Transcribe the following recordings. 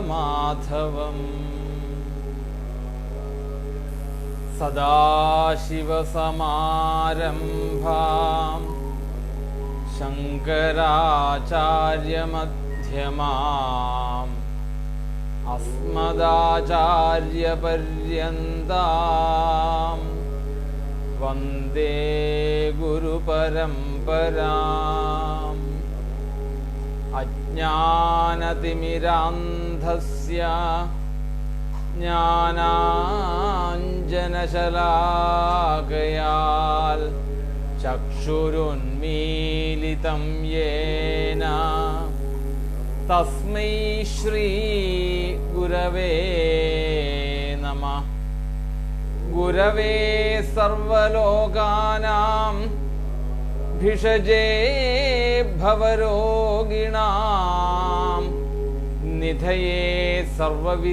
മാധവം സദാശിവസമാരംഭാം ശങ്കരാചാര്യമധ്യമാം അസ്മദാചാര്യപര്യന്താം വന്ദേ ഗുരുപരമ്പരാം. അജ്ഞാനതിമിരാന്ധസ്യ ജ്ഞാനാഞ്ജനശലാകയാൽ ചക്ഷുരുന്മീലിതം യേന തസ്മൈ ശ്രീ ഗുരവേ നമഃ. ഗുരവേ സർവലോകാനാം ഭിഷജേ ഭവരോഗിണാം നിധയേ സർവവിദ്യാനാം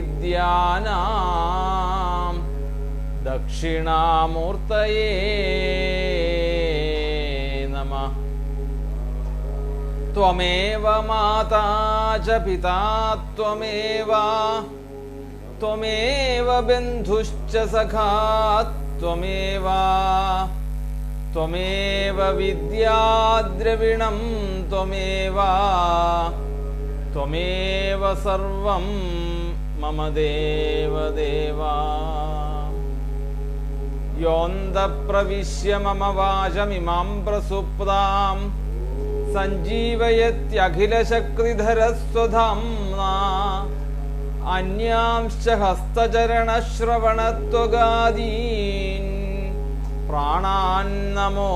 ദക്ഷിണാമൂർത്തയേ നമഃ. ത്വമേവ മാതാ ച പിതാ ത്വമേവ ത്വമേവ ബന്ധുശ്ച സഖാ ത്വമേവ ത്വമേവ വിദ്യാദ്രവിണം ത്വമേവ ത്വമേവ സർവം മമ ദേവദേവ. യോന്തഃപ്രവിശ്യ മമ വാചമിമാം പ്രസുപ്താം സഞ്ജീവയത്യഖിലശക്തിധരസ്വധാംനാ അന്യാംശ്ച ഹസ്തചരണശ്രവണത്വഗാദീൻ പ്രാണാൻ നമോ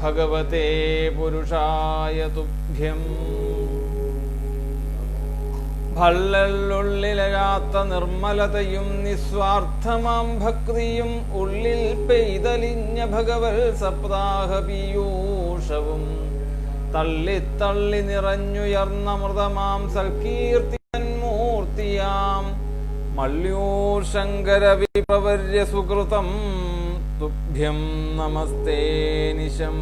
ഭഗവതേ പുരുഷായ തുഭ്യം. ഭള്ളലുള്ളിലയാത്ത നിർമ്മലതയും നിസ്വാർത്ഥമാം ഭക്തിയും ഉള്ളിൽ പെയ്തലിഞ്ഞ ഭഗവൽ സപ്താഹ പീയൂഷവും തള്ളിത്തള്ളി നിറഞ്ഞുയർന്ന മൃതമാം സൽകീർത്തിയന്മൂർത്തിയാം മള്യൂർ ശങ്കര വിപ്രവർയ സുകൃതം തുഭ്യം നമസ്തേ നിശം.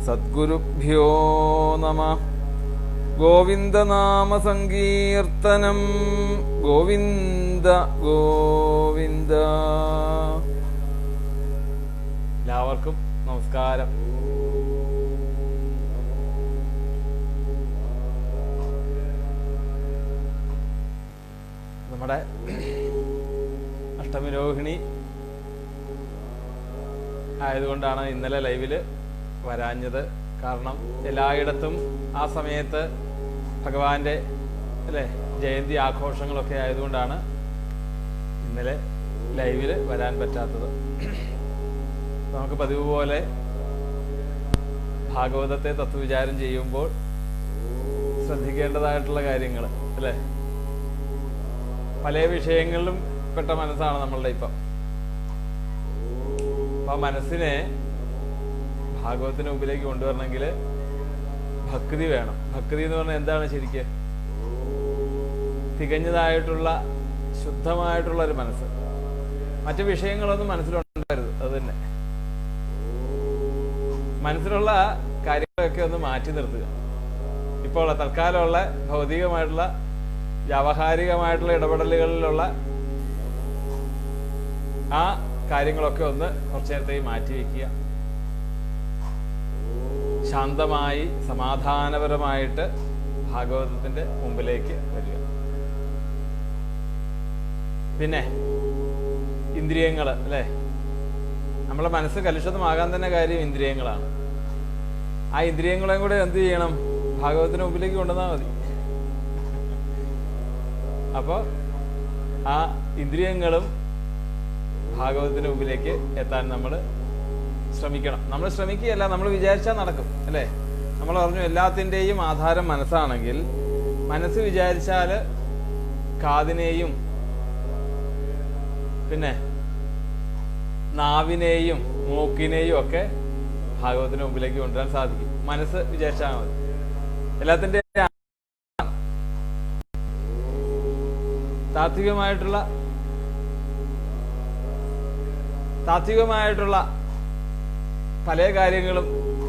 സദ്ഗുരുഭ്യോ നമഃ. ഗോവിന്ദനാമ സങ്കീർത്തനം. ഗോവിന്ദ ഗോവിന്ദ. എല്ലാവർക്കും നമസ്കാരം. നമ്മുടെ അഷ്ടമിരോഹിണി ആയതുകൊണ്ടാണ് ഇന്നലെ ലൈവില് വരാഞ്ഞത്. കാരണം എല്ലായിടത്തും ആ സമയത്ത് ഭഗവാന്റെ ജയന്തി ആഘോഷങ്ങളൊക്കെ ആയതുകൊണ്ടാണ് ഇന്നലെ ലൈവില് വരാൻ പറ്റാത്തത്. നമുക്ക് പതിവ് പോലെ ഭാഗവതത്തെ തത്വവിചാരം ചെയ്യുമ്പോൾ ശ്രദ്ധിക്കേണ്ടതായിട്ടുള്ള കാര്യങ്ങൾ അല്ലേ, പല വിഷയങ്ങളിലും പെട്ട മനസ്സാണ് നമ്മളുടെ ഇപ്പം. അപ്പൊ ആ മനസ്സിനെ ഭാഗവതത്തിന് മുമ്പിലേക്ക് കൊണ്ടുവരണമെങ്കിൽ ഭക്തി വേണം. ഭക്തി എന്ന് പറഞ്ഞാൽ എന്താണ്? ശരിക്ക് തികഞ്ഞതായിട്ടുള്ള ശുദ്ധമായിട്ടുള്ള ഒരു മനസ്സ്. മറ്റു വിഷയങ്ങളൊന്നും മനസ്സിലുണ്ടാകരുത്. അത് തന്നെ മനസ്സിലുള്ള കാര്യങ്ങളൊക്കെ ഒന്ന് മാറ്റി നിർത്തുക. ഇപ്പോൾ തൽക്കാലമുള്ള ഭൗതികമായിട്ടുള്ള വ്യാവഹാരികമായിട്ടുള്ള ഇടപെടലുകളിലുള്ള ആ കാര്യങ്ങളൊക്കെ ഒന്ന് കുറച്ചു നേരത്തേക്ക് മാറ്റി വയ്ക്കുക. ശാന്തമായി സമാധാനപരമായിട്ട് ഭാഗവതത്തിന്റെ മുമ്പിലേക്ക് വരിക. പിന്നെ ഇന്ദ്രിയങ്ങൾ അല്ലേ, നമ്മളെ മനസ്സ് കലുഷിതമാകാൻ തന്നെ കാര്യം ഇന്ദ്രിയങ്ങളാണ്. ആ ഇന്ദ്രിയങ്ങളെയും കൂടെ എന്ത് ചെയ്യണം? ഭാഗവതത്തിന് മുമ്പിലേക്ക് കൊണ്ടുവന്നാൽ മതി. അപ്പോൾ ആ ഇന്ദ്രിയങ്ങളും ഭാഗവതത്തിന് മുമ്പിലേക്ക് എത്താൻ നമ്മൾ ശ്രമിക്കണം. നമ്മൾ ശ്രമിക്കുകയല്ല, നമ്മൾ വിചാരിച്ചാൽ നടക്കും അല്ലേ. നമ്മൾ പറഞ്ഞു എല്ലാത്തിൻ്റെയും ആധാരം മനസ്സാണെങ്കിൽ മനസ്സ് വിചാരിച്ചാൽ കാതിനെയും പിന്നെ നാവിനെയും മൂക്കിനെയും ഒക്കെ ഭാഗവതത്തിന് മുമ്പിലേക്ക് കൊണ്ടുവരാൻ സാധിക്കും. മനസ്സ് വിചാരിച്ചാൽ മതി. എല്ലാത്തിൻ്റെ താത്വികമായിട്ടുള്ള പല കാര്യങ്ങളും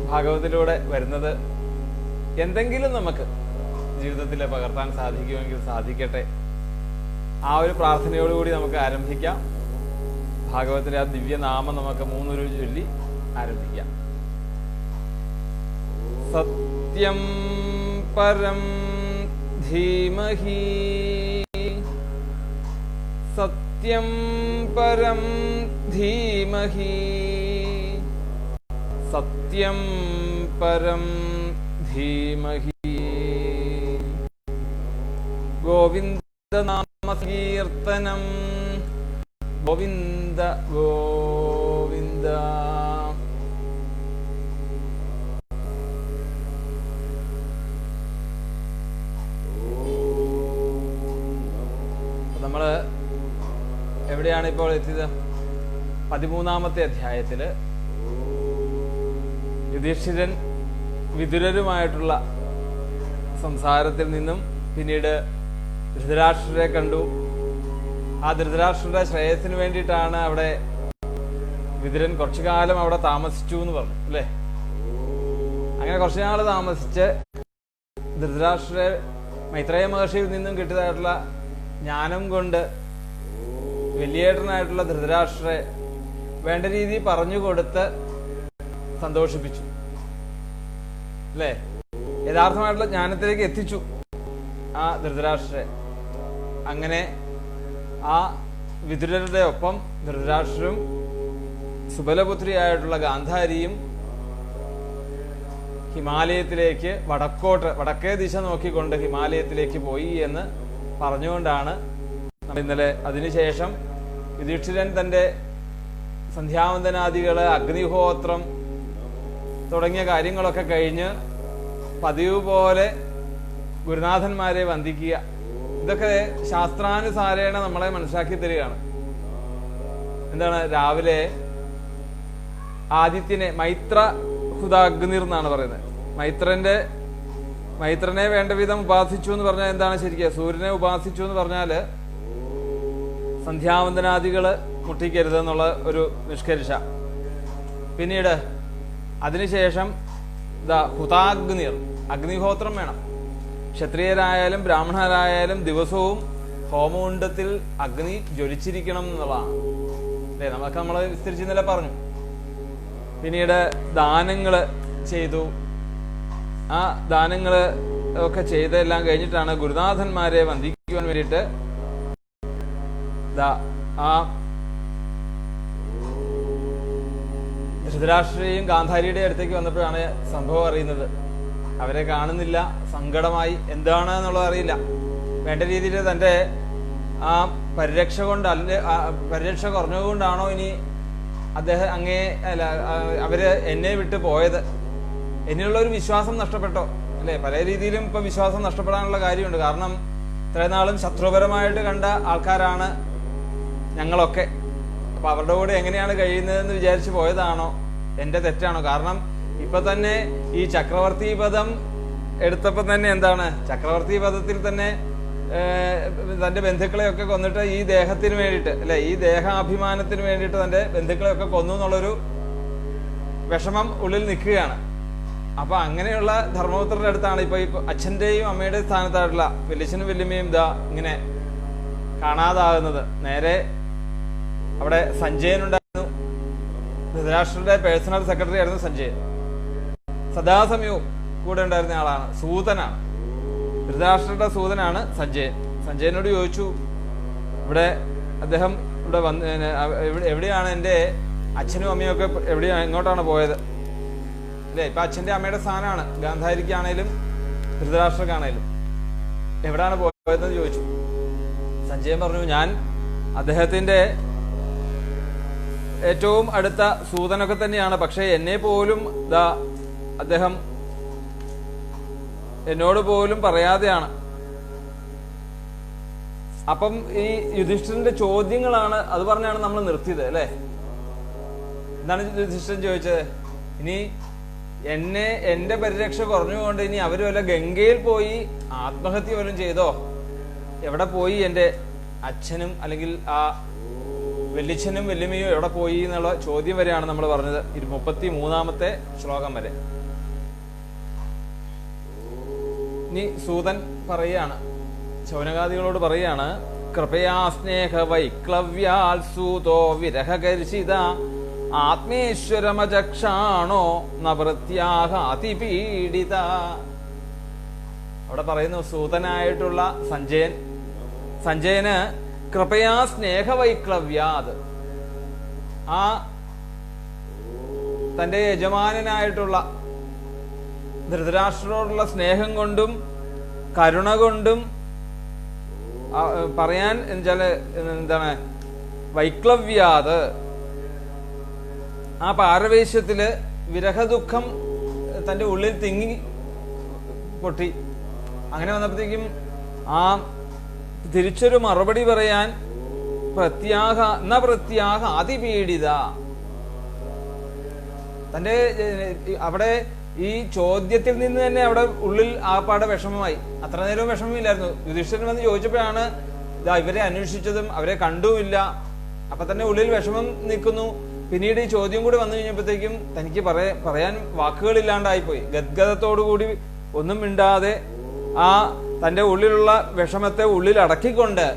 ഭാഗവതത്തിലൂടെ വരുന്നത് എന്തെങ്കിലും നമുക്ക് ജീവിതത്തിൽ പകർത്താൻ സാധിക്കുമെങ്കിൽ സാധിക്കട്ടെ. ആ ഒരു പ്രാർത്ഥനയോടുകൂടി നമുക്ക് ആരംഭിക്കാം. ഭാഗവത്തിലെ ആ ദിവ്യനാമം നമുക്ക് 3 ചൊല്ലി ആരംഭിക്കാം. സത്യം പരം ധീമഹി, സത്യം പരം ധീമഹി, സത്യം പരം ധീമഹി. ഗോവിന്ദനാമകീർത്തനം ഗോവിന്ദ ഗോവിന്ദ. നമ്മള് എവിടെയാണ് ഇപ്പോൾ എത്തിയത്? 13-ാമത്തെ അധ്യായത്തില് യുധിഷ്ഠിരൻ വിതുരരുമായിട്ടുള്ള സംസാരത്തിൽ നിന്നും പിന്നീട് ധൃതരാഷ്ട്രരെ കണ്ടു. ആ ധൃതരാഷ്ട്രരുടെ ശ്രേയസിന് വേണ്ടിയിട്ടാണ് അവിടെ വിതുരൻ കുറച്ചു കാലം അവിടെ താമസിച്ചു എന്ന് പറഞ്ഞു അല്ലേ. അങ്ങനെ കുറച്ചു നാൾ താമസിച്ച് ധൃതരാഷ്ട്രരെ മൈത്രേയ മഹർഷിയിൽ നിന്നും കിട്ടിയതായിട്ടുള്ള ജ്ഞാനം കൊണ്ട് വലിയേട്ടനായിട്ടുള്ള ധൃതരാഷ്ട്രരെ വേണ്ട രീതി പറഞ്ഞു കൊടുത്ത് സന്തോഷിപ്പിച്ചു അല്ലേ. യഥാർത്ഥമായിട്ടുള്ള ജ്ഞാനത്തിലേക്ക് എത്തിച്ചു ആ ധൃതരാഷ്ട്രരെ. അങ്ങനെ ആ വിതുരരുടെ ഒപ്പം ധൃതരാഷ്ട്രരും സുബലപുത്രിയായിട്ടുള്ള ഗാന്ധാരിയും ഹിമാലയത്തിലേക്ക് വടക്കേ ദിശ നോക്കിക്കൊണ്ട് ഹിമാലയത്തിലേക്ക് പോയി എന്ന് പറഞ്ഞുകൊണ്ടാണ് ഇന്നലെ. അതിനുശേഷം യുധിഷ്ഠിരൻ തൻ്റെ സന്ധ്യാവന്തനാദികള്, അഗ്നിഹോത്രം തുടങ്ങിയ കാര്യങ്ങളൊക്കെ കഴിഞ്ഞ് പതിവ് പോലെ ഗുരുനാഥന്മാരെ വന്ദിക്കുക, ഇതൊക്കെ ശാസ്ത്രാനുസാരേണ നമ്മളെ മനസ്സിലാക്കി തരികയാണ്. എന്താണ്? രാവിലെ ആദിത്യനെ മൈത്ര ഹുദാഗ്നിർ എന്നാണ് പറയുന്നത്. മൈത്രനെ വേണ്ട വിധം ഉപാസിച്ചു എന്ന് പറഞ്ഞാൽ എന്താണ് ശരിക്കും? സൂര്യനെ ഉപാസിച്ചു എന്ന് പറഞ്ഞാല് സന്ധ്യാവന്തനാദികള് മുട്ടിക്കരുതെന്നുള്ള ഒരു നിഷ്കർഷ. പിന്നീട് അതിനുശേഷം ഹുതാഗ്നിർ, അഗ്നിഹോത്രം വേണം. ക്ഷത്രിയരായാലും ബ്രാഹ്മണരായാലും ദിവസവും ഹോമകുണ്ഡത്തിൽ അഗ്നി ജ്വലിച്ചിരിക്കണം എന്നുള്ളതാണ് അല്ലേ. നമുക്ക് നമ്മൾ വിസ്തരിച്ച് ഇന്നലെ പറഞ്ഞു. പിന്നീട് ദാനങ്ങള് ചെയ്തു. ആ ദാനങ്ങള് ഒക്കെ ചെയ്തെല്ലാം കഴിഞ്ഞിട്ടാണ് ഗുരുനാഥന്മാരെ വന്ദിക്കുവാൻ വേണ്ടിയിട്ട് ആ ധൃതരാഷ്ട്രയും ഗാന്ധാരിയുടെ അടുത്തേക്ക് വന്നപ്പോഴാണ് സംഭവം അറിയുന്നത്. അവരെ കാണുന്നില്ല, സങ്കടമായി. എന്താണ് എന്നുള്ളത് അറിയില്ല. വേണ്ട രീതിയിൽ തൻ്റെ ആ പരിരക്ഷ കൊണ്ട് പരിരക്ഷ കുറഞ്ഞതുകൊണ്ടാണോ ഇനി അദ്ദേഹം അവര് എന്നെ വിട്ട് പോയത്, എന്നിലുള്ള ഒരു വിശ്വാസം നഷ്ടപ്പെട്ടോ അല്ലെ. പല രീതിയിലും ഇപ്പൊ വിശ്വാസം നഷ്ടപ്പെടാനുള്ള കാര്യമുണ്ട്. കാരണം ഇത്രയും നാളും ശത്രുപരമായിട്ട് കണ്ട ആൾക്കാരാണ് ഞങ്ങളൊക്കെ. അപ്പൊ അവരുടെ കൂടെ എങ്ങനെയാണ് കഴിയുന്നതെന്ന് വിചാരിച്ചു പോയതാണോ, എന്റെ തെറ്റാണോ? കാരണം ഇപ്പൊ തന്നെ ഈ ചക്രവർത്തി പദം എടുത്തപ്പോ തന്നെ എന്താണ്, ചക്രവർത്തി പദത്തിൽ തന്നെ തന്റെ ബന്ധുക്കളെയൊക്കെ കൊന്നിട്ട് ഈ ദേഹത്തിന് വേണ്ടിയിട്ട് അല്ലെ, ഈ ദേഹാഭിമാനത്തിന് വേണ്ടിയിട്ട് തന്റെ ബന്ധുക്കളെയൊക്കെ കൊന്നു എന്നുള്ളൊരു വിഷമം ഉള്ളിൽ നിൽക്കുകയാണ്. അപ്പൊ അങ്ങനെയുള്ള ധർമ്മപുത്രരുടെ അടുത്താണ് ഇപ്പൊ അച്ഛന്റെയും അമ്മയുടെയും സ്ഥാനത്തായിട്ടുള്ള വല്യച്ഛനും വല്യമ്മയും ഇങ്ങനെ കാണാതാകുന്നത്. നേരെ അവിടെ സഞ്ജയനുണ്ടായിരുന്നു. ധൃതരാഷ്ട്രരുടെ പേഴ്സണൽ സെക്രട്ടറി ആയിരുന്നു സഞ്ജയൻ. സദാസമയവും കൂടെ ഉണ്ടായിരുന്ന ആളാണ്. സൂതനാണ്, ധൃതരാഷ്ട്രരുടെ സൂതനാണ് സഞ്ജയൻ. സഞ്ജയനോട് ചോദിച്ചു, ഇവിടെ അദ്ദേഹം ഇവിടെ എവിടെയാണ് എൻ്റെ അച്ഛനും അമ്മയും ഒക്കെ എവിടെയാണ്, എങ്ങോട്ടാണ് പോയത് അല്ലേ? ഇപ്പൊ അച്ഛന്റെ അമ്മയുടെ സ്ഥാനമാണ് ഗാന്ധാരിക്കാണേലും ധൃതരാഷ്ട്രക്കാണേലും. എവിടെയാണ് പോയതെന്ന് ചോദിച്ചു. സഞ്ജയൻ പറഞ്ഞു, ഞാൻ അദ്ദേഹത്തിന്റെ ഏറ്റവും അടുത്ത സൂതനൊക്കെ തന്നെയാണ്. പക്ഷെ എന്നെ പോലും അദ്ദേഹം എന്നോട് പോലും പറയാതെയാണ്. അപ്പം ഈ യുധിഷ്ഠിരന്റെ ചോദ്യങ്ങളാണ്, അത് പറഞ്ഞാണ് നമ്മൾ നിർത്തിയത് അല്ലെ. എന്താണ് യുധിഷ്ഠിരൻ ചോദിച്ചത്? ഇനി എന്റെ പരിരക്ഷ കുറഞ്ഞുകൊണ്ട് ഇനി അവര് വല്ല ഗംഗയിൽ പോയി ആത്മഹത്യ പോലും ചെയ്തോ? എവിടെ പോയി എന്റെ അച്ഛനും അല്ലെങ്കിൽ ആ വല്യച്ഛനും വല്യമ്മയും എവിടെ പോയി എന്നുള്ള ചോദ്യം വരെയാണ് നമ്മൾ പറഞ്ഞത്. 33-ാമത്തെ ശ്ലോകം വരെ. ഇനി സൂതൻ പറയാണ്, ശൗനകാദികളോട് പറയാണ്, കൃപയാ സ്നേഹ വൈക്ലവ്യാൽ സൂതോ വിരഹകർഷിത ആത്മേശ്വരമചക്ഷാണോ നവൃത്യാഹാതിപീഡിത. അവിടെ പറയുന്നു സൂതനായിട്ടുള്ള സഞ്ജയന് കൃപയാ സ്നേഹവൈക്ലവ്യാത്, ആ തന്റെ യജമാനായിട്ടുള്ള ധൃതരാഷ്ട്രരോടുള്ള സ്നേഹം കൊണ്ടും കരുണ കൊണ്ടും, പറയാൻ എന്നുവെച്ചാല് എന്താണ്, വൈക്ലവ്യാത്, ആ പാരവേശ്യത്തില് വിരഹദുഃഖം തന്റെ ഉള്ളിൽ തിങ്ങി പൊട്ടി. അങ്ങനെ വന്നപ്പോഴത്തേക്കും ആ തിരിച്ചൊരു മറുപടി പറയാൻ പ്രത്യാഹ അതിപീഡിത, തന്റെ അവിടെ ഈ ചോദ്യത്തിൽ നിന്ന് തന്നെ അവിടെ ഉള്ളിൽ ആപ്പാടെ വിഷമമായി. അത്ര നേരവും വിഷമമില്ലായിരുന്നു. യുധിഷ്ഠിരൻ വന്ന് ചോദിച്ചപ്പോഴാണ് ഇവരെ അന്വേഷിച്ചതും അവരെ കണ്ടുമില്ല. അപ്പൊ തന്നെ ഉള്ളിൽ വിഷമം നിൽക്കുന്നു. പിന്നീട് ഈ ചോദ്യം കൂടി വന്നു കഴിഞ്ഞപ്പോഴത്തേക്കും തനിക്ക് പറയാൻ വാക്കുകളില്ലാണ്ടായിപ്പോയി. ഗദ്ഗതത്തോടുകൂടി ഒന്നും മിണ്ടാതെ ആ തന്റെ ഉള്ളിലുള്ള വിഷമത്തെ ഉള്ളിൽ അടക്കിക്കൊണ്ട്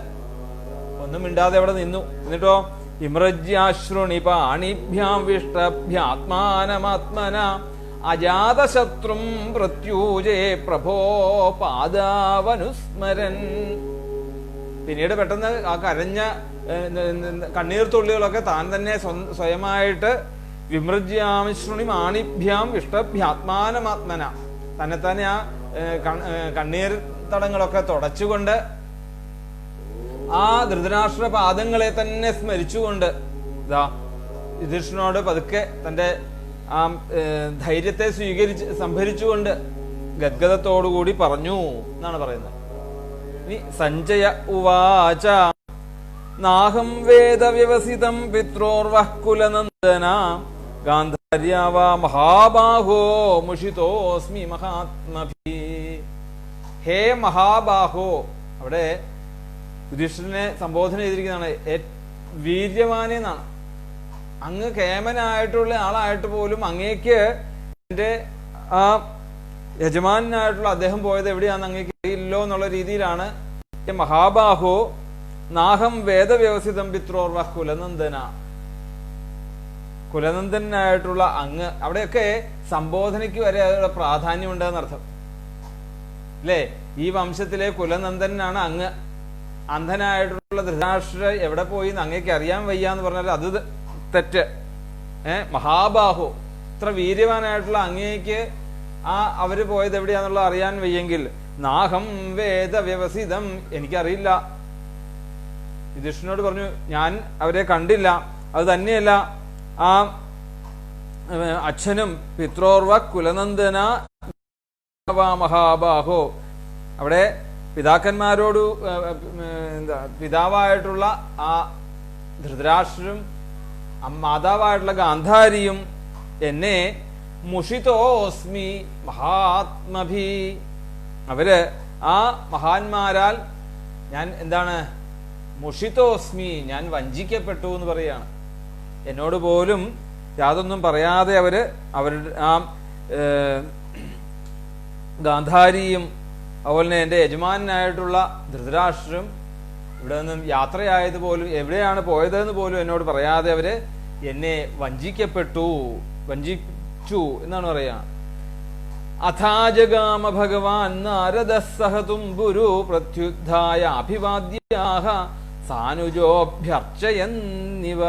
ഒന്നും മിണ്ടാതെ അവിടെ നിന്നു. എന്നിട്ടോ ഇമ്രജ്യാശ്രുണി പാണിഭ്യാം വിഷ്ടഭ്യാത്മാനമാത്മന അജാതശത്രും പ്രത്യൂജേ പ്രഭോ പാദാവനുസ്മരൻ. പിന്നീട് പെട്ടെന്ന് ആ കരഞ്ഞ കണ്ണീർ തുള്ളികളൊക്കെ താൻ തന്നെ സ്വയമായിട്ട് വിമൃജ്യാശ്രുണി മാണിഭ്യാം വിഷ്ടഭ്യാത്മാനമാത്മന, തന്നെ ആ കണ്ണീർ തടങ്ങളൊക്കെ തുടച്ചുകൊണ്ട് ആ ധൃതരാഷ്ട്ര പാദങ്ങളെ തന്നെ സ്മരിച്ചുകൊണ്ട് യുധിഷ്ഠിരനോട് പതുക്കെ തന്റെ ആ ധൈര്യത്തെ സംഭരിച്ചുകൊണ്ട് ഗദ്ഗതത്തോടുകൂടി പറഞ്ഞു എന്നാണ് പറയുന്നത്. ഇനി സഞ്ജയ ഉവാച നാഹം വേദ വ്യവസിതം പിത്രോർവഃ കുലനന്ദന ഗാന്ധാര്യാവാ മഹാബാഹോ മുഷിതോസ്മി മഹാത്മഭി. ഹേ മഹാബാഹോ, അവിടെ യുധിഷ്ഠിരനെ സംബോധന ചെയ്തിരിക്കുന്നതാണ് വീര്യവാനെ എന്നാണ്. അങ്ങ് കേമനായിട്ടുള്ള ആളായിട്ട് പോലും അങ്ങേക്ക് എന്റെ ആ യജമാനായിട്ടുള്ള അദ്ദേഹം പോയത് എവിടെയാണെന്ന് അങ്ങേക്ക് അറിയില്ലോ എന്നുള്ള രീതിയിലാണ്. മഹാബാഹോ നാഹം വേദവ്യവസിതം പിത്രോർവഃ കുലനന്ദന, കുലനന്ദനായിട്ടുള്ള അങ്ങ്. അവിടെയൊക്കെ സംബോധനയ്ക്ക് വരെ പ്രാധാന്യം ഉണ്ടെന്നർത്ഥം അല്ലേ. ഈ വംശത്തിലെ കുലനന്ദനാണ് അങ്ങ്. അന്ധനായിട്ടുള്ള ധൃതരാഷ്ട്ര എവിടെ പോയി അങ്ങേക്ക് അറിയാൻ വയ്യ എന്ന് പറഞ്ഞാൽ അത് തെറ്റ്. മഹാബാഹു, ഇത്ര വീര്യവാനായിട്ടുള്ള അങ്ങേക്ക് ആ അവര് പോയത് എവിടെയാന്നുള്ള അറിയാൻ വയ്യെങ്കിൽ നാഹം വേദ വ്യവസിതം, എനിക്കറിയില്ല. യുധിഷ്ഠിരനോട് പറഞ്ഞു ഞാൻ അവരെ കണ്ടില്ല. അത് തന്നെയല്ല, ആ അച്ഛനും പിത്രോർവ കുലനന്ദന മഹാബാഹോ, അവിടെ പിതാക്കന്മാരോട് പിതാവായിട്ടുള്ള ആ ധൃതരാഷ്ട്രരും മാതാവായിട്ടുള്ള ഗാന്ധാരിയും എന്നെ മുഷിതോസ്മി മഹാത്മഭി, അവര് ആ മഹാന്മാരാൽ ഞാൻ എന്താണ് മുഷിതോസ്മി, ഞാൻ വഞ്ചിക്കപ്പെട്ടു എന്ന് പറയാണ്. എന്നോട് പോലും യാതൊന്നും പറയാതെ അവരുടെ ആ ഗാന്ധാരിയും അതുപോലെ തന്നെ എൻ്റെ യജമാനായിട്ടുള്ള ധൃതരാഷ്ട്രരും ഇവിടെ നിന്നും യാത്രയായത് പോലും എവിടെയാണ് പോയതെന്ന് പോലും എന്നോട് പറയാതെ അവര് എന്നെ വഞ്ചിച്ചു എന്നാണ് പറയാ. അഥാജഗാമ ഭഗവാൻ നാരദ സഹതുംബുരു പ്രത്യുദ്ധായ അഭിവാദ്യാഹ സാനുജോഭ്യർച്ചയന്നിവ.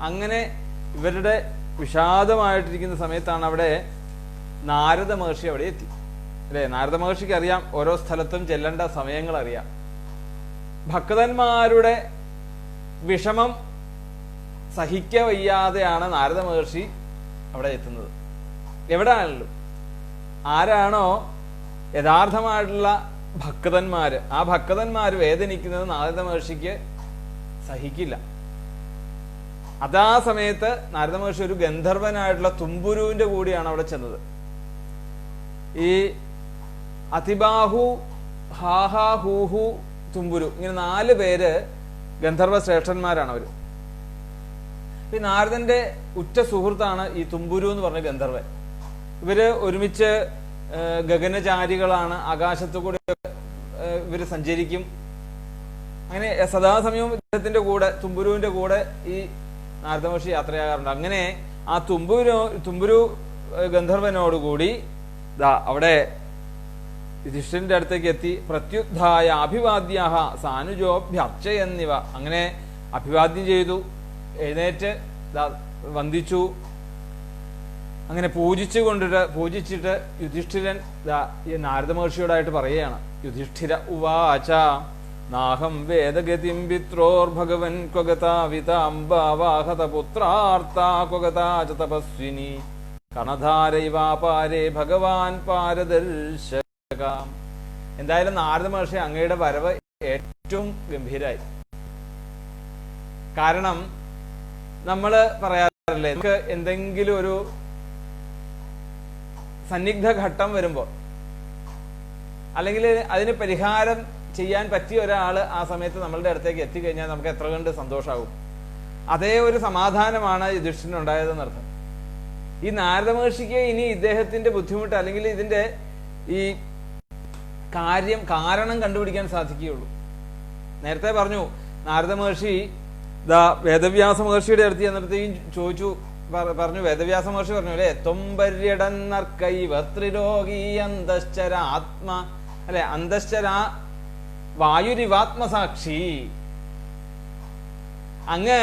അങ്ങനെ ഇവരുടെ വിഷാദമായിട്ടിരിക്കുന്ന സമയത്താണ് അവിടെ നാരദ മഹർഷി അവിടെ എത്തി അല്ലെ. നാരദ മഹർഷിക്ക് അറിയാം ഓരോ സ്ഥലത്തും ചെല്ലേണ്ട സമയങ്ങൾ അറിയാം. ഭക്തന്മാരുടെ വിഷമം സഹിക്ക വയ്യാതെയാണ് നാരദ മഹർഷി അവിടെ എത്തുന്നത്. എവിടെയാണല്ലോ ആരാണോ യഥാർത്ഥമായിട്ടുള്ള ഭക്തന്മാര്, ആ ഭക്തന്മാര് വേദനിക്കുന്നത് നാരദ മഹർഷിക്ക് സഹിക്കില്ല. അതാ സമയത്ത് നാരദ മഹർഷി ഒരു ഗന്ധർവനായിട്ടുള്ള തുമ്പുരുവിന്റെ കൂടിയാണ് അവിടെ ചെന്നത്. ഈ അതിബാഹു, ഹാഹാ, ഹൂഹു, തുമ്പുരു, ഇങ്ങനെ 4 പേര് ഗന്ധർവ ശ്രേഷ്ഠന്മാരാണ് അവര്. ഈ നാരദന്റെ ഉറ്റ സുഹൃത്താണ് ഈ തുമ്പുരു എന്ന് പറഞ്ഞ ഗന്ധർവൻ. ഇവര് ഒരുമിച്ച് ഗഗനചാരികളാണ്, ആകാശത്തു കൂടെ ഇവർ സഞ്ചരിക്കും. അങ്ങനെ സദാസമയവും ഇദ്ദേഹത്തിന്റെ കൂടെ, തുമ്പുരുവിന്റെ കൂടെ ഈ നാരദ മഹർഷി യാത്രയാകാറുണ്ട്. അങ്ങനെ ആ തുമ്പുരു ഗന്ധർവനോടുകൂടി അവിടെ യുധിഷ്ഠിരന്റെ അടുത്തേക്ക് എത്തി. പ്രത്യുദ്ധായ അഭിവാദ്യാഹ സാനുജോഭ്യർച്ചയെന്നിവ, അങ്ങനെ അഭിവാദ്യം ചെയ്തു, എഴുന്നേറ്റ് വന്ദിച്ചു. അങ്ങനെ പൂജിച്ചിട്ട് യുധിഷ്ഠിരൻ ഈ നാരദ മഹർഷിയോടായിട്ട് പറയുകയാണ്. യുധിഷ്ഠിര ഉവാച നാഹം വേദഗതിം പിത്രോർഭഗവൻ ക്വഗതാവിതാംബാവാഹത പുത്രാർത്താ ക്വഗതാ ച തപസ്വിനി കണധാരൈവാപാരേ ഭഗവാൻ പാരദർശക. എന്തായാലും നാരദ മഹർഷി അങ്ങയുടെ വരവ് ഏറ്റവും ഗംഭീരായി. കാരണം നമ്മള് പറയാറില്ലേ, നമുക്ക് എന്തെങ്കിലും ഒരു സന്നിഗ്ധ ഘട്ടം വരുമ്പോൾ, അല്ലെങ്കിൽ അതിന് പരിഹാരം ചെയ്യാൻ പറ്റിയ ഒരാൾ ആ സമയത്ത് നമ്മളുടെ അടുത്തേക്ക് എത്തിക്കഴിഞ്ഞാൽ നമുക്ക് എത്ര കണ്ട് സന്തോഷമാകും. അതേ ഒരു സമാധാനമാണ് യുധിഷ്ഠിരനുണ്ടായതെന്നർത്ഥം. ഈ നാരദ മഹർഷിക്ക് ഇനി ഇദ്ദേഹത്തിന്റെ ബുദ്ധിമുട്ട് അല്ലെങ്കിൽ ഇതിന്റെ ഈ കാരണം കണ്ടുപിടിക്കാൻ സാധിക്കുകയുള്ളൂ. നേരത്തെ പറഞ്ഞു, നാരദ മഹർഷി വേദവ്യാസ മഹർഷിയുടെ അടുത്ത് ചെന്നിടത്തേക്കും ചോദിച്ചു, പറഞ്ഞു. വേദവ്യാസ മഹർഷി പറഞ്ഞു അല്ലെ, ത്വംബര്യടന്നർക്കൈവത്രിരോഗീ അന്തശ്ചരാത്മ അല്ലെ, അന്തശ്ചരാ വായുരിവാത്മസാക്ഷി. അങ്ങ്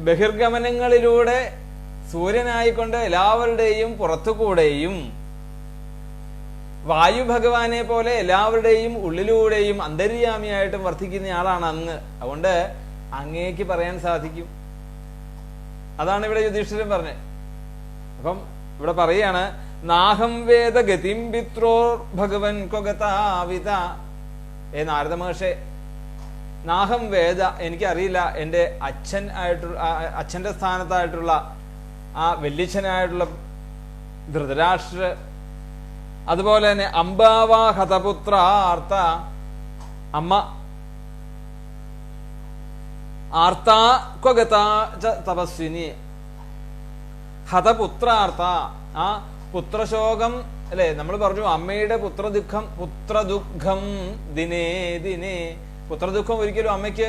ബഹിർഗമനങ്ങളിലൂടെ സൂര്യനായിക്കൊണ്ട് എല്ലാവരുടെയും പുറത്തുകൂടെയും, വായു ഭഗവാനെ പോലെ എല്ലാവരുടെയും ഉള്ളിലൂടെയും അന്തര്യാമിയായിട്ടും വർദ്ധിക്കുന്നയാളാണ് അങ്ങ്. അതുകൊണ്ട് അങ്ങേക്ക് പറയാൻ സാധിക്കും. അതാണ് ഇവിടെ യുധിഷ്ഠിരൻ പറഞ്ഞത്. അപ്പം ഇവിടെ പറയാണ്, നാഹം വേദ ഗതിം പിത്രോർ ഭഗവൻ ക്വഗതാവിത. നാരദ മഹർഷി, നാഹം വേദ, എനിക്കറിയില്ല എൻ്റെ അച്ഛന്റെ സ്ഥാനത്തായിട്ടുള്ള ആ വല്യച്ഛനായിട്ടുള്ള ധൃതരാഷ്ട്ര, അതുപോലെ തന്നെ അംബാവാ ഹതപുത്രാർത്ത, അമ്മ ആർത്താ ക്വഗതാ ച തപസ്വിനി ഹതപുത്രാർത്ത. ആ പുത്രശോകം അല്ലെ, നമ്മൾ പറഞ്ഞു അമ്മയുടെ പുത്രദുഃഖം ദിനേ ദിനേ. പുത്രദുഃഖം ഒരിക്കലും അമ്മയ്ക്ക്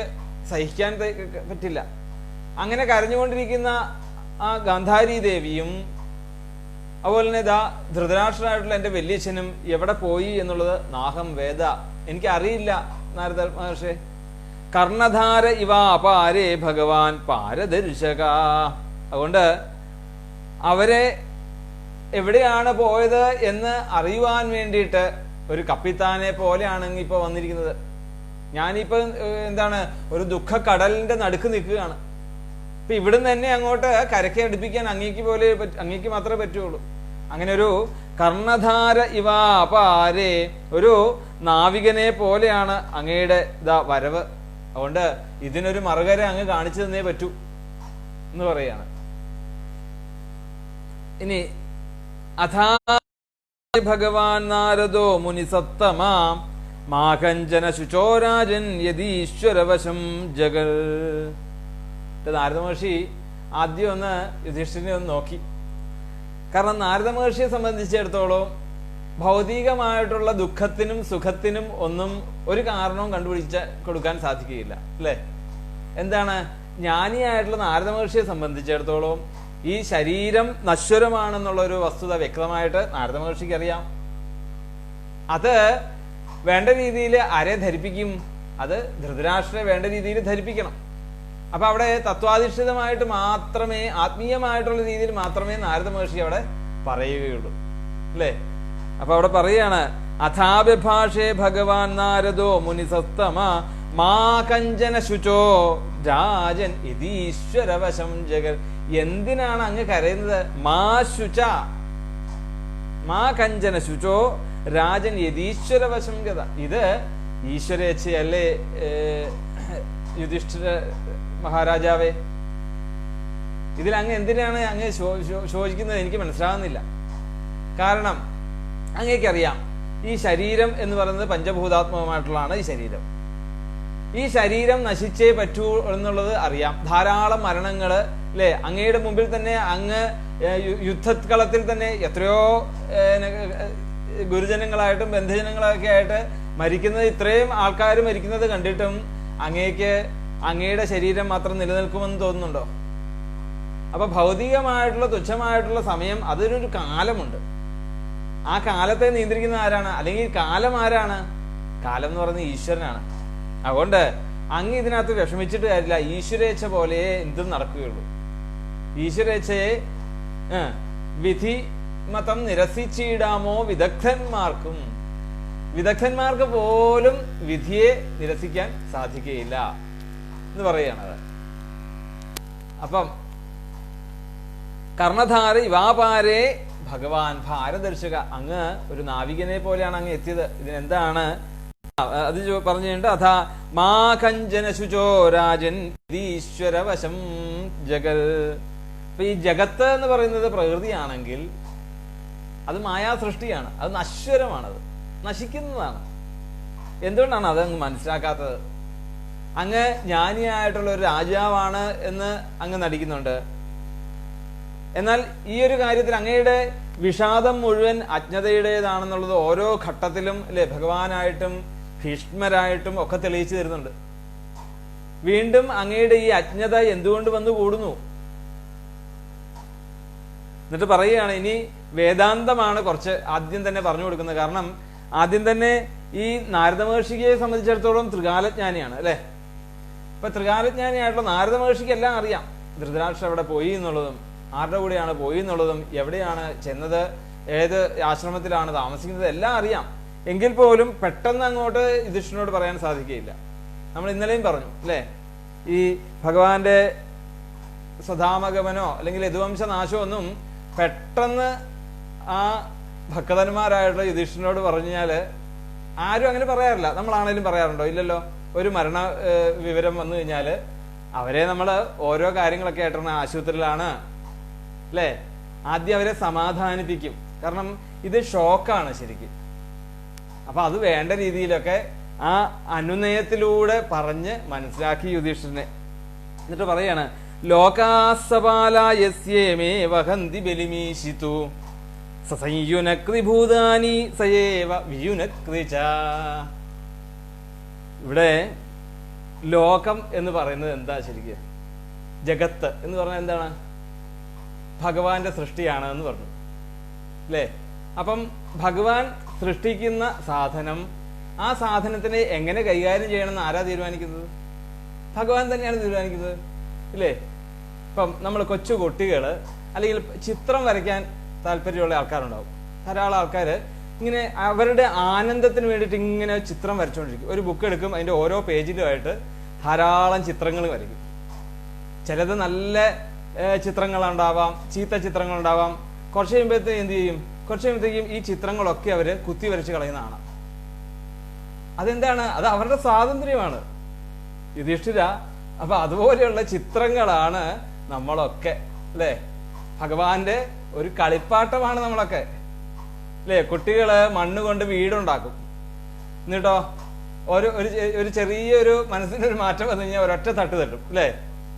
സഹിക്കാൻ പറ്റില്ല. അങ്ങനെ കരഞ്ഞുകൊണ്ടിരിക്കുന്ന ആ ഗാന്ധാരി ദേവിയും അതുപോലെ തന്നെ ധൃതരാഷ്ട്രനായിട്ടുള്ള എൻ്റെ വല്യച്ഛനും എവിടെ പോയി എന്നുള്ളത് നാഹം വേദ, എനിക്കറിയില്ല നാരദ മഹർഷി. കർണധാര ഇവ അപാരേ ഭഗവാൻ പാരദർശക. അതുകൊണ്ട് അവരെ എവിടെയാണ് പോയത് എന്ന് അറിയുവാൻ വേണ്ടിയിട്ട് ഒരു കപ്പിത്താനെ പോലെയാണ് ഇപ്പൊ വന്നിരിക്കുന്നത്. ഞാനിപ്പോ എന്താണ്, ഒരു ദുഃഖക്കടലിന്റെ നടുക്ക് നിൽക്കുകയാണ്. ഇപ്പൊ ഇവിടുന്ന് തന്നെ അങ്ങോട്ട് കരയ്ക്ക് അടുപ്പിക്കാൻ അങ്ങേക്ക് മാത്രമേ പറ്റുള്ളൂ. അങ്ങനെ ഒരു കർണധാര ഇവ അപാരേ, ഒരു നാവികനെ പോലെയാണ് അങ്ങയുടെ വരവ്. അതുകൊണ്ട് ഇതിനൊരു മറുകര അങ്ങ് കാണിച്ചു തന്നേ പറ്റൂ എന്ന് പറയാണ്. ഇനി അഥാ ഭഗവാൻ നാരദോ മുനിസത്തമാം മാകഞ്ചന ശുചോരാജൻ യദീശ്വരവശം ജഗൽ. നാരദ മഹർഷി ആദ്യം ഒന്ന് യുധിഷ്ഠിരനെ ഒന്ന് നോക്കി. കാരണം നാരദ മഹർഷിയെ സംബന്ധിച്ചിടത്തോളം ഭൗതികമായിട്ടുള്ള ദുഃഖത്തിനും സുഖത്തിനും ഒന്നും ഒരു കാരണവും കണ്ടുപിടിച്ച് കൊടുക്കാൻ സാധിക്കുകയില്ല അല്ലെ. എന്താണ്, ജ്ഞാനിയായിട്ടുള്ള നാരദ മഹർഷിയെ സംബന്ധിച്ചിടത്തോളം ഈ ശരീരം നശ്വരമാണെന്നുള്ള ഒരു വസ്തുത വ്യക്തമായിട്ട് നാരദ മഹർഷിക്ക് അറിയാം. അത് വേണ്ട രീതിയിൽ ആരെ ധരിപ്പിക്കും? അത് ധൃതരാഷ്ട്രയെ വേണ്ട രീതിയിൽ ധരിപ്പിക്കണം. അപ്പൊ അവിടെ തത്വാധിഷ്ഠിതമായിട്ട് മാത്രമേ, ആത്മീയമായിട്ടുള്ള രീതിയിൽ മാത്രമേ നാരദ മഹർഷി അവിടെ പറയുകയുള്ളൂ അല്ലേ. അപ്പൊ അവിടെ പറയാണ്, അഥാഭിഭാഷേ ഭഗവാൻ നാരദോ മുനിസത്തമ മാ കഞ്ചന ശുചോ രാജൻ യദീശ്വരവശം ജഗൽ. എന്തിനാണ് അങ്ങ് കരയുന്നത്? മാ ശുച, മാ കഞ്ചന ശുചോ രാജൻ യദീശ്വരവശം ഗത. ഇത് ഈശ്വരേച്ഛയല്ലേ യുധിഷ്ഠിര മഹാരാജാവേ? ഇതിൽ അങ്ങ് എന്തിനാണ് അങ്ങ് ശോചിക്കുന്നത്? എനിക്ക് മനസ്സിലാകുന്നില്ല. കാരണം അങ്ങേക്കറിയാം, ഈ ശരീരം എന്ന് പറയുന്നത് പഞ്ചഭൂതാത്മകമായിട്ടുള്ളതാണ്. ഈ ശരീരം ഈ ശരീരം നശിച്ചേ പറ്റൂ എന്നുള്ളത് അറിയാം. ധാരാളം മരണങ്ങള് അല്ലെ, അങ്ങയുടെ മുമ്പിൽ തന്നെ അങ്ങ് യുദ്ധക്കളത്തിൽ തന്നെ എത്രയോ ഗുരുജനങ്ങളായിട്ടും ബന്ധുജനങ്ങളൊക്കെ ആയിട്ട് മരിക്കുന്നത്, ഇത്രയും ആൾക്കാർ മരിക്കുന്നത് കണ്ടിട്ടും അങ്ങേക്ക് അങ്ങയുടെ ശരീരം മാത്രം നിലനിൽക്കുമെന്ന് തോന്നുന്നുണ്ടോ? അപ്പൊ ഭൗതികമായിട്ടുള്ള തുച്ഛമായിട്ടുള്ള സമയം, അതിനൊരു കാലമുണ്ട്. ആ കാലത്തെ നിയന്ത്രിക്കുന്ന ആരാണ്? അല്ലെങ്കിൽ കാലം ആരാണ്? കാലം എന്ന് പറയുന്നത് ഈശ്വരനാണ്. അതുകൊണ്ട് അങ്ങ് ഇതിനകത്ത് വിഷമിച്ചിട്ട് കാര്യമില്ല. ഈശ്വരേച്ഛ പോലെ എന്തും നടക്കുകയുള്ളൂ. ഈശ്വരേച്ഛയെ വിധി മതം നിരസിച്ചിടാമോ വിദഗ്ധന്മാർക്കും? വിദഗ്ധന്മാർക്ക് പോലും വിധിയെ നിരസിക്കാൻ സാധിക്കുകയില്ല എന്ന് പറയുകയാണത്. അപ്പം കർണധാര ഇവാപാരേ ഭഗവാൻ ഭാരദർശക, അങ്ങ് ഒരു നാവികനെ പോലെയാണ് അങ്ങ് എത്തിയത്. ഇതിനെന്താണ് അത് പറഞ്ഞിട്ടുണ്ട്. അഥാ മാ കഞ്ചന ശുചോ രാജൻ ഈശ്വരവശം ജഗൽ. അപ്പൊ ഈ ജഗത്ത് എന്ന് പറയുന്നത് പ്രകൃതിയാണെങ്കിൽ അത് മായാ സൃഷ്ടിയാണ്, അത് നശ്വരമാണത്, നശിക്കുന്നതാണ്. എന്തുകൊണ്ടാണ് അത് അങ്ങ് മനസ്സിലാക്കാത്തത്? അങ്ങ് ജ്ഞാനിയായിട്ടുള്ള ഒരു രാജാവാണ് എന്ന് അങ്ങ് നടിക്കുന്നുണ്ട്. എന്നാൽ ഈ ഒരു കാര്യത്തിൽ അങ്ങയുടെ വിഷാദം മുഴുവൻ അജ്ഞതയുടേതാണെന്നുള്ളത് ഓരോ ഘട്ടത്തിലും അല്ലെ ഭഗവാനായിട്ടും ഭീഷ്മരായിട്ടും ഒക്കെ തെളിയിച്ചു തരുന്നുണ്ട്. വീണ്ടും അങ്ങയുടെ ഈ അജ്ഞത എന്തുകൊണ്ട് വന്നു കൂടുന്നു? എന്നിട്ട് പറയുകയാണ്, ഇനി വേദാന്തമാണ് കുറച്ച് ആദ്യം തന്നെ പറഞ്ഞു കൊടുക്കുന്നത്. കാരണം ആദ്യം തന്നെ ഈ നാരദ മഹർഷിയെ സംബന്ധിച്ചിടത്തോളം ത്രികാലജ്ഞാനിയാണ് അല്ലെ. ഇപ്പൊ ത്രികാലജ്ഞാനിയായിട്ടുള്ള നാരദ മഹർഷിക്ക് എല്ലാം അറിയാം. ധൃതരാഷ്ട്രം എവിടെ പോയി എന്നുള്ളതും, ആരുടെ കൂടെയാണ് പോയി എന്നുള്ളതും, എവിടെയാണ് ചെന്നത്, ഏത് ആശ്രമത്തിലാണ് താമസിക്കുന്നത്, എല്ലാം അറിയാം. എങ്കിൽ പോലും പെട്ടെന്ന് അങ്ങോട്ട് യുധിഷ്ഠിരനോട് പറയാൻ സാധിക്കുകയില്ല. നമ്മൾ ഇന്നലെയും പറഞ്ഞു അല്ലെ, ഈ ഭഗവാന്റെ സ്വധാമഗമനോ അല്ലെങ്കിൽ യദുവംശനാശമോ ഒന്നും പെട്ടെന്ന് ആ ഭക്തന്മാരായിട്ടുള്ള യുധിഷ്ഠിരനോട് പറഞ്ഞാല് ആരും അങ്ങനെ പറയാറില്ല. നമ്മളാണേലും പറയാറുണ്ടോ? ഇല്ലല്ലോ. ഒരു മരണ വിവരം വന്നു കഴിഞ്ഞാല് അവരെ നമ്മൾ ഓരോ കാര്യങ്ങളൊക്കെ ആയിട്ടാണ്, ആശുപത്രിയിലാണ് അല്ലെ, ആദ്യം അവരെ സമാധാനിപ്പിക്കും. കാരണം ഇത് ഷോക്കാണ് ശരിക്കും. അപ്പൊ അത് വേണ്ട രീതിയിലൊക്കെ ആ അനുനയത്തിലൂടെ പറഞ്ഞ് മനസ്സിലാക്കി യുധിഷ്ഠിരനെ. എന്നിട്ട് പറയാണ്, ലോകാസപാലയസ്യമേ വഹന്തി ബലിമീശിതു സസംയുനക്തി ഭൂതാനി സയേവ വിയുനക്തിച. ഇവിടെ ലോകം എന്ന് പറയുന്നത് എന്താ ശരിക്കും? ജഗത്ത് എന്ന് പറഞ്ഞാൽ എന്താണ്? ഭഗവാന്റെ സൃഷ്ടിയാണ് എന്ന് പറഞ്ഞു അല്ലേ. അപ്പം ഭഗവാൻ സൃഷ്ടിക്കുന്ന സാധനം, ആ സാധനത്തിനെ എങ്ങനെ കൈകാര്യം ചെയ്യണമെന്ന് ആരാ തീരുമാനിക്കുന്നത്? ഭഗവാൻ തന്നെയാണ് തീരുമാനിക്കുന്നത് ഇല്ലേ. ഇപ്പം നമ്മൾ കൊച്ചു കുട്ടികൾ അല്ലെങ്കിൽ ചിത്രം വരയ്ക്കാൻ താല്പര്യമുള്ള ആൾക്കാരുണ്ടാവും. ധാരാളം ആൾക്കാർ ഇങ്ങനെ അവരുടെ ആനന്ദത്തിന് വേണ്ടിയിട്ട് ഇങ്ങനെ ചിത്രം വരച്ചുകൊണ്ടിരിക്കും. ഒരു ബുക്ക് എടുക്കും, അതിൻ്റെ ഓരോ പേജിലുമായിട്ട് ധാരാളം ചിത്രങ്ങൾ വരയ്ക്കും. ചിലത് നല്ല ചിത്രങ്ങളുണ്ടാവാം, ചീത്ത ചിത്രങ്ങളുണ്ടാവാം. കുറച്ച് കഴിയുമ്പോഴത്തേക്കും എന്ത് ചെയ്യും? കുറച്ച് കഴിയുമ്പോഴത്തേക്കും ഈ ചിത്രങ്ങളൊക്കെ അവർ കുത്തി വരച്ച് കളയുന്നതാണ്. അതെന്താണ്? അത് അവരുടെ സ്വാതന്ത്ര്യമാണ് യുധിഷ്ഠിര. അപ്പൊ അതുപോലെയുള്ള ചിത്രങ്ങളാണ് നമ്മളൊക്കെ അല്ലേ. ഭഗവാന്റെ ഒരു കളിപ്പാട്ടമാണ് നമ്മളൊക്കെ അല്ലേ. കുട്ടികള് മണ്ണ് കൊണ്ട് വീടുണ്ടാക്കും. എന്നിട്ടോ ഒരു ചെറിയൊരു മനസ്സിന്റെ ഒരു മാറ്റം വന്നു കഴിഞ്ഞാൽ ഒരൊറ്റ തട്ട് തട്ടും അല്ലേ.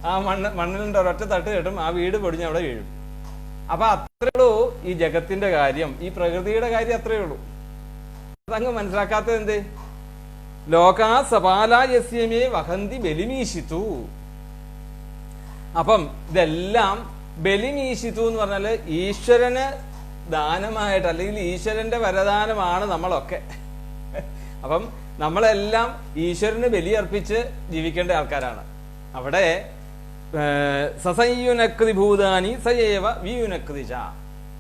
ആ മണ്ണിലുണ്ട് ഒരൊറ്റ തട്ട് തട്ടും, ആ വീട് പൊടിഞ്ഞ് അവിടെ വീഴും. അപ്പൊ അത്രേ ഉള്ളൂ ഈ ജഗത്തിന്റെ കാര്യം, ഈ പ്രകൃതിയുടെ കാര്യം അത്രയേ ഉള്ളൂ. അതങ്ങ് മനസ്സിലാക്കാത്തത് എന്തേ? ലോകാ സപാലയസ്യമേ വഹന്തി ബലിമീശിതു. അപ്പം ഇതെല്ലാം ബലിമീശിതു എന്ന് പറഞ്ഞാല് ഈശ്വരന് ദാനമായിട്ട്, അല്ലെങ്കിൽ ഈശ്വരന്റെ വരദാനമാണ് നമ്മളൊക്കെ. അപ്പം നമ്മളെല്ലാം ഈശ്വരന് ബലിയർപ്പിച്ച് ജീവിക്കേണ്ട ആൾക്കാരാണ്. അവിടെ സസംയുനക്തി ഭൂതാനി സയേവ വിയുനക്തിച.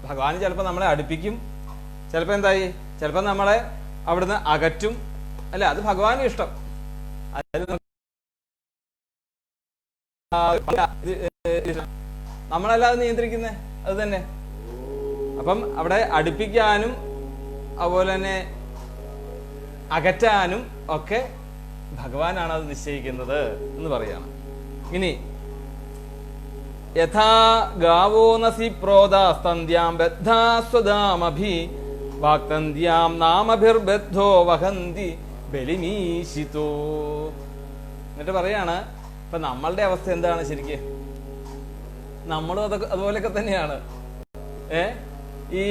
ഭഗവാൻ ചിലപ്പോൾ നമ്മളെ അടുപ്പിക്കും, ചിലപ്പോൾ എന്തായി, ചിലപ്പോൾ നമ്മളെ അവിടുന്ന് അകറ്റും അല്ല. അത് ഭഗവാന് ഇഷ്ടം. നമ്മളല്ലാതെ നിയന്ത്രിക്കുന്നേ അത് തന്നെ. അപ്പം അവിടെ അടുപ്പിക്കാനും അതുപോലെ തന്നെ അകറ്റാനും ഒക്കെ ഭഗവാനാണ് അത് നിശ്ചയിക്കുന്നത് എന്ന് പറയാണ്. ഇനി യഥാ ഗാവോ നസി പ്രോദാസ്തന്ധ്യാം ബദ്ധാസ്വദാമഭി വാക്തന്ധ്യാം നാമഭിർബദ്ധോ വഹന്തി ബലിമീശിതോ. എന്നിട്ട് പറയാണ് ഇപ്പൊ നമ്മളുടെ അവസ്ഥ എന്താണ് ശരിക്ക്? നമ്മളും അതുപോലെയൊക്കെ തന്നെയാണ്. ഈ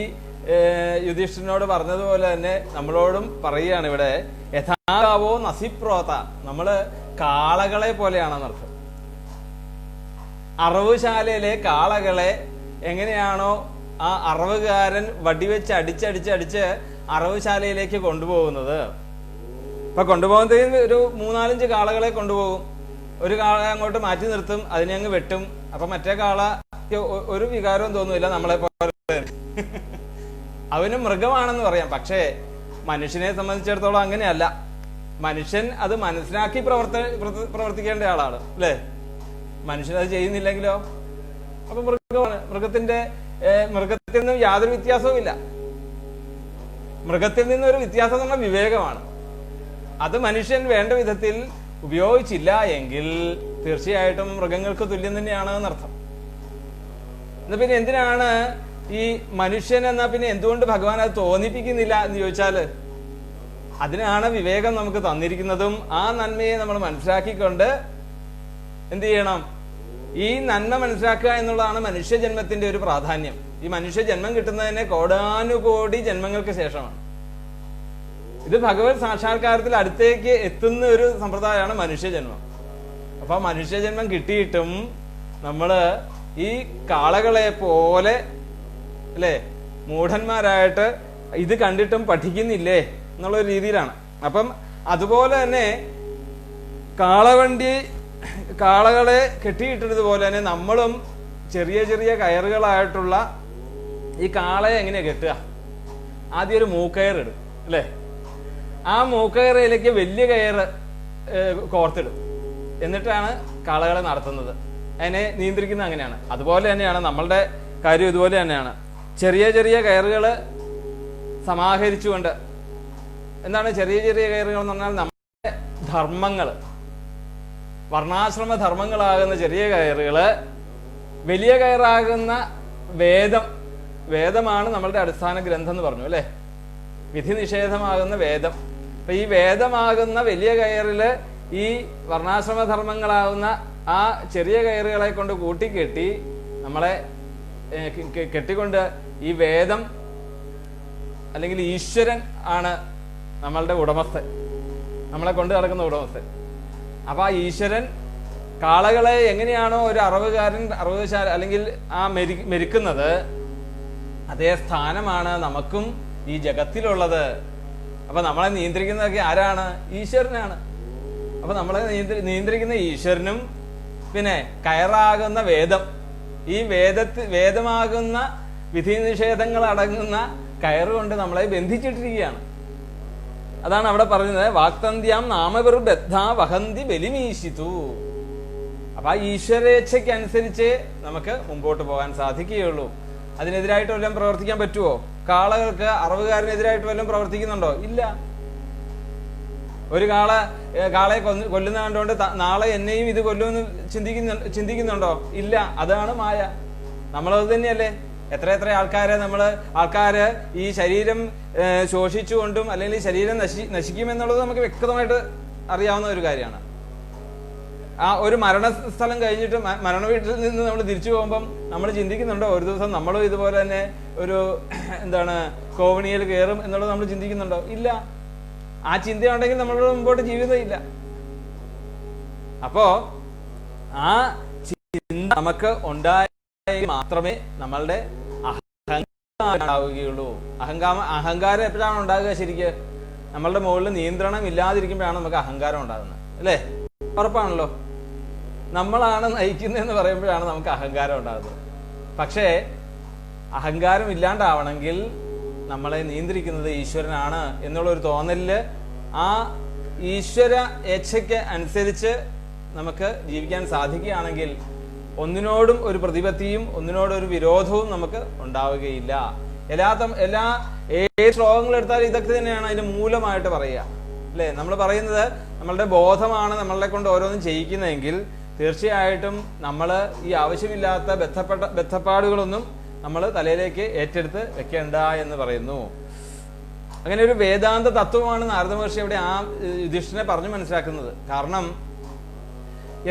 യുധിഷ്ഠിരനോട് പറഞ്ഞതുപോലെ തന്നെ നമ്മളോടും പറയുകയാണ് ഇവിടെ, യഥാവോ നസിപ്രോത, നമ്മള് കാളകളെ പോലെയാണെന്നർത്ഥം. അറവുശാലയിലെ കാളകളെ എങ്ങനെയാണോ ആ അറവുകാരൻ വടിവെച്ച് അടിച്ചടിച്ചടിച്ച് അറവുശാലയിലേക്ക് കൊണ്ടുപോകുന്നത്, ഇപ്പൊ കൊണ്ടുപോകുന്നതിന് ഒരു 3-4 കാളകളെ കൊണ്ടുപോകും. ഒരു കാള അങ്ങോട്ട് മാറ്റി നിർത്തും, അതിനെ അങ്ങ് വെട്ടും. അപ്പൊ മറ്റേ കാള ഒരു വികാരവും തോന്നുന്നില്ല, നമ്മളെ പോലെ അവന് മൃഗമാണെന്ന് പറയാം. പക്ഷേ മനുഷ്യനെ സംബന്ധിച്ചിടത്തോളം അങ്ങനെയല്ല. മനുഷ്യൻ അത് മനസ്സിലാക്കി പ്രവർത്തിക്കേണ്ട ആളാണ്, അല്ലേ? മനുഷ്യൻ അത് ചെയ്യുന്നില്ലെങ്കിലോ അപ്പൊ മൃഗമാണ്. മൃഗത്തിൽ നിന്നും യാതൊരു വ്യത്യാസവും ഇല്ല. മൃഗത്തിൽ നിന്നൊരു വ്യത്യാസം എന്നുള്ള വിവേകമാണ്. അത് മനുഷ്യൻ വേണ്ട വിധത്തിൽ ഉപയോഗിച്ചില്ല എങ്കിൽ തീർച്ചയായിട്ടും മൃഗങ്ങൾക്ക് തുല്യം തന്നെയാണ് എന്നർത്ഥം. എന്നാ പിന്നെ എന്തിനാണ് ഈ മനുഷ്യൻ എന്നാ പിന്നെ എന്തുകൊണ്ട് ഭഗവാൻ അത് തോന്നിപ്പിക്കുന്നില്ല എന്ന് ചോദിച്ചാല്, അതിനാണ് വിവേകം നമുക്ക് തന്നിരിക്കുന്നതും. ആ നന്മയെ നമ്മൾ മനസ്സിലാക്കിക്കൊണ്ട് എന്ത് ചെയ്യണം? ഈ നന്മ മനസ്സിലാക്കുക എന്നുള്ളതാണ് മനുഷ്യജന്മത്തിന്റെ ഒരു പ്രാധാന്യം. ഈ മനുഷ്യജന്മം കിട്ടുന്നതിന് കോടാനുകോടി ജന്മങ്ങൾക്ക് ശേഷമാണ്. ഇത് ഭഗവത് സാക്ഷാത്കാരത്തിൽ അടുത്തേക്ക് എത്തുന്ന ഒരു സമ്പ്രദായമാണ് മനുഷ്യജന്മം. അപ്പൊ മനുഷ്യജന്മം കിട്ടിയിട്ടും നമ്മള് ഈ കാളകളെ പോലെ, അല്ലെ, മൂഢന്മാരായിട്ട് ഇത് കണ്ടിട്ടും പഠിക്കുന്നില്ലേ എന്നുള്ളൊരു രീതിയിലാണ്. അപ്പം അതുപോലെ തന്നെ കാളകളെ കെട്ടിയിട്ടതുപോലെ തന്നെ നമ്മളും ചെറിയ ചെറിയ കയറുകളായിട്ടുള്ള ഈ കാളയെ എങ്ങനെയാ കെട്ടുക? ആദ്യം ഒരു മൂക്കയറിടും, അല്ലേ? ആ മൂക്കയറയിലേക്ക് വലിയ കയറ് കോർത്തിടും. എന്നിട്ടാണ് കാളകളെ നടത്തുന്നത്. അതിനെ നിയന്ത്രിക്കുന്നത് അങ്ങനെയാണ്. അതുപോലെ തന്നെയാണ് നമ്മളുടെ കാര്യം. ഇതുപോലെ തന്നെയാണ്. ചെറിയ ചെറിയ കയറുകൾ സമാഹരിച്ചുകൊണ്ട്, എന്താണ് ചെറിയ ചെറിയ കയറുകൾ എന്ന് പറഞ്ഞാൽ നമ്മുടെ ധർമ്മങ്ങൾ, വർണ്ണാശ്രമ ധർമ്മങ്ങളാകുന്ന ചെറിയ കയറുകള്, വലിയ കയറാകുന്ന വേദമാണ് നമ്മളുടെ അടിസ്ഥാന ഗ്രന്ഥം എന്ന് പറഞ്ഞു, അല്ലെ? വിധി നിഷേധമാകുന്ന വേദം. അപ്പൊ ഈ വേദമാകുന്ന വലിയ കയറില് ഈ വർണ്ണാശ്രമ ധർമ്മങ്ങളാകുന്ന ആ ചെറിയ കയറുകളെ കൊണ്ട് കൂട്ടിക്കെട്ടി നമ്മളെ കെട്ടിക്കൊണ്ട് ഈ വേദം അല്ലെങ്കിൽ ഈശ്വരൻ ആണ് നമ്മളുടെ ഉടമസ്ഥൻ, നമ്മളെ കൊണ്ട് നടക്കുന്ന ഉടമസ്ഥൻ. അപ്പൊ ആ ഈശ്വരൻ കാളകളെ എങ്ങനെയാണോ ഒരു അറവുശാല അല്ലെങ്കിൽ ആ മെരുക്കുന്നത്, അതേ സ്ഥാനമാണ് നമുക്കും ഈ ജഗത്തിലുള്ളത്. അപ്പൊ നമ്മളെ നിയന്ത്രിക്കുന്നതൊക്കെ ആരാണ്? ഈശ്വരനാണ്. അപ്പൊ നമ്മളെ നിയന്ത്രിക്കുന്ന ഈശ്വരനും പിന്നെ കയറാകുന്ന വേദം, ഈ വേദമാകുന്ന വിധി നിഷേധങ്ങൾ അടങ്ങുന്ന കയറുകൊണ്ട് നമ്മളെ ബന്ധിച്ചിട്ടിരിക്കുകയാണ്. അതാണ് അവിടെ പറയുന്നത്, വാക്തന്ത്യാം നാമവെറു ബദ്ധ വഹന്തി ബലിമീശിതു. അപ്പൊ ആ ഈശ്വരേച്ഛയ്ക്കനുസരിച്ച് നമുക്ക് മുമ്പോട്ട് പോകാൻ സാധിക്കുകയുള്ളൂ. അതിനെതിരായിട്ട് വല്ലതും പ്രവർത്തിക്കാൻ പറ്റുമോ? കാളകൾക്ക് അറവുകാരനെതിരായിട്ട് വല്ലതും പ്രവർത്തിക്കുന്നുണ്ടോ? ഇല്ല. ഒരു കാളയെ കൊല്ലുന്ന കണ്ടുകൊണ്ട് നാളെ എന്നെയും ഇത് കൊല്ലുമെന്ന് ചിന്തിക്കുന്നുണ്ടോ? ഇല്ല. അതാണ് മായ. നമ്മളത് തന്നെയല്ലേ. എത്ര ആൾക്കാര് ഈ ശരീരം ശോഷിച്ചുകൊണ്ടും അല്ലെങ്കിൽ ശരീരം നശിക്കുമെന്നുള്ളത് നമുക്ക് വ്യക്തമായിട്ട് അറിയാവുന്ന ഒരു കാര്യമാണ്. ആ ഒരു മരണസ്ഥലം കഴിഞ്ഞിട്ട് മരണ വീട്ടിൽ നിന്ന് നമ്മൾ തിരിച്ചു പോകുമ്പം നമ്മൾ ചിന്തിക്കുന്നുണ്ടോ ഒരു ദിവസം നമ്മളും ഇതുപോലെ തന്നെ ഒരു കോവണിയിൽ കയറും എന്നുള്ളത് നമ്മൾ ചിന്തിക്കുന്നുണ്ടോ? ഇല്ല. ആ ചിന്തയുണ്ടെങ്കിൽ നമ്മളുടെ മുമ്പോട്ട് ജീവിതം ഇല്ല. അപ്പോ ആ ചിന്ത നമുക്ക് ഉണ്ടായെങ്കിൽ മാത്രമേ നമ്മളുടെ അഹങ്കാരം ഉണ്ടാവുകയുള്ളൂ. അഹങ്കാരം എപ്പോഴാണ് ഉണ്ടാകുക? ശരിക്ക് നമ്മളുടെ മുകളിൽ നിയന്ത്രണം ഇല്ലാതിരിക്കുമ്പോഴാണ് നമുക്ക് അഹങ്കാരം ഉണ്ടാകുന്നത്, അല്ലേ? ഉറപ്പാണല്ലോ. നമ്മളാണ് നയിക്കുന്നതെന്ന് പറയുമ്പോഴാണ് നമുക്ക് അഹങ്കാരം ഉണ്ടാകുന്നത്. പക്ഷേ അഹങ്കാരം ഇല്ലാണ്ടാവണമെങ്കിൽ നമ്മളെ നിയന്ത്രിക്കുന്നത് ഈശ്വരനാണ് എന്നുള്ളൊരു തോന്നലില് ആ ഈശ്വര ഏച്ഛയ്ക്ക് അനുസരിച്ച് നമുക്ക് ജീവിക്കാൻ സാധിക്കുകയാണെങ്കിൽ ഒന്നിനോടും ഒരു പ്രതിപത്തിയും ഒന്നിനോടൊരു വിരോധവും നമുക്ക് ഉണ്ടാവുകയില്ല. ഏത് ശ്ലോകങ്ങൾ എടുത്താലും ഇതൊക്കെ തന്നെയാണ് അതിന്റെ മൂലമായിട്ട് പറയുക, അല്ലെ? നമ്മൾ പറയുന്നത് നമ്മളുടെ ബോധമാണ് നമ്മളെ കൊണ്ട് ഓരോന്നും ചെയ്യിക്കുന്നതെങ്കിൽ തീർച്ചയായിട്ടും നമ്മൾ ഈ ആവശ്യമില്ലാത്ത ബന്ധപ്പാടുകളൊന്നും നമ്മൾ തലയിലേക്ക് ഏറ്റെടുത്ത് വെക്കേണ്ട എന്ന് പറയുന്നു. അങ്ങനെ ഒരു വേദാന്ത തത്വമാണ് നാരദ മഹർഷി അവിടെ ആ യുധിഷ്ഠിരനെ പറഞ്ഞു മനസ്സിലാക്കുന്നത്. കാരണം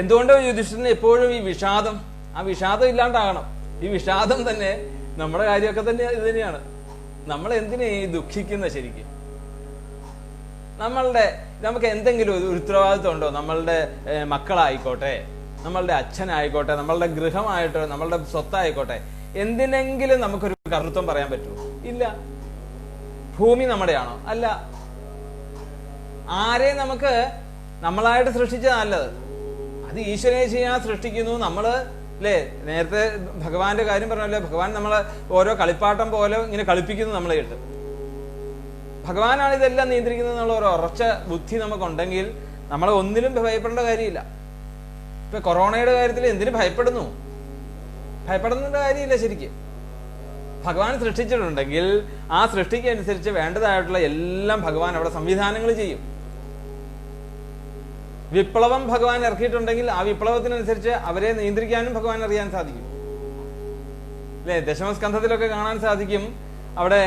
എന്തുകൊണ്ട് യുധിഷ്ഠിരന് എപ്പോഴും ഈ വിഷാദം, ആ വിഷാദം ഇല്ലാണ്ടാകണം. ഈ വിഷാദം തന്നെ നമ്മുടെ കാര്യമൊക്കെ തന്നെ ഇത് തന്നെയാണ്. നമ്മൾ എന്തിനാ ഈ ദുഃഖിക്കുന്ന? ശരിക്കും നമുക്ക് എന്തെങ്കിലും ഒരു ഉത്തരവാദിത്വം ഉണ്ടോ? നമ്മളുടെ മക്കളായിക്കോട്ടെ, നമ്മളുടെ അച്ഛനായിക്കോട്ടെ, നമ്മളുടെ ഗൃഹമായിട്ടോ, നമ്മളുടെ സ്വത്തായിക്കോട്ടെ, എന്തിനെങ്കിലും നമുക്കൊരു കർത്തൃത്വം പറയാൻ പറ്റുമോ? ഇല്ല. ഭൂമി നമ്മുടെയാണോ? അല്ല. ആരെയും നമുക്ക് നമ്മളായിട്ട് സൃഷ്ടിച്ചത് നല്ലത്, അത് ഈശ്വരേച്ഛയാ സൃഷ്ടിക്കുന്നു. നമ്മള് അല്ലേ, നേരത്തെ ഭഗവാന്റെ കാര്യം പറഞ്ഞല്ലേ, ഭഗവാൻ നമ്മളെ ഓരോ കളിപ്പാട്ടം പോലെ ഇങ്ങനെ കളിപ്പിക്കുന്നു നമ്മളെ ഇട്ട്. ഭഗവാനാണ് ഇതെല്ലാം നിയന്ത്രിക്കുന്നത് എന്നുള്ള ഒരു ഉറച്ച ബുദ്ധി നമുക്കുണ്ടെങ്കിൽ നമ്മളെ ഒന്നിലും ഭയപ്പെടേണ്ട കാര്യമില്ല. ഇപ്പൊ കൊറോണയുടെ കാര്യത്തിൽ എന്തിനു ഭയപ്പെടുന്നു? ഭയപ്പെടുന്ന കാര്യമില്ല. ശരിക്കും ഭഗവാൻ സൃഷ്ടിച്ചിട്ടുണ്ടെങ്കിൽ ആ സൃഷ്ടിക്ക് അനുസരിച്ച് വേണ്ടതായിട്ടുള്ള എല്ലാം ഭഗവാൻ അവിടെ സംവിധാനങ്ങൾ ചെയ്യും. വിപ്ലവം ഭഗവാൻ ഇറക്കിയിട്ടുണ്ടെങ്കിൽ ആ വിപ്ലവത്തിനനുസരിച്ച് അവരെ നിയന്ത്രിക്കാനും ഭഗവാൻ അറിയാൻ സാധിക്കും. അല്ലെ, ദശമസ്കന്ധത്തിലൊക്കെ കാണാൻ സാധിക്കും. അവിടെ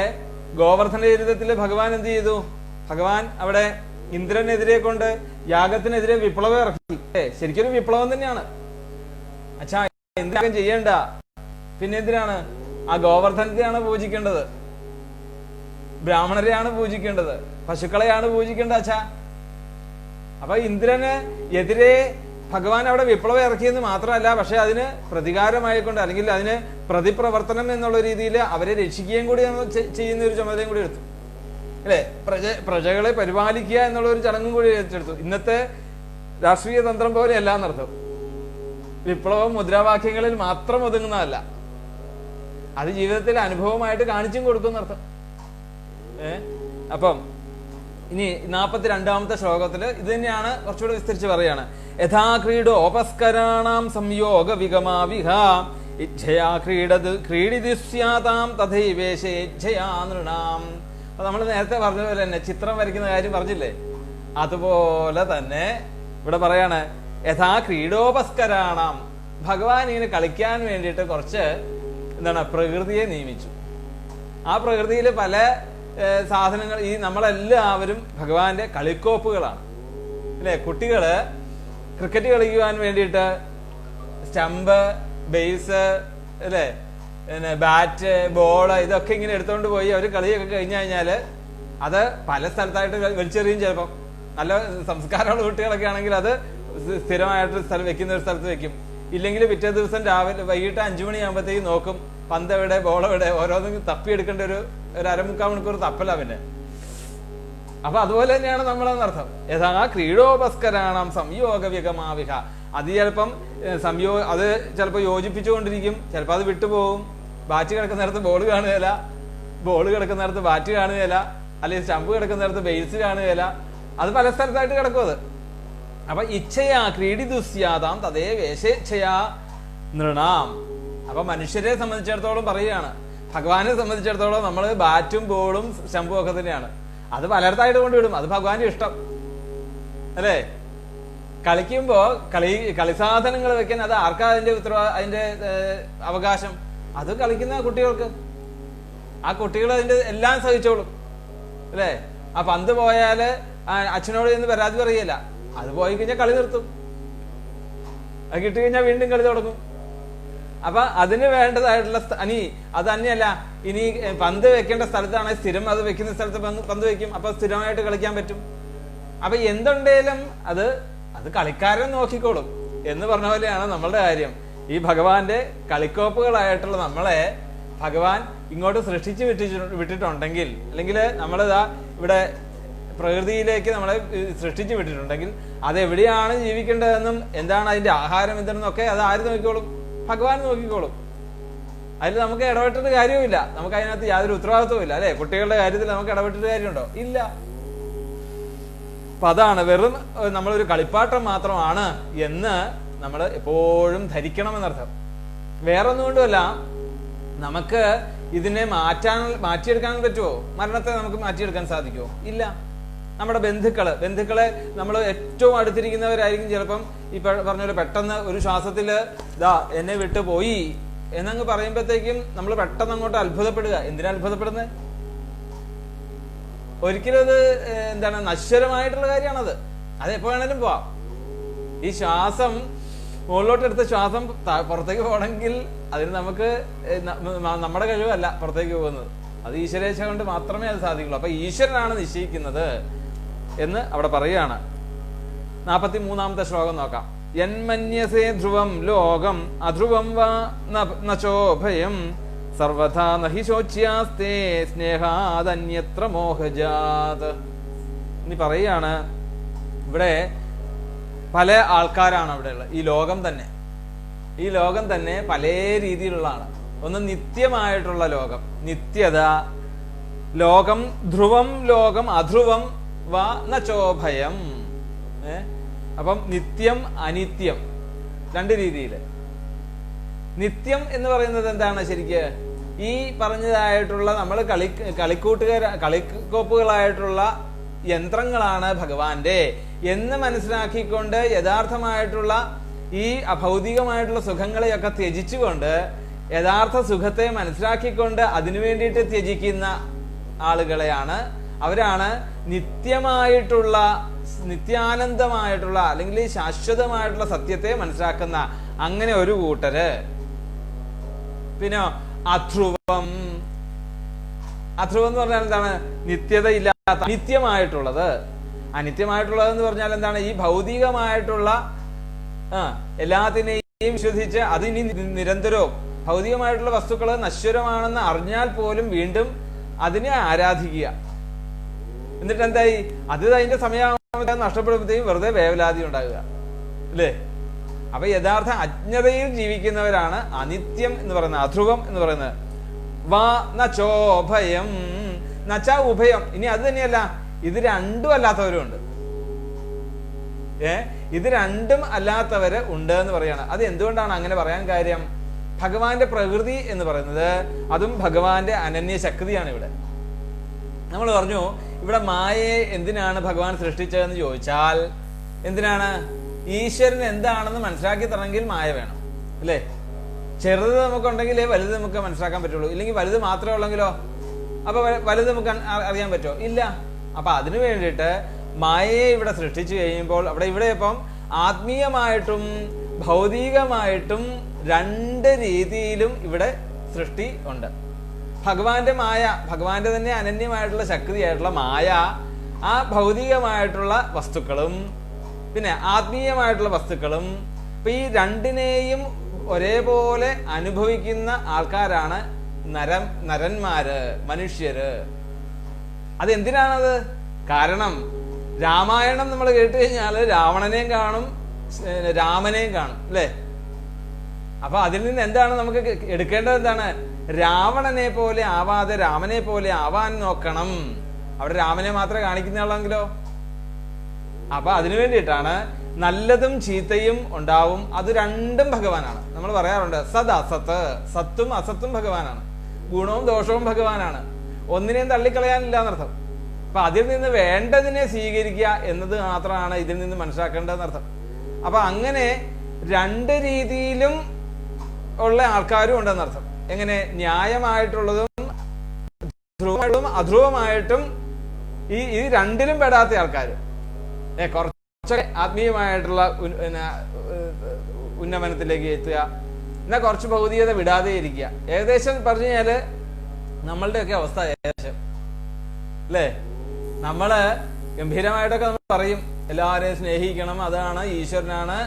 ഗോവർദ്ധന ചരിതത്തില് ഭഗവാൻ എന്ത് ചെയ്തു? ഭഗവാൻ അവിടെ ഇന്ദ്രനെതിരെ കൊണ്ട് യാഗത്തിനെതിരെ വിപ്ലവം ഇറക്കി. ശരിക്കൊരു വിപ്ലവം തന്നെയാണ്. അച്ഛാ, എന്തിനാ ചെയ്യേണ്ട? പിന്നെ എന്തിനാണ്? ആ ഗോവർദ്ധനത്തെയാണ് പൂജിക്കേണ്ടത്, ബ്രാഹ്മണരെയാണ് പൂജിക്കേണ്ടത്, പശുക്കളെയാണ് പൂജിക്കേണ്ടത്. അച്ഛാ, അപ്പൊ ഇന്ദ്രന് എതിരെ ഭഗവാൻ അവിടെ വിപ്ലവം ഇറക്കിയെന്ന് മാത്രമല്ല, പക്ഷെ അതിന് പ്രതികാരമായിക്കൊണ്ട് അല്ലെങ്കിൽ അതിന് പ്രതിപ്രവർത്തനം എന്നുള്ള രീതിയിൽ അവരെ രക്ഷിക്കുകയും കൂടി ചെയ്യുന്ന ഒരു ചുമതലയും കൂടി എടുത്തു. അല്ലെ, പ്രജകളെ പരിപാലിക്കുക എന്നുള്ള ഒരു ചടങ്ങും കൂടി ഏറ്റെടുത്തു. ഇന്നത്തെ രാഷ്ട്രീയ തന്ത്രം പോലെയല്ല എന്നർത്ഥം. വിപ്ലവം മുദ്രാവാക്യങ്ങളിൽ മാത്രം ഒതുങ്ങുന്നതല്ല, അത് ജീവിതത്തിൽ അനുഭവമായിട്ട് കാണിച്ചും കൊടുക്കുന്നർത്ഥം. അപ്പം ഇനി 42ാമത്തെ ശ്ലോകത്തില് ഇത് തന്നെയാണ് കുറച്ചുകൂടെ വിസ്തരിച്ച് പറയാണ്. യഥാ ക്രീഡോപസ്കരാണാം സംയോഗ വിഗമാവിഹ ഇച്ഛയാ ക്രീഡിതി സ്യാതാം തഥൈവേശേച്ഛയാ നൃണാം. അപ്പൊ നമ്മൾ നേരത്തെ പറഞ്ഞ പോലെ തന്നെ ചിത്രം വരയ്ക്കുന്ന കാര്യം പറഞ്ഞില്ലേ, അതുപോലെ തന്നെ ഇവിടെ പറയാണ് യഥാ ക്രീഡോപസ്കരാണാം. ഭഗവാൻ ഇങ്ങനെ കളിക്കാൻ വേണ്ടിയിട്ട് കുറച്ച് പ്രകൃതിയെ നിയമിച്ചു. ആ പ്രകൃതിയിൽ പല സാധനങ്ങൾ, ഈ നമ്മളെല്ലാവരും ഭഗവാന്റെ കളിക്കോപ്പുകളാണ്. അല്ലെ, കുട്ടികള് ക്രിക്കറ്റ് കളിക്കുവാൻ വേണ്ടിയിട്ട് സ്റ്റമ്പ്, ബേസ്, അല്ലെ, പിന്നെ ബാറ്റ്, ബോള് ഇതൊക്കെ ഇങ്ങനെ എടുത്തോണ്ട് പോയി അവർ കളിയൊക്കെ കഴിഞ്ഞു കഴിഞ്ഞാല് അത് പല സ്ഥലത്തായിട്ട് വലിച്ചെറിയും. ചിലപ്പം നല്ല സംസ്കാരമുള്ള കുട്ടികളൊക്കെ ആണെങ്കിൽ അത് സ്ഥിരമായിട്ട് വെക്കുന്ന ഒരു സ്ഥലത്ത് വെക്കും. ഇല്ലെങ്കിൽ പിറ്റേ ദിവസം രാവിലെ വൈകിട്ട് 5 മണിയാകുമ്പോഴത്തേക്ക് നോക്കും, പന്ത് എവിടെ, ബോൾ എവിടെ, ഓരോന്നും തപ്പിയെടുക്കേണ്ട ഒരു 1/2-3 മണിക്കൂർ തപ്പല പിന്നെ. അപ്പൊ അതുപോലെ തന്നെയാണ് നമ്മളെന്നർത്ഥം. യഥാ ക്രീഡോപസ്കരാണം സംയോഗ വിഗമാവിഹ. അത് ചിലപ്പം അത് ചിലപ്പോൾ യോജിപ്പിച്ചുകൊണ്ടിരിക്കും, ചിലപ്പോൾ അത് വിട്ടുപോകും. ബാറ്റ് കിടക്കുന്ന നേരത്ത് ബോൾ കാണുകയില്ല, ബോൾ കിടക്കുന്ന നേരത്ത് ബാറ്റ് കാണുകയില്ല, അല്ലെങ്കിൽ സ്റ്റമ്പ് കിടക്കുന്ന നേരത്ത് ബേസ് കാണുകയില്ല. അത് പല സ്ഥലത്തായിട്ട് കിടക്കും അത്. അപ്പൊ ഇച്ഛയാ ക്രീഡിതുസ്യാതാം തതേ വേശേച്ഛയാ നൃണാം. അപ്പൊ മനുഷ്യരെ സംബന്ധിച്ചിടത്തോളം പറയുകയാണ്, ഭഗവാനെ സംബന്ധിച്ചിടത്തോളം നമ്മൾ ബാറ്റും ബോളും സ്റ്റമ്പും ഒക്കെ തന്നെയാണ്. അത് പലയിടത്തായിട്ട് കൊണ്ടുവിടും, അത് ഭഗവാന്റെ ഇഷ്ടം അല്ലേ. കളിക്കുമ്പോ കളിസാധനങ്ങൾ വെക്കാൻ അത് ആർക്കാ അതിന്റെ അവകാശം? അത് കളിക്കുന്ന കുട്ടികൾക്ക്. ആ കുട്ടികൾ അതിന്റെ എല്ലാം സഹിച്ചോളും അല്ലേ. ആ പന്ത് പോയാല് അച്ഛനോട് ചെന്ന് പരാതി പറയല്ല, അത് പോയി കഴിഞ്ഞാൽ കളി നിർത്തും, അത് കിട്ടി കഴിഞ്ഞാൽ വീണ്ടും കളി തുടങ്ങും. അപ്പൊ അതിന് വേണ്ടതായിട്ടുള്ള അത് തന്നെയല്ല, ഇനി പന്ത് വെക്കേണ്ട സ്ഥലത്താണെങ്കിൽ സ്ഥിരം അത് വെക്കുന്ന സ്ഥലത്ത് പന്ത് വെക്കും, അപ്പൊ സ്ഥിരമായിട്ട് കളിക്കാൻ പറ്റും. അപ്പൊ എന്തുണ്ടേലും അത് കളിക്കാരൻ നോക്കിക്കോളും എന്ന് പറഞ്ഞ പോലെയാണ് നമ്മളുടെ കാര്യം. ഈ ഭഗവാന്റെ കളിക്കോപ്പുകളായിട്ടുള്ള നമ്മളെ ഭഗവാൻ ഇങ്ങോട്ട് സൃഷ്ടിച്ച് വിട്ടിട്ടുണ്ടെങ്കിൽ, അല്ലെങ്കിൽ നമ്മളിതാ ഇവിടെ പ്രകൃതിയിലേക്ക് നമ്മളെ സൃഷ്ടിച്ചു വിട്ടിട്ടുണ്ടെങ്കിൽ അതെവിടെയാണ് ജീവിക്കേണ്ടതെന്നും എന്താണ് അതിന്റെ ആഹാരം എന്തെന്നൊക്കെ അത് ആര് നോക്കിക്കോളും? ഭഗവാൻ നോക്കിക്കോളും. അതിൽ നമുക്ക് ഇടപെട്ടിട്ട് കാര്യവുമില്ല, നമുക്ക് അതിനകത്ത് യാതൊരു ഉത്തരവാദിത്വവും ഇല്ല അല്ലെ. കുട്ടികളുടെ കാര്യത്തിൽ നമുക്ക് ഇടപെട്ടിട്ട് കാര്യമുണ്ടോ? ഇല്ല. അപ്പൊ അതാണ്, വെറും നമ്മളൊരു കളിപ്പാട്ടം മാത്രമാണ് എന്ന് നമ്മൾ എപ്പോഴും ധരിക്കണമെന്നർത്ഥം. വേറൊന്നുകൊണ്ടുമല്ല, നമുക്ക് ഇതിനെ മാറ്റിയെടുക്കാൻ പറ്റുമോ? മരണത്തെ നമുക്ക് മാറ്റിയെടുക്കാൻ സാധിക്കുമോ? ഇല്ല. നമ്മുടെ ബന്ധുക്കളെ നമ്മൾ ഏറ്റവും അടുത്തിരിക്കുന്നവരായിരിക്കും. ചിലപ്പം ഈ പറഞ്ഞ പോലെ പെട്ടെന്ന് ഒരു ശ്വാസത്തില് എന്നെ വിട്ടു പോയി എന്നങ്ങ് പറയുമ്പോഴത്തേക്കും നമ്മൾ പെട്ടെന്ന് അങ്ങോട്ട് അത്ഭുതപ്പെടുക. എന്തിനാ അത്ഭുതപ്പെടുന്നത്? ഒരിക്കലും അത് നശ്വരമായിട്ടുള്ള കാര്യമാണത്. അത് എപ്പോ വേണേലും പോവാം. ഈ ശ്വാസം മുകളിലോട്ടെടുത്ത ശ്വാസം പുറത്തേക്ക് പോകണമെങ്കിൽ അതിന് നമുക്ക് നമ്മുടെ കഴിവല്ല പുറത്തേക്ക് പോകുന്നത്, അത് ഈശ്വരേച്ഛ കൊണ്ട് മാത്രമേ അത് സാധിക്കുള്ളൂ. അപ്പൊ ഈശ്വരനാണ് നിശ്ചയിക്കുന്നത് എന്ന് അവിടെ പറയുകയാണ്. 43-ാമത്തെ ശ്ലോകം നോക്കാം. യന്മന്യസേ ധ്രുവം ലോകം അധ്രുവം വാ നചോഭയം സർവഥാ നഹി ശോച്യാസ്തേ സ്നേഹാദന്യത്ര മോഹജാത്. ഇനി പറയാണ്, ഇവിടെ പല ആൾക്കാരാണ് അവിടെ ഉള്ളത്. ഈ ലോകം തന്നെ പല രീതിയിലുള്ളതാണ്. ഒന്ന് നിത്യമായിട്ടുള്ള ലോകം, നിത്യത ലോകം, ധ്രുവം ലോകം അധ്രുവം വാ നചോഭയം. അപ്പം നിത്യം അനിത്യം രണ്ട് രീതിയില്. നിത്യം എന്ന് പറയുന്നത് എന്താണ്? ശരിക്ക് ഈ പറഞ്ഞതായിട്ടുള്ള നമ്മൾ കളിക്കോപ്പുകളായിട്ടുള്ള യന്ത്രങ്ങളാണ് ഭഗവാന്റെ എന്ന് മനസ്സിലാക്കിക്കൊണ്ട് യഥാർത്ഥമായിട്ടുള്ള ഈ അഭൗതികമായിട്ടുള്ള സുഖങ്ങളെയൊക്കെ ത്യജിച്ചുകൊണ്ട് യഥാർത്ഥ സുഖത്തെ മനസ്സിലാക്കിക്കൊണ്ട് അതിനു വേണ്ടിയിട്ട് ത്യജിക്കുന്ന അവരാണ് നിത്യമായിട്ടുള്ള, നിത്യാനന്ദമായിട്ടുള്ള അല്ലെങ്കിൽ ശാശ്വതമായിട്ടുള്ള സത്യത്തെ മനസ്സിലാക്കുന്ന അങ്ങനെ ഒരു കൂട്ടര്. പിന്നെ അധ്രുവം എന്ന് പറഞ്ഞാൽ എന്താണ്? നിത്യത ഇല്ലാത്ത അനിത്യമായിട്ടുള്ളത്. അനിത്യമായിട്ടുള്ളത് എന്ന് പറഞ്ഞാൽ എന്താണ്? ഈ ഭൗതികമായിട്ടുള്ള എല്ലാത്തിനെയും വിശ്വസിച്ച് അതിനി നിരന്തരവും ഭൗതികമായിട്ടുള്ള വസ്തുക്കൾ നശ്വരമാണെന്ന് അറിഞ്ഞാൽ പോലും വീണ്ടും അതിനെ ആരാധിക്കുക. എന്നിട്ട് എന്തായി? അത് അതിന്റെ സമയം നഷ്ടപ്പെടുമ്പോഴത്തേക്കും വെറുതെ വേവലാതി ഉണ്ടാകുക, അല്ലേ? അപ്പൊ യഥാർത്ഥ അജ്ഞതയിൽ ജീവിക്കുന്നവരാണ് അനിത്യം എന്ന് പറയുന്നത്, അധ്രുവം എന്ന് പറയുന്നത്. വാ നചോഭയം, നച്ച ഉഭയം. ഇനി അത് തന്നെയല്ല, ഇത് രണ്ടും അല്ലാത്തവരും ഉണ്ട്. ഇത് രണ്ടും അല്ലാത്തവര് ഉണ്ട് എന്ന് പറയാണ്. അത് എന്തുകൊണ്ടാണ് അങ്ങനെ പറയാൻ കാര്യം? ഭഗവാന്റെ പ്രകൃതി എന്ന് പറയുന്നത് അതും ഭഗവാന്റെ അനന്യ ശക്തിയാണ്. ഇവിടെ നമ്മൾ പറഞ്ഞു, ഇവിടെ മായയെ എന്തിനാണ് ഭഗവാൻ സൃഷ്ടിച്ചതെന്ന് ചോദിച്ചാൽ എന്തിനാണ്? ഈശ്വരൻ എന്താണെന്ന് മനസ്സിലാക്കി തരണമെങ്കിൽ മായ വേണം, അല്ലേ? ചെറുത് നമുക്കുണ്ടെങ്കിലേ വലുത് നമുക്ക് മനസ്സിലാക്കാൻ പറ്റുള്ളൂ. ഇല്ലെങ്കിൽ വലുത് മാത്രമേ ഉള്ളെങ്കിലോ? അപ്പൊ വലുത് നമുക്ക് അറിയാൻ പറ്റുമോ? ഇല്ല. അപ്പൊ അതിനു വേണ്ടിയിട്ട് മായയെ ഇവിടെ സൃഷ്ടിച്ചു കഴിയുമ്പോൾ ഇവിടെ ഇപ്പം ആത്മീയമായിട്ടും ഭൗതികമായിട്ടും രണ്ട് രീതിയിലും ഇവിടെ സൃഷ്ടി ഉണ്ട്. ഭഗവാന്റെ മായ, ഭഗവാന്റെ തന്നെ അനന്യമായിട്ടുള്ള ശക്തിയായിട്ടുള്ള മായ, ആ ഭൗതികമായിട്ടുള്ള വസ്തുക്കളും പിന്നെ ആത്മീയമായിട്ടുള്ള വസ്തുക്കളും, ഇപ്പൊ ഈ രണ്ടിനെയും ഒരേപോലെ അനുഭവിക്കുന്ന ആൾക്കാരാണ് നരന്മാര്, മനുഷ്യര്. അതെന്തിനാണത്? കാരണം രാമായണം നമ്മൾ കേട്ട് കഴിഞ്ഞാല് രാവണനെയും കാണും, രാമനെയും കാണും, അല്ലേ? അപ്പൊ അതിൽ നിന്ന് എന്താണ് നമുക്ക് എടുക്കേണ്ടത്? എന്താണ്? രാവണനെ പോലെ ആവാതെ രാമനെ പോലെ ആവാൻ നോക്കണം. അവിടെ രാമനെ മാത്രമേ കാണിക്കുന്നുള്ളെങ്കിലോ? അപ്പൊ അതിനു വേണ്ടിയിട്ടാണ് നല്ലതും ചീത്തയും ഉണ്ടാവും, അത് രണ്ടും ഭഗവാനാണ്. നമ്മൾ പറയാറുണ്ട് സത് അസത്ത്, സത്തും അസത്തും ഭഗവാനാണ്, ഗുണവും ദോഷവും ഭഗവാനാണ്. ഒന്നിനെയും തള്ളിക്കളയാനില്ല എന്നർത്ഥം. അപ്പൊ അതിൽ നിന്ന് വേണ്ടതിനെ സ്വീകരിക്കുക എന്നത് മാത്രമാണ് ഇതിൽ നിന്ന് മനസ്സിലാക്കേണ്ടതെന്നർത്ഥം. അപ്പൊ അങ്ങനെ രണ്ട് രീതിയിലും ഉള്ള ആൾക്കാരും ഉണ്ടെന്നർത്ഥം. എങ്ങനെ? ന്യായമായിട്ടുള്ളതും അധ്രുവമായിട്ടും ഈ രണ്ടിലും പെടാത്ത ആൾക്കാർ, കുറച്ച് ആത്മീയമായിട്ടുള്ള ഉന്നമനത്തിലേക്ക് എത്തുക, എന്നാൽ കുറച്ച് ഭൗതികത വിടാതെ ഇരിക്കുക. ഏകദേശം പറഞ്ഞു കഴിഞ്ഞാല് നമ്മളുടെയൊക്കെ അവസ്ഥ ഏകദേശം, അല്ലേ? നമ്മള് ഗംഭീരമായിട്ടൊക്കെ നമ്മൾ പറയും എല്ലാവരെയും സ്നേഹിക്കണം, അതാണ് ഈശ്വരനാണ്,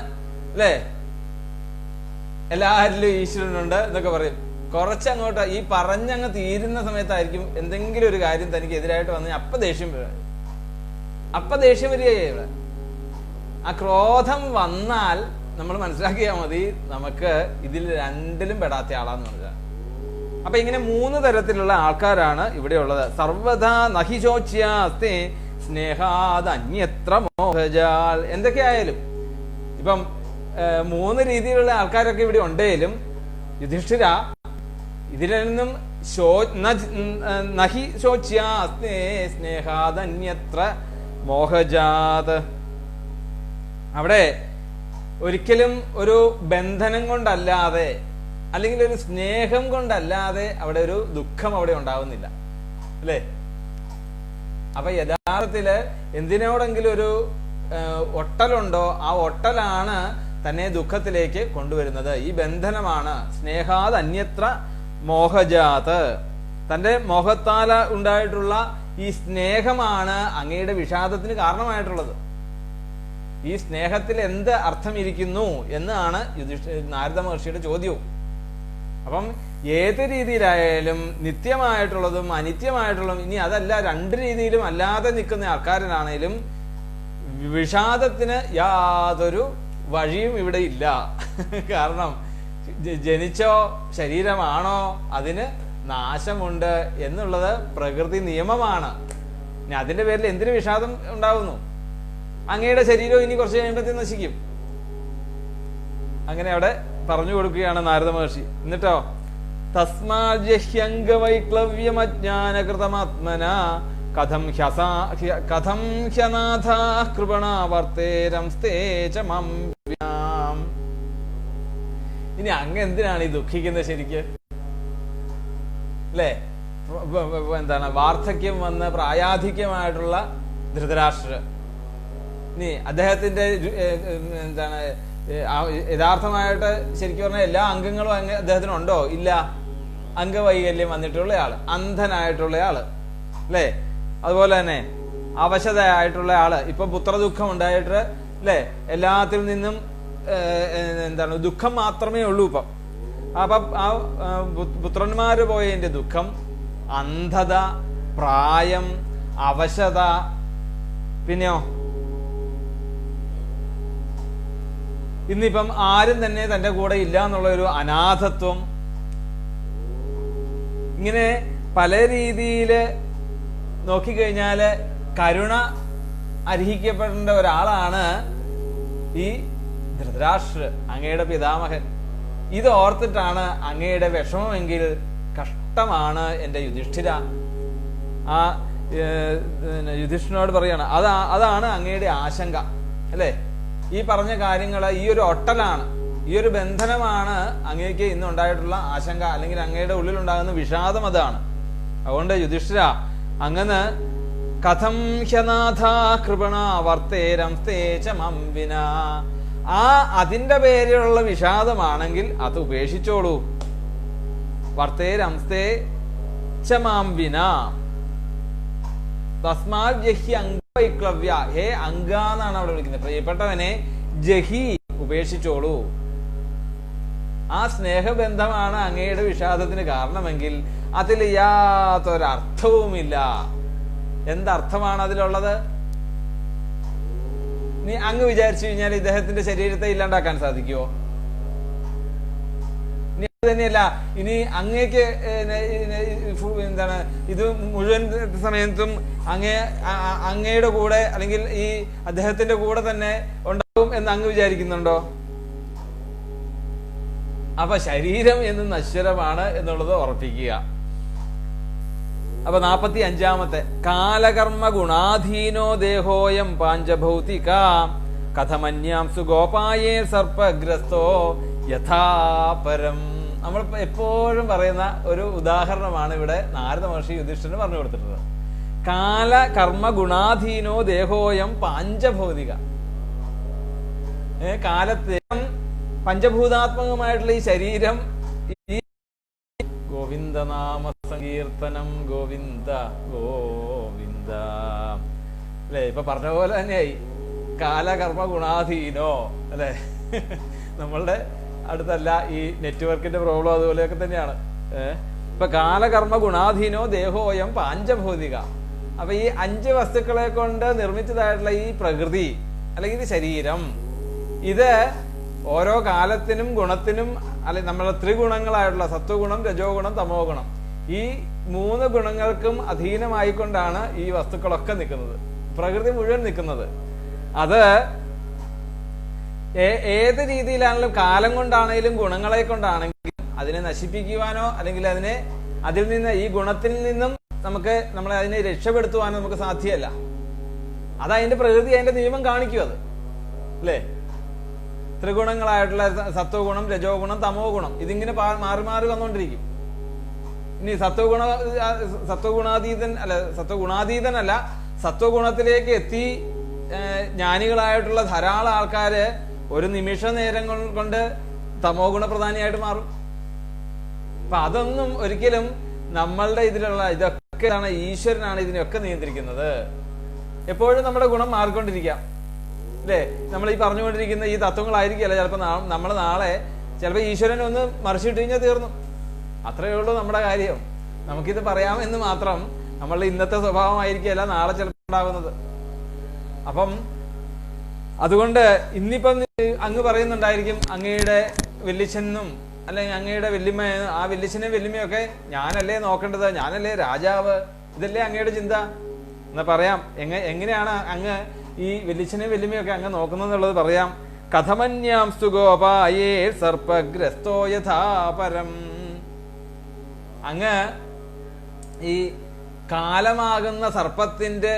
അല്ലേ? എല്ലാവരിലും ഈശ്വരനുണ്ട് എന്നൊക്കെ പറയും. കുറച്ചങ്ങോട്ട് ഈ പറഞ്ഞങ്ങ് തീരുന്ന സമയത്തായിരിക്കും എന്തെങ്കിലും ഒരു കാര്യം തനിക്ക് എതിരായിട്ട് വന്ന് അപ്പൊ ദേഷ്യം വരികയായി. ഇവിടെ ആ ക്രോധം വന്നാൽ നമ്മൾ മനസ്സിലാക്കിയാൽ മതി നമുക്ക് ഇതിൽ രണ്ടിലും പെടാത്ത ആളാന്ന് പറഞ്ഞാൽ. അപ്പൊ ഇങ്ങനെ മൂന്ന് തരത്തിലുള്ള ആൾക്കാരാണ് ഇവിടെ ഉള്ളത്. സർവദാ നഹിശോച്യാസ്തേ സ്നേഹാദന്യത്ര മോഹജാൽ. എന്തൊക്കെയായാലും ഇപ്പം മൂന്ന് രീതിയിലുള്ള ആൾക്കാരൊക്കെ ഇവിടെ ഉണ്ടെങ്കിലും യുധിഷ്ഠിര ഇതിലൊന്നും നഹി ശോച്യാസ്തേ സ്നേഹാദന്യത്ര മോഹജാത്. അവിടെ ഒരിക്കലും ഒരു ബന്ധനം കൊണ്ടല്ലാതെ അല്ലെങ്കിൽ ഒരു സ്നേഹം കൊണ്ടല്ലാതെ അവിടെ ഒരു ദുഃഖം അവിടെ ഉണ്ടാവുന്നില്ല, അല്ലേ? അപ്പൊ യഥാർത്ഥത്തില് എന്തിനോടെങ്കിലും ഒരു ഒട്ടലുണ്ടോ, ആ ഒട്ടലാണ് തന്നെ ദുഃഖത്തിലേക്ക് കൊണ്ടുവരുന്നത്. ഈ ബന്ധനമാണ്. സ്നേഹാത് അന്യത്ര മോഹജാത്. തന്റെ മോഹത്താല ഉണ്ടായിട്ടുള്ള ഈ സ്നേഹമാണ് അങ്ങയുടെ വിഷാദത്തിന് കാരണമായിട്ടുള്ളത്. ഈ സ്നേഹത്തിൽ എന്ത് അർത്ഥം ഇരിക്കുന്നു എന്നാണ് നാരദ മഹർഷിയുടെ ചോദ്യവും. അപ്പം ഏത് രീതിയിലായാലും നിത്യമായിട്ടുള്ളതും അനിത്യമായിട്ടുള്ളതും, ഇനി അതല്ല രണ്ട് രീതിയിലും അല്ലാതെ നിൽക്കുന്ന ആൾക്കാരനാണേലും വിഷാദത്തിന് യാതൊരു വഴിയും ഇവിടെ ഇല്ല. കാരണം ജനിച്ചോ ശരീരമാണോ അതിന് നാശമുണ്ട് എന്നുള്ളത് പ്രകൃതി നിയമമാണ്. ഇനി അതിന്റെ പേരിൽ എന്തിനു വിഷാദം ഉണ്ടാവുന്നു? അങ്ങയുടെ ശരീരവും ഇനി കുറച്ച് കഴിയുമ്പോഴത്തേക്ക് നശിക്കും. അങ്ങനെ അവിടെ പറഞ്ഞു കൊടുക്കുകയാണ് നാരദ മഹർഷി. എന്നിട്ടോ തസ്മാജ്ഞവൈക്ലവ്യമജ്ഞാനകൃതമാത്മന കഥം ഹ്യനാഥ കൃപണാവർത്തേരംസ്തേചമം. ഇനി അങ്ങ് എന്തിനാണ് ഈ ദുഃഖിക്കുന്നത് ശരിക്ക്? അല്ലേ? എന്താണ് വാർദ്ധക്യം വന്ന് പ്രായാധിക്യമായിട്ടുള്ള ധൃതരാഷ്ട്ര, ഇനി അദ്ദേഹത്തിന്റെ എന്താണ് യഥാർത്ഥമായിട്ട് ശരിക്കും പറഞ്ഞാൽ എല്ലാ അംഗങ്ങളും അദ്ദേഹത്തിനുണ്ടോ? ഇല്ല. അംഗവൈകല്യം വന്നിട്ടുള്ള ആള്, അന്ധനായിട്ടുള്ള ആള്, അല്ലേ? അതുപോലെ തന്നെ അവശതയായിട്ടുള്ള ആള്, ഇപ്പൊ പുത്രദുഃഖം ഉണ്ടായിട്ട് അല്ലെ എല്ലാത്തിൽ നിന്നും എന്താണ് ദുഃഖം മാത്രമേ ഉള്ളൂ ഇപ്പം. അപ്പൊ ആ പുത്രന്മാര് പോയതിന്റെ ദുഃഖം, അന്ധത, പ്രായം, അവശത, പിന്നെയോ ഇന്നിപ്പം ആരും തന്നെ തന്റെ കൂടെ ഇല്ല എന്നുള്ള ഒരു അനാഥത്വം. ഇങ്ങനെ പല രീതിയില് നോക്കിക്കഴിഞ്ഞാല് കരുണ അർഹിക്കപ്പെടേണ്ട ഒരാളാണ് ഈ ധൃതരാഷ്ട്ര, അങ്ങയുടെ പിതാമഹൻ. ഇത് ഓർത്തിട്ടാണ് അങ്ങയുടെ വിഷമമെങ്കിൽ കഷ്ടമാണ് എൻ്റെ യുധിഷ്ഠിര. ആ യുധിഷ്ഠിരനോട് പറയാണ്, അതാണ് അങ്ങയുടെ ആശങ്ക, അല്ലേ? ഈ പറഞ്ഞ കാര്യങ്ങൾ, ഈ ഒരു ഒട്ടലാണ്, ഈ ഒരു ബന്ധനമാണ് അങ്ങേക്ക് ഇന്നുണ്ടായിട്ടുള്ള ആശങ്ക, അല്ലെങ്കിൽ അങ്ങയുടെ ഉള്ളിലുണ്ടാകുന്ന വിഷാദം അതാണ്. അതുകൊണ്ട് യുധിഷ്ഠിര, അങ്ങനെ കഥം ഹ്യനാഥ കൃപണ വർത്തേരംസ്തേചമംവിന, ആ അതിന്റെ പേരിലുള്ള വിഷാദമാണെങ്കിൽ അത് ഉപേക്ഷിച്ചോളൂ. വർത്തേരംസ്തേ ചമാംവിന തസ്മാൽ ജഹി അംഗവൈക്ലവ്യ. ഹേ അംഗ എന്നാണ് അവിടെ വിളിക്കുന്നത്. പ്രിയപ്പെട്ടവനെ, ജഹി ഉപേക്ഷിച്ചോളൂ. ആ സ്നേഹബന്ധമാണ് അങ്ങയുടെ വിഷാദത്തിന് കാരണമെങ്കിൽ അതിൽ യാതൊരർത്ഥവുമില്ല. എന്തർത്ഥമാണ് അതിലുള്ളത്? നീ അങ്ങ് വിചാരിച്ചു കഴിഞ്ഞാൽ ഇദ്ദേഹത്തിന്റെ ശരീരത്തെ ഇല്ലാണ്ടാക്കാൻ സാധിക്കുമോ? ഇനി അത് തന്നെയല്ല, ഇനി അങ്ങേക്ക് എന്താണ് ഇത് മുഴുവൻ സമയത്തും അങ്ങയുടെ കൂടെ അല്ലെങ്കിൽ ഈ അദ്ദേഹത്തിന്റെ കൂടെ തന്നെ ഉണ്ടാവും എന്ന് അങ്ങ് വിചാരിക്കുന്നുണ്ടോ? അപ്പൊ ശരീരം എന്ന് നശ്വരമാണ് എന്നുള്ളത് ഉറപ്പിക്കുക. അപ്പൊ 45 കാലകർമ്മ ഗുണാധീനോ ദേഹോയം പാഞ്ചഭൗതിക കഥമന്യാം സുഗോപായേ സർപ്പഗ്രസ്തോ യഥാപരം. നമ്മൾ എപ്പോഴും പറയുന്ന ഒരു ഉദാഹരണമാണ് ഇവിടെ നാരദ മഹർഷി യുധിഷ്ഠിരന് പറഞ്ഞു കൊടുത്തിട്ടുള്ളത്. കാലകർമ്മ ഗുണാധീനോ ദേഹോയം പാഞ്ചഭൗതിക. കാലത്തെ പഞ്ചഭൂതാത്മകമായിട്ടുള്ള ഈ ശരീരം, ഈ ഗോവിന്ദനാമ സങ്കീർത്തനം ഗോവിന്ദ ഗോവിന്ദ, അല്ലെ? ഇപ്പൊ പറഞ്ഞ പോലെ തന്നെയായി കാലകർമ്മ ഗുണാധീനോ, അല്ലെ? നമ്മളുടെ അടുത്തല്ല ഈ നെറ്റ്വർക്കിന്റെ പ്രോബ്ലം അതുപോലെയൊക്കെ തന്നെയാണ്. ഇപ്പൊ കാലകർമ്മ ഗുണാധീനോ ദേഹോയം പാഞ്ചഭൗതിക. അപ്പൊ ഈ 5 വസ്തുക്കളെ കൊണ്ട് നിർമ്മിച്ചതായിട്ടുള്ള ഈ പ്രകൃതി അല്ലെങ്കിൽ ശരീരം, ഇത് ഓരോ കാലത്തിനും ഗുണത്തിനും, അല്ലെ നമ്മളെ ത്രിഗുണങ്ങളായിട്ടുള്ള സത്വഗുണം, രജോ ഗുണം, തമോ ഗുണം, ഈ 3 ഗുണങ്ങൾക്കും അധീനമായിക്കൊണ്ടാണ് ഈ വസ്തുക്കളൊക്കെ നിൽക്കുന്നത്, പ്രകൃതി മുഴുവൻ നിൽക്കുന്നത്. അത് ഏത് രീതിയിലാണെങ്കിലും, കാലം കൊണ്ടാണെങ്കിലും ഗുണങ്ങളെ കൊണ്ടാണെങ്കിലും അതിനെ നശിപ്പിക്കുവാനോ അല്ലെങ്കിൽ അതിൽ നിന്ന് ഈ ഗുണത്തിൽ നിന്നും നമ്മളെ അതിനെ രക്ഷപ്പെടുത്തുവാനോ നമുക്ക് സാധ്യമല്ല. അതതിന്റെ പ്രകൃതി, അതിന്റെ നിയമം കാണിക്കും അത്, അല്ലേ? ത്രിഗുണങ്ങളായിട്ടുള്ള സത്വഗുണം, രജോ ഗുണം, തമോ ഗുണം, ഇതിങ്ങനെ മാറി മാറി വന്നുകൊണ്ടിരിക്കും. ഇനി സത്വഗുണാതീതനല്ല, സത്വഗുണത്തിലേക്ക് എത്തി ജ്ഞാനികളായിട്ടുള്ള ധാരാളം ആൾക്കാര് ഒരു നിമിഷ നേരം കൊണ്ട് തമോ ഗുണപ്രധാനിയായിട്ട് മാറും. അപ്പൊ അതൊന്നും ഒരിക്കലും നമ്മളുടെ ഇതിലുള്ള ഇതൊക്കെയാണ്, ഈശ്വരനാണ് ഇതിനെയൊക്കെ നിയന്ത്രിക്കുന്നത്. എപ്പോഴും നമ്മുടെ ഗുണം മാറിക്കൊണ്ടിരിക്കാം അല്ലേ? നമ്മൾ ഈ പറഞ്ഞുകൊണ്ടിരിക്കുന്ന ഈ തത്വങ്ങളായിരിക്കില്ല ചിലപ്പോൾ നമ്മൾ നാളെ ചിലപ്പോൾ ഈശ്വരൻ ഒന്ന് മറിച്ചിട്ട് കഴിഞ്ഞാൽ തീർന്നു. അത്രയേ ഉള്ളൂ നമ്മുടെ കാര്യം. നമുക്കിത് പറയാമെന്ന് മാത്രം. നമ്മളുടെ ഇന്നത്തെ സ്വഭാവമായിരിക്കില്ല നാളെ ചിലപ്പോൾ ഉണ്ടാകുന്നത്. അപ്പം അതുകൊണ്ട് ഇന്നിപ്പം അങ്ങ് പറയുന്നുണ്ടായിരിക്കും അങ്ങയുടെ വല്യച്ഛനും അല്ലെങ്കിൽ അങ്ങയുടെ വല്യമ്മ, ആ വല്യച്ഛനെയും വല്യമ്മയൊക്കെ ഞാനല്ലേ നോക്കേണ്ടത്, ഞാനല്ലേ രാജാവ്, ഇതല്ലേ അങ്ങയുടെ ചിന്ത എന്നാ പറയാം. എങ്ങനെയാണ് അങ്ങ് ഈ വല്യച്ഛനെയും വല്യമ്മയൊക്കെ അങ്ങ് നോക്കുന്നതെന്നുള്ളത് പറയാം. കഥമന്യാം സ്തുഗോപായേ സർപ്പഗ്രസ്തോ യഥാപരം. അങ്ങ് ഈ കാലമാകുന്ന സർപ്പത്തിന്റെ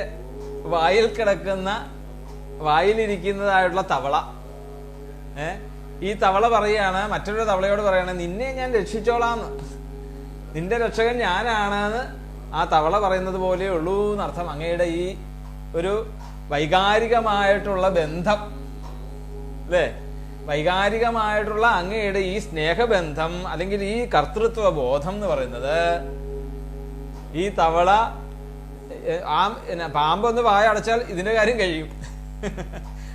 വായിലിരിക്കുന്നതായിട്ടുള്ള തവള, ഈ തവള പറയാണ് മറ്റൊരു തവളയോട് പറയാണ് നിന്നെ ഞാൻ രക്ഷിച്ചോളാന്ന്, നിന്റെ രക്ഷകൻ ഞാനാണെന്ന് ആ തവള പറയുന്നത് പോലെ ഉള്ളൂ എന്നർത്ഥം. അങ്ങയുടെ ഈ ഒരു വൈകാരികമായിട്ടുള്ള ബന്ധം അല്ലേ, വൈകാരികമായിട്ടുള്ള അങ്ങയുടെ ഈ സ്നേഹബന്ധം അല്ലെങ്കിൽ ഈ കർത്തൃത്വ ബോധം എന്ന് പറയുന്നത് ഈ തവള പാമ്പൊന്ന് വായ അടച്ചാൽ ഇതിന്റെ കാര്യം കഴിയും.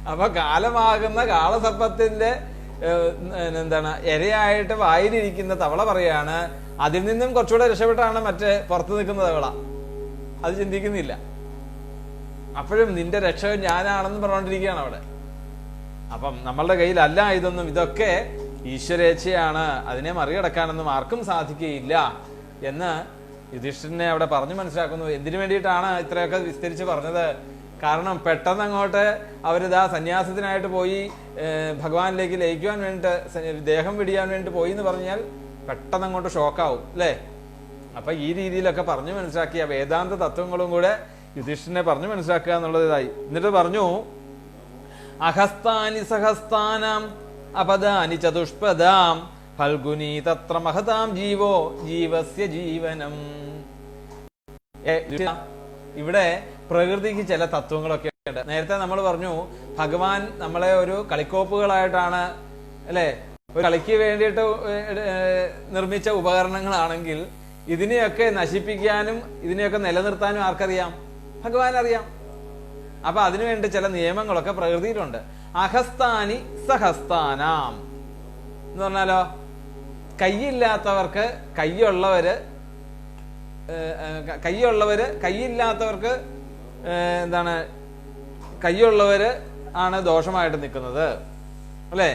അപ്പൊ കാലമാകുന്ന കാളസർപ്പത്തിന്റെ ഇരയായിട്ട് വായിലിരിക്കുന്ന തവള പറയാണ് അതിൽ നിന്നും കുറച്ചുകൂടെ രക്ഷപ്പെട്ടാണ് മറ്റേ പുറത്ത് നിൽക്കുന്ന തവള. അത് ചിന്തിക്കുന്നില്ല. അപ്പോഴും നിന്റെ രക്ഷകൻ ഞാനാണെന്ന് പറഞ്ഞുകൊണ്ടിരിക്കുകയാണ് അവിടെ. അപ്പം നമ്മളുടെ കയ്യിലല്ല ഇതൊന്നും, ഇതൊക്കെ ഈശ്വരേച്ഛയാണ്, അതിനെ മറികടക്കാനൊന്നും ആർക്കും സാധിക്കുകയില്ല എന്ന് യുധിഷ്ഠിരനെ അവിടെ പറഞ്ഞു മനസ്സിലാക്കുന്നു. എന്തിനു വേണ്ടിയിട്ടാണ് ഇത്രയൊക്കെ വിസ്തരിച്ച് പറഞ്ഞത്? കാരണം പെട്ടെന്ന് അങ്ങോട്ട് അവരിതാ സന്യാസത്തിനായിട്ട് പോയി ഭഗവാനിലേക്ക് ലയിക്കുവാൻ വേണ്ടിയിട്ട് ദേഹം പിടിയാൻ വേണ്ടി പോയി എന്ന് പറഞ്ഞാൽ പെട്ടെന്ന് അങ്ങോട്ട് ഷോക്കാവും അല്ലേ? അപ്പൊ ഈ രീതിയിലൊക്കെ പറഞ്ഞു മനസ്സിലാക്കിയ വേദാന്ത തത്വങ്ങളും കൂടെ യുധിഷ്ഠിരനെ പറഞ്ഞു മനസ്സിലാക്കുക എന്നുള്ളതായി. എന്നിട്ട് പറഞ്ഞു അഹസ്താനി സഹസ്താനാം അപദാനി ചതുഷ്പദാം ഫൽഗുനി തത്ര മഹതാം ജീവോ ജീവസ്യ ജീവനം. ഇവിടെ പ്രകൃതിക്ക് ചില തത്വങ്ങളൊക്കെ ഉണ്ട്. നേരത്തെ നമ്മൾ പറഞ്ഞു ഭഗവാൻ നമ്മളെ ഒരു കളിക്കോപ്പുകളായിട്ടാണ് അല്ലെ, ഒരു കളിക്ക് വേണ്ടിയിട്ട് നിർമ്മിച്ച ഉപകരണങ്ങളാണെങ്കിൽ ഇതിനെയൊക്കെ നശിപ്പിക്കാനും ഇതിനെയൊക്കെ നിലനിർത്താനും ആർക്കറിയാം? ഭഗവാൻ അറിയാം. അപ്പൊ അതിനുവേണ്ടി ചില നിയമങ്ങളൊക്കെ പ്രകൃതിയിലുണ്ട്. അഹസ്താനി സഹസ്താനാം എന്ന് പറഞ്ഞാലോ, കൈയില്ലാത്തവർക്ക് കൈയുള്ളവര് കൈയില്ലാത്തവർക്ക് കൈയുള്ളവര് ആണ് ദോഷമായിട്ട് നിൽക്കുന്നത് അല്ലെ?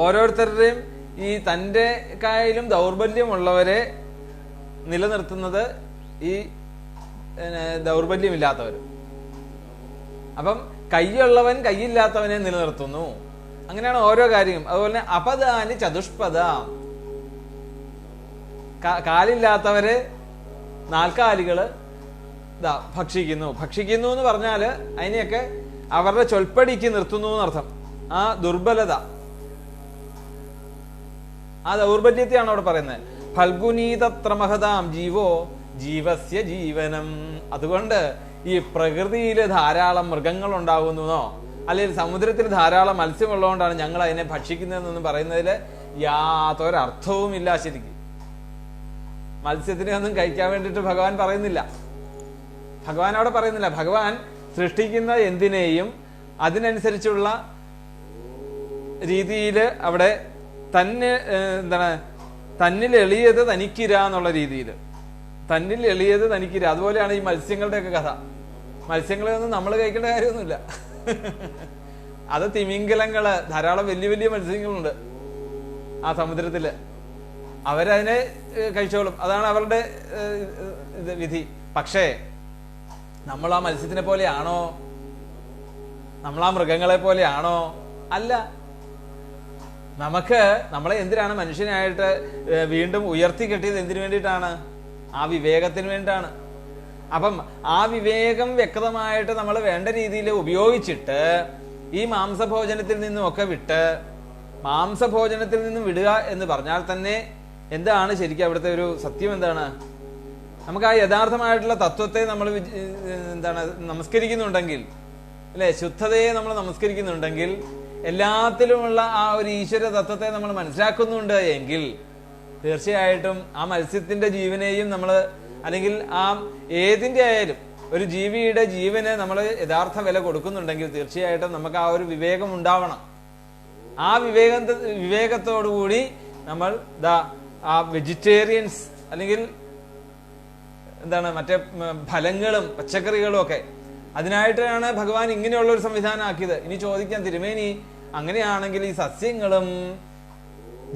ഓരോരുത്തരുടെയും ഈ തൻ്റെ കയ്യിലും ദൗർബല്യമുള്ളവരെ നിലനിർത്തുന്നത് ഈ ദൗർബല്യമില്ലാത്തവർ. അപ്പം കൈയുള്ളവൻ കൈയില്ലാത്തവനെ നിലനിർത്തുന്നു. അങ്ങനെയാണ് ഓരോ കാര്യവും. അതുപോലെ അപദാനി ചതുഷ്പദ, കാലില്ലാത്തവര് നാൽക്കാലികള് ഭക്ഷിക്കുന്നു എന്ന് പറഞ്ഞാല് അതിനെയൊക്കെ അവരുടെ ചൊൽപ്പടിക്ക് നിർത്തുന്നു എന്നർത്ഥം. ആ ദുർബലത, ആ ദൗർബല്യത്തെയാണ് അവിടെ പറയുന്നത്. ഫൽഗുനീതത്ര മഹതാം ജീവോ ജീവസ്യ ജീവനം. അതുകൊണ്ട് ഈ പ്രകൃതിയിൽ ധാരാളം മൃഗങ്ങൾ ഉണ്ടാകുന്നോ അല്ലെങ്കിൽ സമുദ്രത്തിൽ ധാരാളം മത്സ്യമുള്ളതുകൊണ്ടാണ് ഞങ്ങൾ അതിനെ ഭക്ഷിക്കുന്നതെന്നൊന്നും പറയുന്നതിൽ യാതൊരർത്ഥവും ഇല്ല. ശരിക്കും മത്സ്യത്തിനെ ഒന്നും കഴിക്കാൻ വേണ്ടിയിട്ട് ഭഗവാൻ പറയുന്നില്ല. ഭഗവാൻ അവിടെ പറയുന്നില്ല. ഭഗവാൻ സൃഷ്ടിക്കുന്ന എന്തിനേയും അതിനനുസരിച്ചുള്ള രീതിയിൽ അവിടെ തന്നെ തന്നിൽ എളിയത് തനിക്കിര എന്നുള്ള രീതിയിൽ, തന്നിൽ എളിയത് തനിക്കിര. അതുപോലെയാണ് ഈ മത്സ്യങ്ങളുടെയൊക്കെ കഥ. മത്സ്യങ്ങളെ ഒന്നും നമ്മൾ കഴിക്കേണ്ട കാര്യമൊന്നുമില്ല. അത് തിമിംഗലങ്ങള്, ധാരാളം വലിയ വലിയ മത്സ്യങ്ങളുണ്ട് ആ സമുദ്രത്തില്. അവരതിനെ കഴിച്ചോളും, അതാണ് അവരുടെ വിധി. പക്ഷേ നമ്മൾ ആ മത്സ്യത്തിനെ പോലെയാണോ? നമ്മൾ ആ മൃഗങ്ങളെ പോലെയാണോ? അല്ല. നമ്മളെ എന്തിനാണ് മനുഷ്യനായിട്ട് വീണ്ടും ഉയർത്തി കെട്ടിയത്? എന്തിനു വേണ്ടിയിട്ടാണ്? ആ വിവേകത്തിന് വേണ്ടിയിട്ടാണ്. അപ്പം ആ വിവേകം വ്യക്തമായിട്ട് നമ്മൾ വേണ്ട രീതിയിൽ ഉപയോഗിച്ചിട്ട് ഈ മാംസഭോജനത്തിൽ നിന്നും ഒക്കെ വിട്ട്, മാംസഭോജനത്തിൽ നിന്നും വിടുക എന്ന് പറഞ്ഞാൽ തന്നെ എന്താണ് ശരിക്കും അവിടുത്തെ ഒരു സത്യം? എന്താണ്? നമുക്ക് ആ യഥാർത്ഥമായിട്ടുള്ള തത്വത്തെ നമ്മൾ നമസ്കരിക്കുന്നുണ്ടെങ്കിൽ അല്ലെ, ശുദ്ധതയെ നമ്മൾ നമസ്കരിക്കുന്നുണ്ടെങ്കിൽ എല്ലാത്തിലുമുള്ള ആ ഒരു ഈശ്വര തത്വത്തെ നമ്മൾ മനസ്സിലാക്കുന്നുണ്ട് എങ്കിൽ തീർച്ചയായിട്ടും ആ മത്സ്യത്തിന്റെ ജീവനെയും നമ്മൾ, അല്ലെങ്കിൽ ആ ഏതിന്റെ ആയാലും ഒരു ജീവിയുടെ ജീവന് നമ്മൾ യഥാർത്ഥ വില കൊടുക്കുന്നുണ്ടെങ്കിൽ തീർച്ചയായിട്ടും നമുക്ക് ആ ഒരു വിവേകം ഉണ്ടാവണം. ആ വിവേകത്തോടുകൂടി നമ്മൾ ആ വെജിറ്റേറിയൻസ്, അല്ലെങ്കിൽ എന്താണ് മറ്റേ ഫലങ്ങളും പച്ചക്കറികളും ഒക്കെ, അതിനായിട്ടാണ് ഭഗവാൻ ഇങ്ങനെയുള്ള ഒരു സംവിധാനം ആക്കിയത്. ഇനി ചോദിക്കാൻ, തിരുമേനി അങ്ങനെയാണെങ്കിൽ ഈ സസ്യങ്ങളും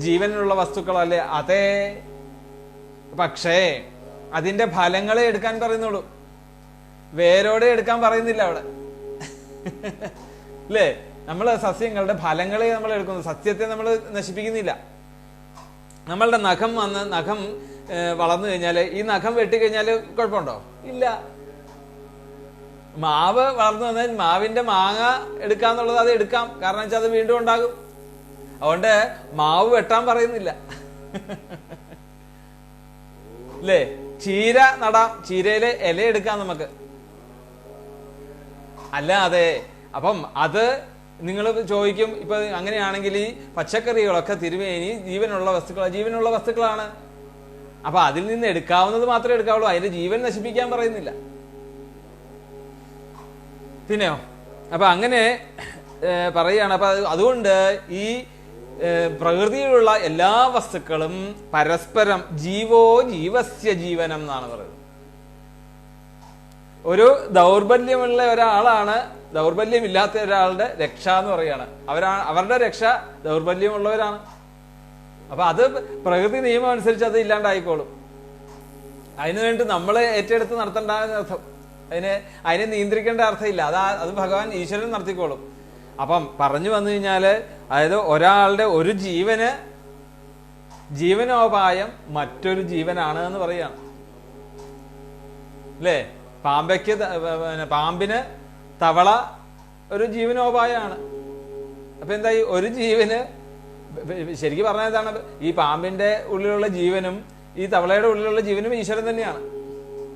ജീവനുള്ള വസ്തുക്കളല്ലേ? അതെ, പക്ഷേ അതിന്റെ ഫലങ്ങളെ എടുക്കാൻ പറയുന്നുള്ളൂ, വേരോടെ എടുക്കാൻ പറയുന്നില്ല അവിടെ. അല്ലേ? നമ്മൾ സസ്യങ്ങളുടെ ഫലങ്ങളെ നമ്മൾ എടുക്കുന്നു, സസ്യത്തെ നമ്മൾ നശിപ്പിക്കുന്നില്ല. നമ്മളുടെ നഖം വളർന്നു കഴിഞ്ഞാൽ ഈ നഖം വെട്ടിക്കഴിഞ്ഞാൽ കുഴപ്പമുണ്ടോ? ഇല്ല. മാവ് വളർന്നു വന്നാൽ മാവിന്റെ മാങ്ങ എടുക്കാന്നുള്ളത് അത് എടുക്കാം, കാരണം വെച്ചാൽ അത് വീണ്ടും ഉണ്ടാകും. അതുകൊണ്ട് മാവ് വെട്ടാൻ പറയുന്നില്ല. അല്ലേ? ചീര നടാം, ചീരയിലെ ഇല എടുക്കാം നമുക്ക്. അല്ലാതെ അപ്പം അത് നിങ്ങൾ ചോദിക്കും, ഇപ്പൊ അങ്ങനെയാണെങ്കിൽ ഈ പച്ചക്കറികളൊക്കെ തിരുമേനി ജീവനുള്ള വസ്തുക്കളാണ്, അപ്പൊ അതിൽ നിന്ന് എടുക്കാവുന്നത് മാത്രമേ എടുക്കാവുള്ളൂ, അതിന്റെ ജീവൻ നശിപ്പിക്കാൻ പറയുന്നില്ല. പിന്നെയോ? അപ്പൊ അങ്ങനെ പറയുകയാണ്. അപ്പൊ അതുകൊണ്ട് ഈ പ്രകൃതിയിലുള്ള എല്ലാ വസ്തുക്കളും പരസ്പരം ജീവോ ജീവസ്യ ജീവനം എന്നാണ് പറയുന്നത്. ഒരു ദൗർബല്യമുള്ള ഒരാളാണ് ദൗർബല്യമില്ലാത്ത ഒരാളുടെ രക്ഷ എന്ന് പറയുകയാണ്. അവരുടെ രക്ഷ ദൗർബല്യമുള്ളവരാണ്. അപ്പൊ അത് പ്രകൃതി നിയമം അനുസരിച്ച് അത് ഇല്ലാണ്ടായിക്കോളും. അതിനുവേണ്ടി നമ്മൾ ഏറ്റെടുത്ത് നടത്തേണ്ട അർത്ഥം, അതിനെ നിയന്ത്രിക്കേണ്ട അർത്ഥമില്ല. അത് ഭഗവാൻ ഈശ്വരൻ നടത്തിക്കോളും. അപ്പം പറഞ്ഞു വന്നു കഴിഞ്ഞാല്, അതായത് ഒരാളുടെ ഒരു ജീവനോപായം മറ്റൊരു ജീവനാണ് എന്ന് പറയാണ്. അല്ലേ? പാമ്പിന് തവള ഒരു ജീവനോപായമാണ്. അപ്പൊ എന്തായി? ഒരു ജീവന് ശരിക്കും പറഞ്ഞാൽ എന്താണ്? ഈ പാമ്പിന്റെ ഉള്ളിലുള്ള ജീവനും ഈ തവളയുടെ ഉള്ളിലുള്ള ജീവനും ഈശ്വരൻ തന്നെയാണ്.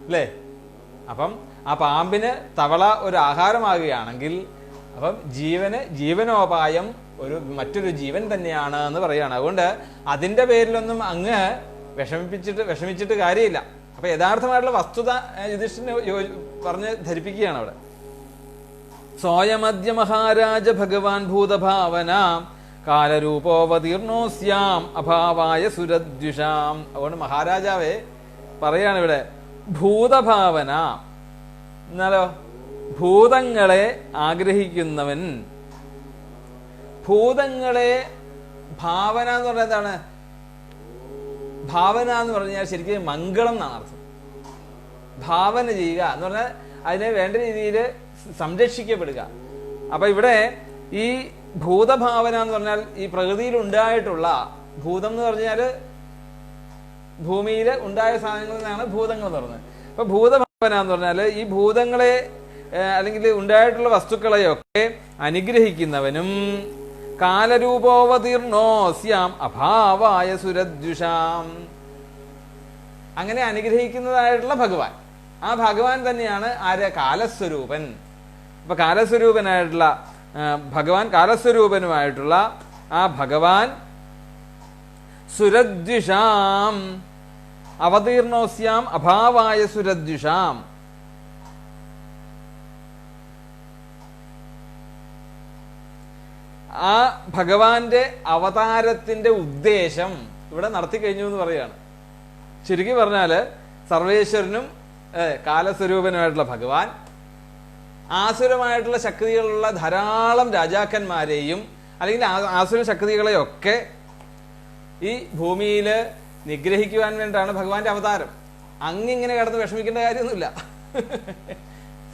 അല്ലേ? അപ്പം ആ പാമ്പിന് തവള ഒരു ആഹാരമാകുകയാണെങ്കിൽ അപ്പം ജീവനോപായം മറ്റൊരു ജീവൻ തന്നെയാണ് എന്ന് പറയാണ്. അതുകൊണ്ട് അതിന്റെ പേരിലൊന്നും അങ്ങ് വിഷമിച്ചിട്ട് കാര്യമില്ല. അപ്പൊ യഥാർത്ഥമായിട്ടുള്ള വസ്തുത യുധിഷ്ഠിരനെ പറഞ്ഞ് ധരിപ്പിക്കുകയാണ് അവിടെ. സോയമദ്യ മഹാരാജ ഭഗവാൻ ഭൂതഭാവന കാലരൂപോവതീർണോസ്യാം അഭാവായ സുരദ്വിഷാം. അതുകൊണ്ട് മഹാരാജാവേ പറയാണ് ഇവിടെ ഭൂതഭാവന. എന്നാലോ? ഭൂതങ്ങളെ ആഗ്രഹിക്കുന്നവൻ. ഭൂതങ്ങളെ ഭാവന എന്ന് പറഞ്ഞാൽ എന്താണ്? ഭാവന എന്ന് പറഞ്ഞാൽ ശരിക്കും മംഗളം എന്നാണ് അർത്ഥം. ഭാവന ചെയ്യുക എന്ന് പറഞ്ഞാൽ അതിനെ വേണ്ട രീതിയിൽ സംരക്ഷിക്കപ്പെടുക. അപ്പൊ ഇവിടെ ഈ ഭൂതഭാവന എന്ന് പറഞ്ഞാൽ ഈ പ്രകൃതിയിൽ ഉണ്ടായിട്ടുള്ള, ഭൂതം എന്ന് പറഞ്ഞാൽ ഭൂമിയിൽ ഉണ്ടായ സാധനങ്ങളിൽ നിന്നാണ് ഭൂതങ്ങൾ എന്ന് പറയുന്നത്. അപ്പൊ ഭൂതഭാവന എന്ന് പറഞ്ഞാൽ ഈ ഭൂതങ്ങളെ അല്ലെങ്കിൽ ഉണ്ടായിട്ടുള്ള വസ്തുക്കളെയൊക്കെ അനുഗ്രഹിക്കുന്നവനും കാലരൂപോവതീർണോസ്യാം അഭാവായ സുരദ്വിഷാം. അങ്ങനെ അനുഗ്രഹിക്കുന്നതായിട്ടുള്ള ഭഗവാൻ, ആ ഭഗവാൻ തന്നെയാണ് ആര്? കാലസ്വരൂപൻ. അപ്പൊ കാലസ്വരൂപനായിട്ടുള്ള ഭഗവാൻ, കാലസ്വരൂപനുമായിട്ടുള്ള ആ ഭഗവാൻ സുരദ്വിഷാം അവതീർണോസ്യാം അഭാവായ സുരദ്വിഷാം. ആ ഭഗവാന്റെ അവതാരത്തിന്റെ ഉദ്ദേശം ഇവിടെ നടത്തി കഴിഞ്ഞു എന്ന് പറയാണ്. ചുരുക്കി പറഞ്ഞാല് സർവേശ്വരനും കാലസ്വരൂപനുമായിട്ടുള്ള ഭഗവാൻ ആസുരമായിട്ടുള്ള ശക്തികളുള്ള ധാരാളം രാജാക്കന്മാരെയും അല്ലെങ്കിൽ ആസുര ശക്തികളെയൊക്കെ ഈ ഭൂമിയിൽ നിഗ്രഹിക്കുവാൻ വേണ്ടിയാണ് ഭഗവാന്റെ അവതാരം. അങ്ങിങ്ങനെ കിടന്ന് വിഷമിക്കേണ്ട കാര്യമൊന്നുമില്ല.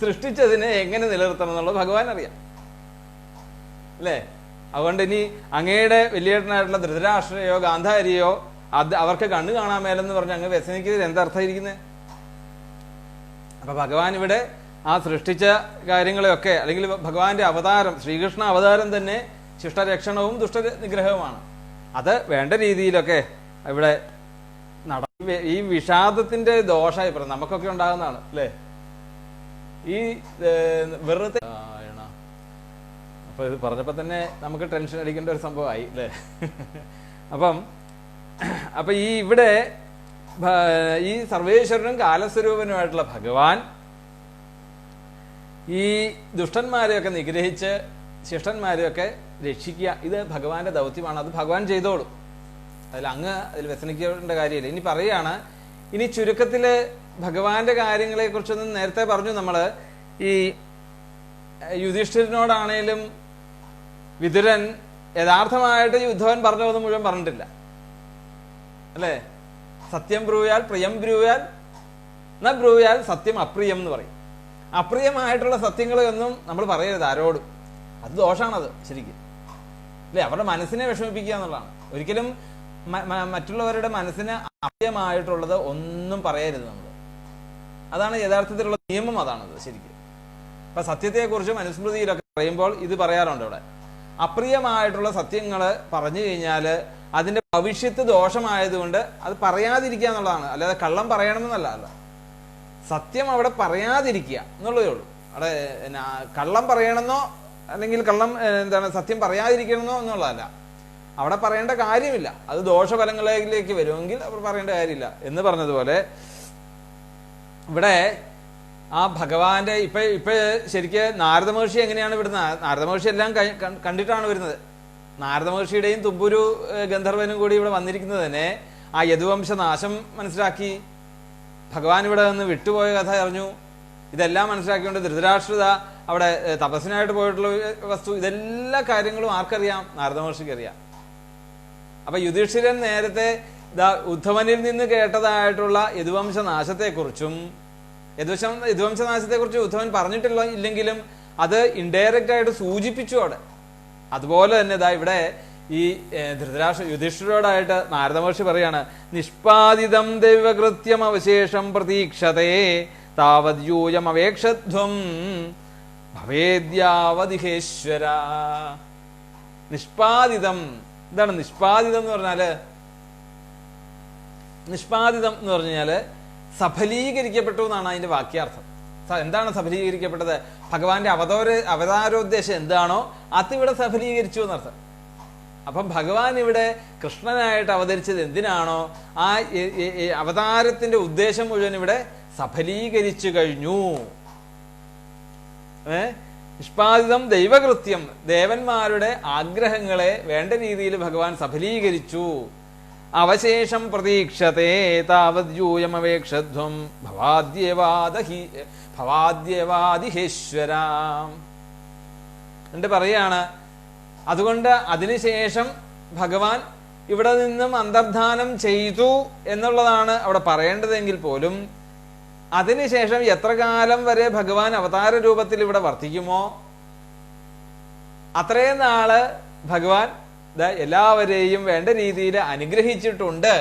സൃഷ്ടിച്ചതിനെ എങ്ങനെ നിലനിർത്തണം എന്നുള്ളത് ഭഗവാൻ അറിയാം. അല്ലേ? അതുകൊണ്ട് ഇനി അങ്ങയുടെ വലിയേട്ടനായിട്ടുള്ള ധൃതരാഷ്ട്രയോ ഗാന്ധാരിയോ അവർക്ക് കണ്ണു കാണാൻ മേലെന്ന് പറഞ്ഞ് അങ്ങ് വ്യസനിക്കുന്നത് എന്തർത്ഥമായിരിക്കുന്നത്? അപ്പൊ ഭഗവാൻ ഇവിടെ ആ സൃഷ്ടിച്ച കാര്യങ്ങളെയൊക്കെ, അല്ലെങ്കിൽ ഭഗവാന്റെ അവതാരം, ശ്രീകൃഷ്ണ അവതാരം തന്നെ ശിഷ്ടരക്ഷണവും ദുഷ്ടനിഗ്രഹവുമാണ്. അത് വേണ്ട രീതിയിലൊക്കെ ഇവിടെ ഈ വിഷാദത്തിന്റെ ദോഷമായി പറഞ്ഞു നമുക്കൊക്കെ ഉണ്ടാകുന്നതാണ്. അല്ലേ? ഈ വെറുതെ അപ്പോൾ ഇത് പറഞ്ഞപ്പോൾ തന്നെ നമുക്ക് ടെൻഷൻ അടിക്കേണ്ട ഒരു സംഭവമായി അല്ലേ? അപ്പം ഈ ഇവിടെ ഈ സർവേശ്വരനും കാലസ്വരൂപനുമായിട്ടുള്ള ഭഗവാൻ ഈ ദുഷ്ടന്മാരെയൊക്കെ നിഗ്രഹിച്ച് ശിഷ്ടന്മാരെയൊക്കെ രക്ഷിക്കുക, ഇത് ഭഗവാന്റെ ദൗത്യമാണ്. അത് ഭഗവാൻ ചെയ്തോളും. അതിൽ വ്യസനിക്കേണ്ട കാര്യമില്ല. ഇനി പറയുകയാണ്, ഇനി ചുരുക്കത്തിൽ ഭഗവാന്റെ കാര്യങ്ങളെ കുറിച്ചൊന്നും നേരത്തെ പറഞ്ഞു നമ്മൾ. ഈ യുധിഷ്ഠിരനോടാണേലും വിതുരൻ യഥാർത്ഥമായിട്ട് യുദ്ധവൻ പറഞ്ഞതൊന്നും മുഴുവൻ പറഞ്ഞിട്ടില്ല അല്ലേ? സത്യം ബ്രൂയാൽ പ്രിയം ബ്രൂയാൽ ന ബ്രൂയാൽ സത്യം അപ്രിയം എന്ന് പറയും. അപ്രിയമായിട്ടുള്ള സത്യങ്ങളൊന്നും നമ്മൾ പറയരുത് ആരോടും. അത് ദോഷമാണത് ശരിക്കും അല്ലേ? അവരുടെ മനസ്സിനെ വിഷമിപ്പിക്കുക എന്നുള്ളതാണ്. ഒരിക്കലും മറ്റുള്ളവരുടെ മനസ്സിന് അപ്രിയമായിട്ടുള്ളത് ഒന്നും പറയരുത് നമ്മൾ. അതാണ് യഥാർത്ഥത്തിലുള്ള നിയമം, അതാണത് ശരിക്കും. ഇപ്പൊ സത്യത്തെക്കുറിച്ച് മനുസ്മൃതിയിലൊക്കെ പറയുമ്പോൾ ഇത് പറയാറുണ്ട്. അവിടെ അപ്രിയമായിട്ടുള്ള സത്യങ്ങൾ പറഞ്ഞു കഴിഞ്ഞാൽ അതിന്റെ ഭവിഷ്യത്ത് ദോഷമായതുകൊണ്ട് അത് പറയാതിരിക്കുക എന്നുള്ളതാണ്. അല്ലാതെ കള്ളം പറയണമെന്നല്ല. അല്ല, സത്യം അവിടെ പറയാതിരിക്കുക എന്നുള്ളതേ ഉള്ളൂ. അവിടെ കള്ളം പറയണമെന്നോ അല്ലെങ്കിൽ സത്യം പറയാതിരിക്കണമെന്നോ എന്നുള്ളതല്ല. അവിടെ പറയേണ്ട കാര്യമില്ല. അത് ദോഷഫലങ്ങളിലേക്ക് വരുമെങ്കിൽ അവർ പറയേണ്ട കാര്യമില്ല എന്ന് പറഞ്ഞതുപോലെ ഇവിടെ ആ ഭഗവാന്റെ ഇപ്പൊ ശരിക്ക് നാരദ മഹർഷി എങ്ങനെയാണ് വിടുന്നത്? നാരദ മഹർഷി എല്ലാം കണ്ടിട്ടാണ് വരുന്നത്. നാരദ മഹർഷിയുടെയും തുമ്പുരു ഗന്ധർവനും കൂടി ഇവിടെ വന്നിരിക്കുന്നത് തന്നെ ആ യദുവംശ നാശം മനസ്സിലാക്കി. ഭഗവാൻ ഇവിടെ നിന്ന് വിട്ടുപോയ കഥ അറിഞ്ഞു. ഇതെല്ലാം മനസ്സിലാക്കിക്കൊണ്ട് ധൃതരാഷ്ട്രത അവിടെ തപസ്സിനായിട്ട് പോയിട്ടുള്ള വസ്തു, ഇതെല്ലാ കാര്യങ്ങളും ആർക്കറിയാം? നാരദ മഹർഷിക്ക് അറിയാം. അപ്പൊ യുധിഷ്ഠിരൻ നേരത്തെ ഉദ്ധവനിൽ നിന്ന് കേട്ടതായിട്ടുള്ള യദുവംശ നാശത്തെക്കുറിച്ചും യദുവംശനാശത്തെക്കുറിച്ച് ഉദ്ധവൻ പറഞ്ഞിട്ടില്ല ഇല്ലെങ്കിലും അത് ഇൻഡയറക്റ്റ് ആയിട്ട് സൂചിപ്പിച്ചു അവിടെ. അതുപോലെ തന്നെ ഇവിടെ ഈ യുധിഷ്ഠിരോടായിട്ട് നാരദ മഹർഷി പറയാണ്, നിഷ്പാദിതം ദൈവകൃത്യം അവശേഷം പ്രതീക്ഷതേ താവത് യൂയം അവേക്ഷധ്വം ഭവേദ്യാവതിഹേശ്വര. നിഷ്പാദിതം, എന്താണ് നിഷ്പാദിതം എന്ന് പറഞ്ഞാല്? നിഷ്പാദിതം എന്ന് പറഞ്ഞാല് സഫലീകരിക്കപ്പെട്ടു എന്നാണ് അതിന്റെ വാക്യാർത്ഥം. എന്താണ് സഫലീകരിക്കപ്പെട്ടത്? ഭഗവാന്റെ അവതാരോദ്ദേശം എന്താണോ അത് ഇവിടെ സഫലീകരിച്ചു എന്നർത്ഥം. അപ്പം ഭഗവാൻ ഇവിടെ കൃഷ്ണനായിട്ട് അവതരിച്ചത് എന്തിനാണോ ആ അവതാരത്തിന്റെ ഉദ്ദേശം മുഴുവൻ ഇവിടെ സഫലീകരിച്ചു കഴിഞ്ഞു. നിഷ്പാദിതം ദൈവകൃത്യം, ദേവന്മാരുടെ ആഗ്രഹങ്ങളെ വേണ്ട രീതിയിൽ ഭഗവാൻ സഫലീകരിച്ചു. അവശേഷം പ്രതീക്ഷതേ താവത് യൂയം അവേക്ഷധ്വം ഭവാദ്യേവാദിഹേശ്വര എന്നിട്ട് പറയാണ്. അതുകൊണ്ട് അതിനുശേഷം ഭഗവാൻ ഇവിടെ നിന്നും അന്തർധാനം ചെയ്തു എന്നുള്ളതാണ് അവിടെ പറയേണ്ടതെങ്കിൽ പോലും അതിനുശേഷം എത്ര കാലം വരെ ഭഗവാൻ അവതാര രൂപത്തിൽ ഇവിടെ വർത്തിക്കുമോ അത്രയും നാള് ഭഗവാൻ എല്ലാവരെയും വേണ്ട രീതിയിൽ അനുഗ്രഹിച്ചിട്ടുണ്ട്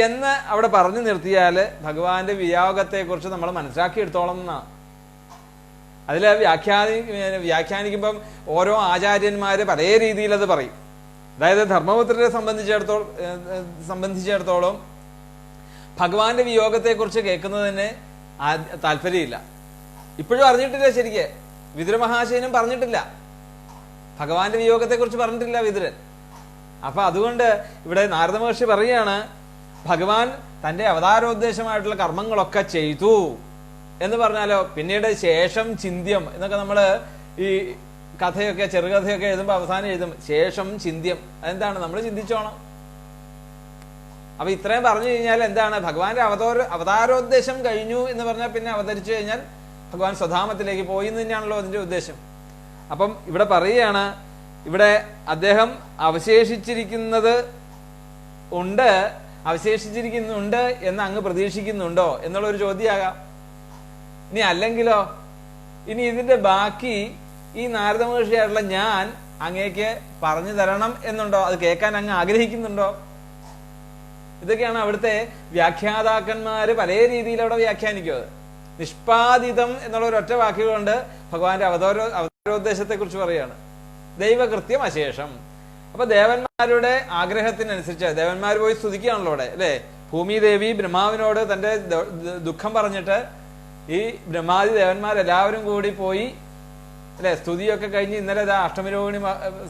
എന്ന് അവിടെ പറഞ്ഞു നിർത്തിയാൽ ഭഗവാന്റെ വിയോഗത്തെക്കുറിച്ച് നമ്മൾ മനസ്സിലാക്കിയെടുത്തോളം എന്നാണ്. അതിൽ വ്യാഖ്യാനിക്കുമ്പം ഓരോ ആചാര്യന്മാര് പല രീതിയിൽ അത് പറയും. അതായത് ധർമ്മപുത്രരെ സംബന്ധിച്ചിടത്തോളം ഭഗവാന്റെ വിയോഗത്തെക്കുറിച്ച് കേൾക്കുന്നതിന് താല്പര്യമില്ല. ഇപ്പോഴും അറിഞ്ഞിട്ടില്ല. ശരിക്ക് വിതുരമഹാശയനും പറഞ്ഞിട്ടില്ല, ഭഗവാന്റെ വിയോഗത്തെക്കുറിച്ച് പറഞ്ഞിട്ടില്ല വിതുരൻ. അപ്പൊ അതുകൊണ്ട് ഇവിടെ നാരദ മഹർഷി പറയുകയാണ്, ഭഗവാൻ തന്റെ അവതാരോദ്ദേശമായിട്ടുള്ള കർമ്മങ്ങളൊക്കെ ചെയ്തു എന്ന് പറഞ്ഞാലോ പിന്നീട് ശേഷം ചിന്ത്യം എന്നൊക്കെ നമ്മള് ഈ കഥയൊക്കെ ചെറുകഥയൊക്കെ എഴുതുമ്പോൾ അവസാനം എഴുതും ശേഷം ചിന്ത്യം. അതെന്താണ്? നമ്മൾ ചിന്തിച്ചോണം. അപ്പൊ ഇത്രയും പറഞ്ഞു കഴിഞ്ഞാൽ എന്താണ്? ഭഗവാന്റെ അവതാരോദ്ദേശം കഴിഞ്ഞു എന്ന് പറഞ്ഞാൽ പിന്നെ അവതരിച്ചു കഴിഞ്ഞാൽ ഭഗവാൻ സ്വധാമത്തിലേക്ക് പോയി എന്ന് തന്നെയാണല്ലോ അതിന്റെ ഉദ്ദേശം. അപ്പം ഇവിടെ പറയുകയാണ്, ഇവിടെ അദ്ദേഹം അവശേഷിച്ചിരിക്കുന്നുണ്ട് എന്ന് അങ്ങ് പ്രതീക്ഷിക്കുന്നുണ്ടോ എന്നുള്ളൊരു ചോദ്യമാകാം. ഇനി അല്ലെങ്കിലോ, ഇനി ഇതിന്റെ ബാക്കി ഈ നാരദ മഹർഷിയായിട്ടുള്ള ഞാൻ അങ്ങേക്ക് പറഞ്ഞു തരണം എന്നുണ്ടോ? അത് കേൾക്കാൻ അങ്ങ് ആഗ്രഹിക്കുന്നുണ്ടോ? ഇതൊക്കെയാണ് അവിടുത്തെ വ്യാഖ്യാതാക്കന്മാര് പല രീതിയിൽ അവിടെ വ്യാഖ്യാനിക്കും. അത് നിഷ്പാദിതം എന്നുള്ള ഒരൊറ്റ വാക്കുകൊണ്ട് ഭഗവാന്റെ അവതാരോദ്ദേശത്തെ കുറിച്ച് പറയാണ്. ദൈവകൃത്യം അശേഷം. അപ്പൊ ദേവന്മാരുടെ ആഗ്രഹത്തിനനുസരിച്ച് ദേവന്മാർ പോയി സ്തുതിക്കുകയാണല്ലോ അവിടെ അല്ലെ. ഭൂമിദേവി ബ്രഹ്മാവിനോട് തന്റെ ദുഃഖം പറഞ്ഞിട്ട് ഈ ബ്രഹ്മാദി ദേവന്മാരെല്ലാവരും കൂടി പോയി അല്ലെ? സ്തുതിയൊക്കെ കഴിഞ്ഞ് ഇന്നലെ അഷ്ടമിരോഹിണി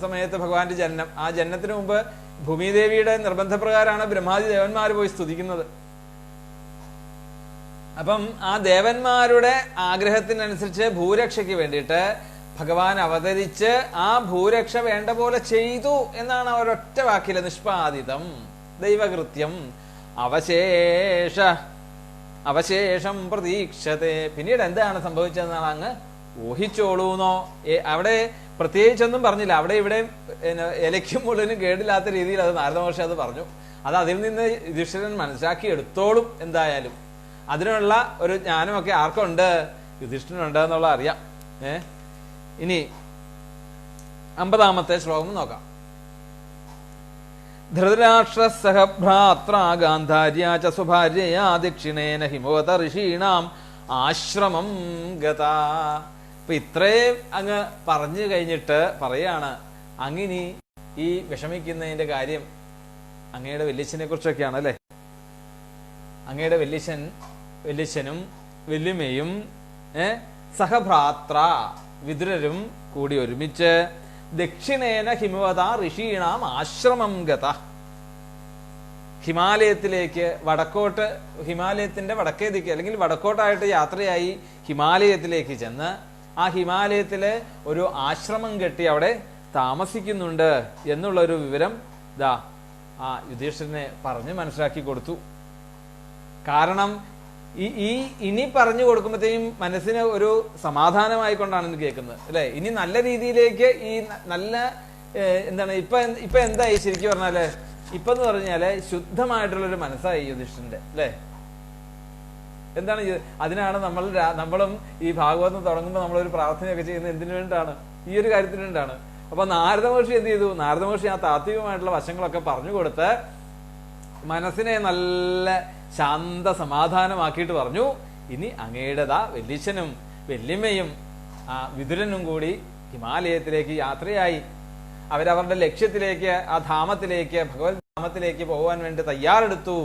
സമയത്ത് ഭഗവാന്റെ ജനനം. ആ ജനനത്തിന് മുമ്പ് ഭൂമിദേവിയുടെ നിർബന്ധപ്രകാരമാണ് ബ്രഹ്മാദി ദേവന്മാർ പോയി സ്തുതിക്കുന്നത്. അപ്പം ആ ദേവന്മാരുടെ ആഗ്രഹത്തിനനുസരിച്ച് ഭൂരക്ഷയ്ക്ക് വേണ്ടിയിട്ട് ഭഗവാൻ അവതരിച്ച് ആ ഭൂരക്ഷ വേണ്ട പോലെ ചെയ്തു എന്നാണ് ഒരൊറ്റ വാക്കില്. നിഷ്പാദിതം ദൈവകൃത്യം അവശേഷം പ്രതീക്ഷത്തെ. പിന്നീട് എന്താണ് സംഭവിച്ചതെന്നാണ് അങ്ങ് ഊഹിച്ചോളൂന്നോ. അവിടെ പ്രത്യേകിച്ചൊന്നും പറഞ്ഞില്ല. അവിടെ ഇവിടെ ഇലയ്ക്കും മുള്ളിനും കേടില്ലാത്ത രീതിയിൽ അത് നാരദ മഹർഷി അത് പറഞ്ഞു. അത് അതിൽ നിന്ന് യുധിഷ്ഠിരൻ മനസ്സിലാക്കി എടുത്തോളും. എന്തായാലും അതിനുള്ള ഒരു ജ്ഞാനമൊക്കെ ആർക്കുണ്ട്? യുധിഷ്ഠിരനുണ്ട് എന്നുള്ള അറിയാം. ഇനി 50-ാമത്തെ ശ്ലോകം നോക്കാം. ധൃതരാഷ്ട്ര സഹ ഭ്രാത്ര ഗാന്ധാര്യ ച സ്വഭാര്യയാ ദക്ഷിണേന ഹിമവത ഋഷീണാം ആശ്രമം ഗത. ഇപ്പൊ ഇത്രയും അങ്ങ് പറഞ്ഞു കഴിഞ്ഞിട്ട് പറയാണ്, അങ്ങിനി ഈ വിഷമിക്കുന്നതിന്റെ കാര്യം അങ്ങയുടെ വല്യച്ഛനെ കുറിച്ചൊക്കെയാണ് അല്ലെ. അങ്ങയുടെ വല്യച്ഛനും വല്യമ്മയും സഹഭ്രാത്ര വിതുരരും കൂടി ഒരുമിച്ച് ദക്ഷിണേന ഹിമവത ഋഷീണാം ആശ്രമം ഗത. ഹിമാലയത്തിലേക്ക് വടക്കോട്ട്, ഹിമാലയത്തിന്റെ വടക്കേ ദിക്ക് അല്ലെങ്കിൽ വടക്കോട്ടായിട്ട് യാത്രയായി ഹിമാലയത്തിലേക്ക് ചെന്ന് ആ ഹിമാലയത്തിലെ ഒരു ആശ്രമം കെട്ടി അവിടെ താമസിക്കുന്നുണ്ട് എന്നുള്ളൊരു വിവരം ആ യുധിഷ്ഠിരനെ പറഞ്ഞ് മനസ്സിലാക്കി കൊടുത്തു. കാരണം ഈ ഇനി പറഞ്ഞു കൊടുക്കുമ്പോഴത്തേക്കും മനസ്സിന് ഒരു സമാധാനമായിക്കൊണ്ടാണ് ഇത് കേൾക്കുന്നത് അല്ലെ. ഇനി നല്ല രീതിയിലേക്ക് ഈ നല്ല എന്താണ് ഇപ്പൊ എന്തായി ശരിക്കും പറഞ്ഞാല്, ഇപ്പൊ എന്ന് പറഞ്ഞാല് ശുദ്ധമായിട്ടുള്ളൊരു മനസ്സായി യുധിഷ്ഠിരന്റെ അല്ലെ. എന്താണ് അതിനാണ് നമ്മളും ഈ ഭാഗവതം തുടങ്ങുമ്പോൾ നമ്മളൊരു പ്രാർത്ഥനയൊക്കെ ചെയ്യുന്നത് എന്തിനു വേണ്ടിയിട്ടാണ്? ഈ ഒരു കാര്യത്തിന് വേണ്ടിയിട്ടാണ്. അപ്പൊ നാരദ മഹർഷി എന്ത് ചെയ്തു? നാരദ മഹർഷി ആ താത്വികമായിട്ടുള്ള വശങ്ങളൊക്കെ പറഞ്ഞു കൊടുത്ത് മനസ്സിനെ നല്ല ശാന്ത സമാധാനമാക്കിയിട്ട് പറഞ്ഞു, ഇനി അങ്ങയുടേതാ വല്യച്ഛനും വല്യമ്മയും ആ വിതുരനും കൂടി ഹിമാലയത്തിലേക്ക് യാത്രയായി. അവരവരുടെ ലക്ഷ്യത്തിലേക്ക്, ആ ധാമത്തിലേക്ക്, ഭഗവത് ധാമത്തിലേക്ക് പോകാൻ വേണ്ടി തയ്യാറെടുത്തു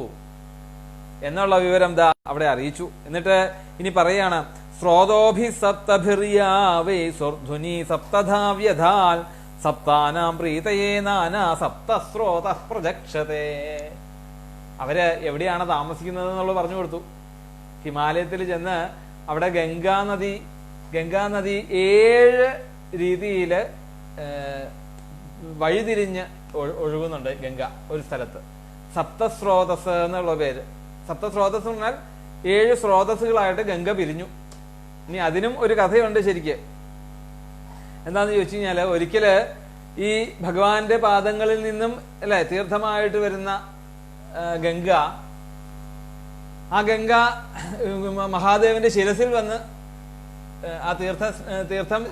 എന്നുള്ള വിവരം അവിടെ അറിയിച്ചു. എന്നിട്ട് ഇനി പറയാണ്, സ്രോതോഭി സപ്തഭിർയാവേ സ്വർധ്വനി സപ്തധാവ്യധാൽ സപ്താനാം പ്രീതയേ നാനാ സപ്തസ്രോത പ്രജക്ഷതേ. അവര് എവിടെയാണ് താമസിക്കുന്നത് എന്നുള്ളത് പറഞ്ഞു കൊടുത്തു. ഹിമാലയത്തിൽ ചെന്ന് അവിടെ ഗംഗാനദി 7 രീതിയിൽ വഴിതിരിഞ്ഞ് ഒഴുകുന്നുണ്ട് ഗംഗ ഒരു സ്ഥലത്ത്. സപ്തസ്രോതസ് എന്നുള്ള പേര്. സപ്തസ്രോതസ് പറഞ്ഞാൽ 7 സ്രോതസ്സുകളായിട്ട് ഗംഗ പിരിഞ്ഞു. ഇനി അതിനും ഒരു കഥയുണ്ട് ശരിക്ക്. എന്താന്ന് ചോദിച്ചു കഴിഞ്ഞാല്, ഒരിക്കല് ഈ ഭഗവാന്റെ പാദങ്ങളിൽ നിന്നും അല്ലെ തീർത്ഥമായിട്ട് വരുന്ന ഗംഗ, ആ ഗംഗ മഹാദേവന്റെ ശിരസിൽ വന്ന് ആ തീർത്ഥം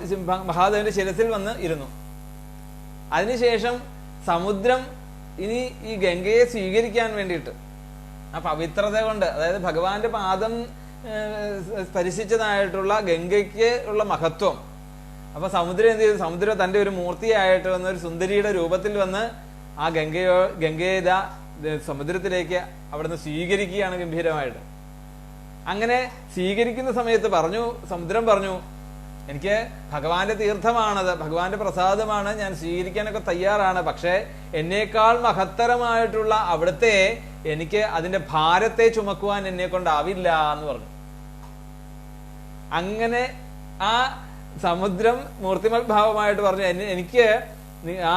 മഹാദേവന്റെ ശിരസിൽ വന്ന് ഇരുന്നു. അതിനുശേഷം സമുദ്രം ഇനി ഈ ഗംഗയെ സ്വീകരിക്കാൻ വേണ്ടിയിട്ട് ആ പവിത്രത കൊണ്ട്, അതായത് ഭഗവാന്റെ പാദം സ്പരിശിച്ചതായിട്ടുള്ള ഗംഗയ്ക്ക് ഉള്ള മഹത്വം, അപ്പൊ സമുദ്രം എന്ത് ചെയ്തു? സമുദ്രം തന്റെ ഒരു മൂർത്തിയായിട്ട് വന്ന ഒരു സുന്ദരിയുടെ രൂപത്തിൽ വന്ന് ആ ഗംഗയെ സമുദ്രത്തിലേക്ക് അവിടുന്ന് സ്വീകരിക്കുകയാണ് ഗംഭീരമായിട്ട്. അങ്ങനെ സ്വീകരിക്കുന്ന സമയത്ത് സമുദ്രം പറഞ്ഞു, എനിക്ക് ഭഗവാന്റെ തീർത്ഥമാണത്, ഭഗവാന്റെ പ്രസാദമാണ്, ഞാൻ സ്വീകരിക്കാനൊക്കെ തയ്യാറാണ്. പക്ഷെ എന്നേക്കാൾ മഹത്തരമായിട്ടുള്ള അവിടുത്തെ എനിക്ക് അതിന്റെ ഭാരത്തെ ചുമക്കുവാൻ എന്നെ കൊണ്ടാവില്ല എന്ന് പറഞ്ഞു. അങ്ങനെ ആ സമുദ്രം മൂർത്തിമത്ഭാവമായിട്ട് പറഞ്ഞു, എനിക്ക് ആ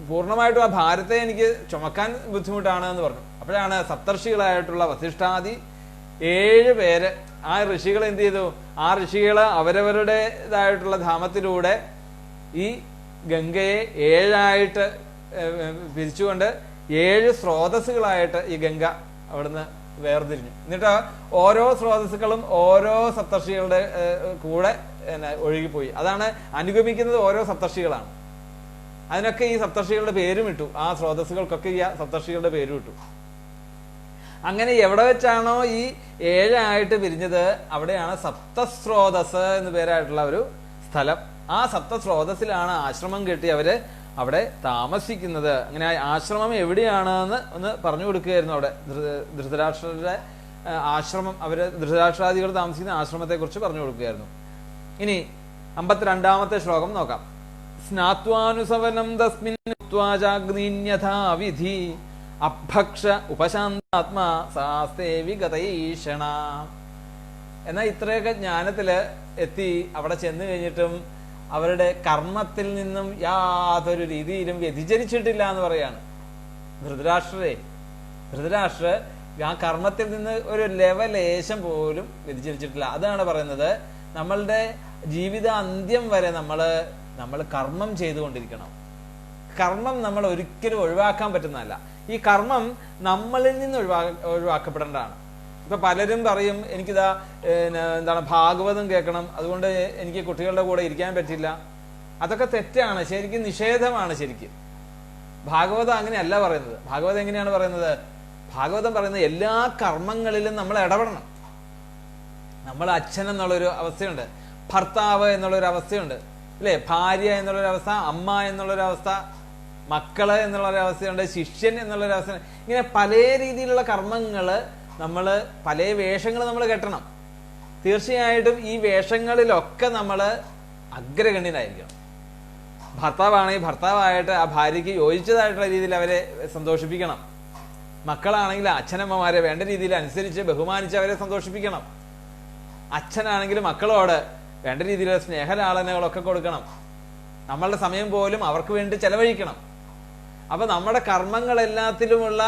പൂർണ്ണമായിട്ടും ആ ഭാരത്തെ എനിക്ക് ചുമക്കാൻ ബുദ്ധിമുട്ടാണ് എന്ന് പറഞ്ഞു. അപ്പോഴാണ് സപ്തർഷികളായിട്ടുള്ള വസിഷ്ഠാദി 7 പേര് ആ ഋഷികൾ എന്ത് ചെയ്തു? ആ ഋഷികള് അവരവരുടേതായിട്ടുള്ള ധാമത്തിലൂടെ ഈ ഗംഗയെ 7 പിരിച്ചുകൊണ്ട് 7 സ്രോതസ്സുകളായിട്ട് ഈ ഗംഗ അവിടുന്ന് വേർതിരിഞ്ഞു. എന്നിട്ട് ഓരോ സ്രോതസ്സുകളും ഓരോ സപ്തർഷികളുടെ കൂടെ ഒഴുകിപ്പോയി. അതാണ് അനുഗമിക്കുന്നത് ഓരോ സപ്തർഷികളാണ്. അതിനൊക്കെ ഈ സപ്തർഷികളുടെ പേരും ഇട്ടു. ആ സ്രോതസ്സുകൾക്കൊക്കെ ഈ സപ്തർഷികളുടെ പേരും ഇട്ടു. അങ്ങനെ എവിടെ വെച്ചാണോ ഈ 7 പിരിഞ്ഞത് അവിടെയാണ് സപ്തസ്രോതസ് എന്ന് പേരായിട്ടുള്ള ഒരു സ്ഥലം. ആ സപ്തസ്രോതസ്സിലാണ് ആശ്രമം കെട്ടി അവര് അവിടെ താമസിക്കുന്നത്. അങ്ങനെ ആശ്രമം എവിടെയാണെന്ന് ഒന്ന് പറഞ്ഞു കൊടുക്കുകയായിരുന്നു. അവിടെ ധൃതരാഷ്ട്രരുടെ ആശ്രമം, അവര് ധൃതരാഷ്ട്രാദികൾ താമസിക്കുന്ന ആശ്രമത്തെ കുറിച്ച് പറഞ്ഞു കൊടുക്കുകയായിരുന്നു. ഇനി 52-ാമത്തെ ശ്ലോകം നോക്കാം. സ്നാത്വാനുസവനം തസ്മിൻ ത്വാജാഗ്നിന്യഥാവിധി അഭക്ഷ ഉപശാന്താത്മാ സാസ്തേ വിഗതൈഷണ. എന്നാൽ ഇത്രയൊക്കെ ജ്ഞാനത്തില് എത്തി അവിടെ ചെന്ന് കഴിഞ്ഞിട്ടും അവരുടെ കർമ്മത്തിൽ നിന്നും യാതൊരു രീതിയിലും വ്യതിചരിച്ചിട്ടില്ല എന്ന് പറയാണ് ധൃതരാഷ്ട്ര ആ കർമ്മത്തിൽ നിന്ന് ഒരു ലെവലേശം പോലും വ്യതിചരിച്ചിട്ടില്ല. അതാണ് പറയുന്നത്, നമ്മളുടെ ജീവിത അന്ത്യം വരെ നമ്മൾ കർമ്മം ചെയ്തുകൊണ്ടിരിക്കണം. കർമ്മം നമ്മൾ ഒരിക്കലും ഒഴിവാക്കാൻ പറ്റുന്നതല്ല. ഈ കർമ്മം നമ്മളിൽ നിന്ന് ഒഴിവാക്കപ്പെടേണ്ടതാണ്. ഇപ്പൊ പലരും പറയും, എനിക്കിതാ എന്താണ് ഭാഗവതം കേൾക്കണം, അതുകൊണ്ട് എനിക്ക് കുട്ടികളുടെ കൂടെ ഇരിക്കാൻ പറ്റില്ല. അതൊക്കെ തെറ്റാണ്, ശരിക്കും നിഷേധമാണ്. ശരിക്കും ഭാഗവതം അങ്ങനെയല്ല പറയുന്നത്. ഭാഗവതം എങ്ങനെയാണ് പറയുന്നത്? ഭാഗവതം പറയുന്നത് എല്ലാ കർമ്മങ്ങളിലും നമ്മൾ ഇടപെടണം. നമ്മൾ അച്ഛൻ എന്നുള്ളൊരു അവസ്ഥയുണ്ട്, ഭർത്താവ് എന്നുള്ളൊരു അവസ്ഥയുണ്ട്, അല്ലെ? ഭാര്യ എന്നുള്ളൊരവസ്ഥ, അമ്മ എന്നുള്ളൊരവസ്ഥ, മക്കള് എന്നുള്ളൊരവസ്ഥയുണ്ട്, ശിഷ്യൻ എന്നുള്ളൊരവസ്ഥ. ഇങ്ങനെ പല രീതിയിലുള്ള കർമ്മങ്ങള് പല വേഷങ്ങൾ നമ്മൾ കെട്ടണം. തീർച്ചയായിട്ടും ഈ വേഷങ്ങളിലൊക്കെ നമ്മൾ അഗ്രഗണ്യനായിരിക്കണം. ഭർത്താവാണെങ്കിൽ ഭർത്താവായിട്ട് ആ ഭാര്യയ്ക്ക് യോജിച്ചതായിട്ടുള്ള രീതിയിൽ അവരെ സന്തോഷിപ്പിക്കണം. മക്കളാണെങ്കിൽ അച്ഛനമ്മമാരെ വേണ്ട രീതിയിൽ അനുസരിച്ച് ബഹുമാനിച്ച് അവരെ സന്തോഷിപ്പിക്കണം. അച്ഛനാണെങ്കിൽ മക്കളോട് വേണ്ട രീതിയിലുള്ള സ്നേഹലാളനകളൊക്കെ കൊടുക്കണം. നമ്മളുടെ സമയം പോലും അവർക്ക് വേണ്ടി ചെലവഴിക്കണം. അപ്പൊ നമ്മുടെ കർമ്മങ്ങളെല്ലാത്തിലുമുള്ള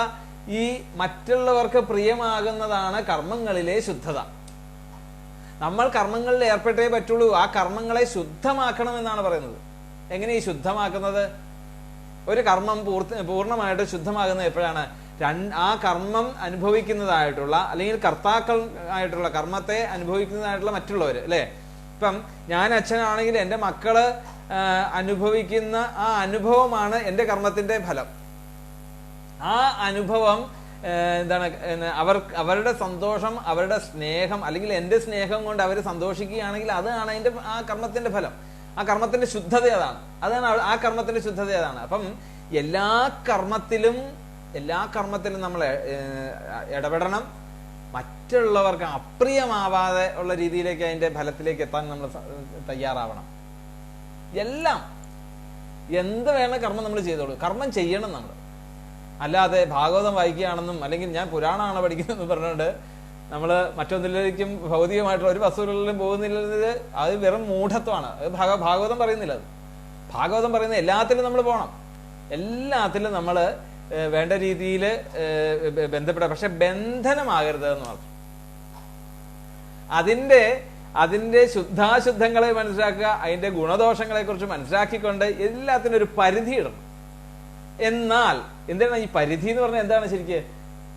ഈ മറ്റുള്ളവർക്ക് പ്രിയമാകുന്നതാണ് കർമ്മങ്ങളിലെ ശുദ്ധത. നമ്മൾ കർമ്മങ്ങളിൽ ഏർപ്പെട്ടേ പറ്റുള്ളൂ. ആ കർമ്മങ്ങളെ ശുദ്ധമാക്കണം എന്നാണ് പറയുന്നത്. എങ്ങനെ ഈ ശുദ്ധമാക്കുന്നത്? ഒരു കർമ്മം പൂർണ്ണമായിട്ട് ശുദ്ധമാകുന്നത് എപ്പോഴാണ്? ആ കർമ്മം അനുഭവിക്കുന്നതായിട്ടുള്ള, അല്ലെങ്കിൽ കർത്താക്കൾ ആയിട്ടുള്ള, കർമ്മത്തെ അനുഭവിക്കുന്നതായിട്ടുള്ള മറ്റുള്ളവർ, അല്ലെ? ഇപ്പം ഞാൻ അച്ഛനാണെങ്കിൽ എൻ്റെ മക്കള് അനുഭവിക്കുന്ന ആ അനുഭവമാണ് എൻ്റെ കർമ്മത്തിന്റെ ഫലം. ആ അനുഭവം എന്താണ്? അവരുടെ സന്തോഷം, അവരുടെ സ്നേഹം, അല്ലെങ്കിൽ എൻ്റെ സ്നേഹം കൊണ്ട് അവർ സന്തോഷിക്കുകയാണെങ്കിൽ അതാണ് ആ കർമ്മത്തിന്റെ ഫലം. ആ കർമ്മത്തിന്റെ ശുദ്ധത അതാണ് ആ കർമ്മത്തിന്റെ ശുദ്ധത അതാണ്. അപ്പം എല്ലാ കർമ്മത്തിലും നമ്മൾ ഇടപെടണം. മറ്റുള്ളവർക്ക് അപ്രിയമാവാതെ ഉള്ള രീതിയിലേക്ക് അതിന്റെ ഫലത്തിലേക്ക് എത്താൻ നമ്മൾ തയ്യാറാവണം. എന്ത് വേണം കർമ്മം നമ്മൾ ചെയ്തോളൂ. കർമ്മം ചെയ്യണം നമ്മൾ. അല്ലാതെ ഭാഗവതം വായിക്കുകയാണെന്നും അല്ലെങ്കിൽ ഞാൻ പുരാണമാണ് പഠിക്കുന്നതെന്ന് പറഞ്ഞുകൊണ്ട് നമ്മൾ മറ്റൊന്നിലേക്കും ഭൗതികമായിട്ടുള്ള ഒരു വസ്തുക്കളിലും പോകുന്നില്ലത് അത് വെറും മൂഢത്വമാണ്. അത് ഭാഗവതം പറയുന്നില്ല. അത് ഭാഗവതം പറയുന്ന എല്ലാത്തിലും നമ്മൾ പോകണം. എല്ലാത്തിലും നമ്മൾ വേണ്ട രീതിയിൽ ബന്ധപ്പെടാം. പക്ഷെ ബന്ധനമാകരുത് എന്ന് പറഞ്ഞു. അതിന്റെ ശുദ്ധാശുദ്ധങ്ങളെ മനസ്സിലാക്കുക, അതിന്റെ ഗുണദോഷങ്ങളെ കുറിച്ച് മനസ്സിലാക്കിക്കൊണ്ട് എല്ലാത്തിനും ഒരു പരിധി ഇടണം. എന്നാൽ എന്താണ് ഈ പരിധി എന്ന് പറഞ്ഞാൽ? എന്താണ് ശരിക്ക്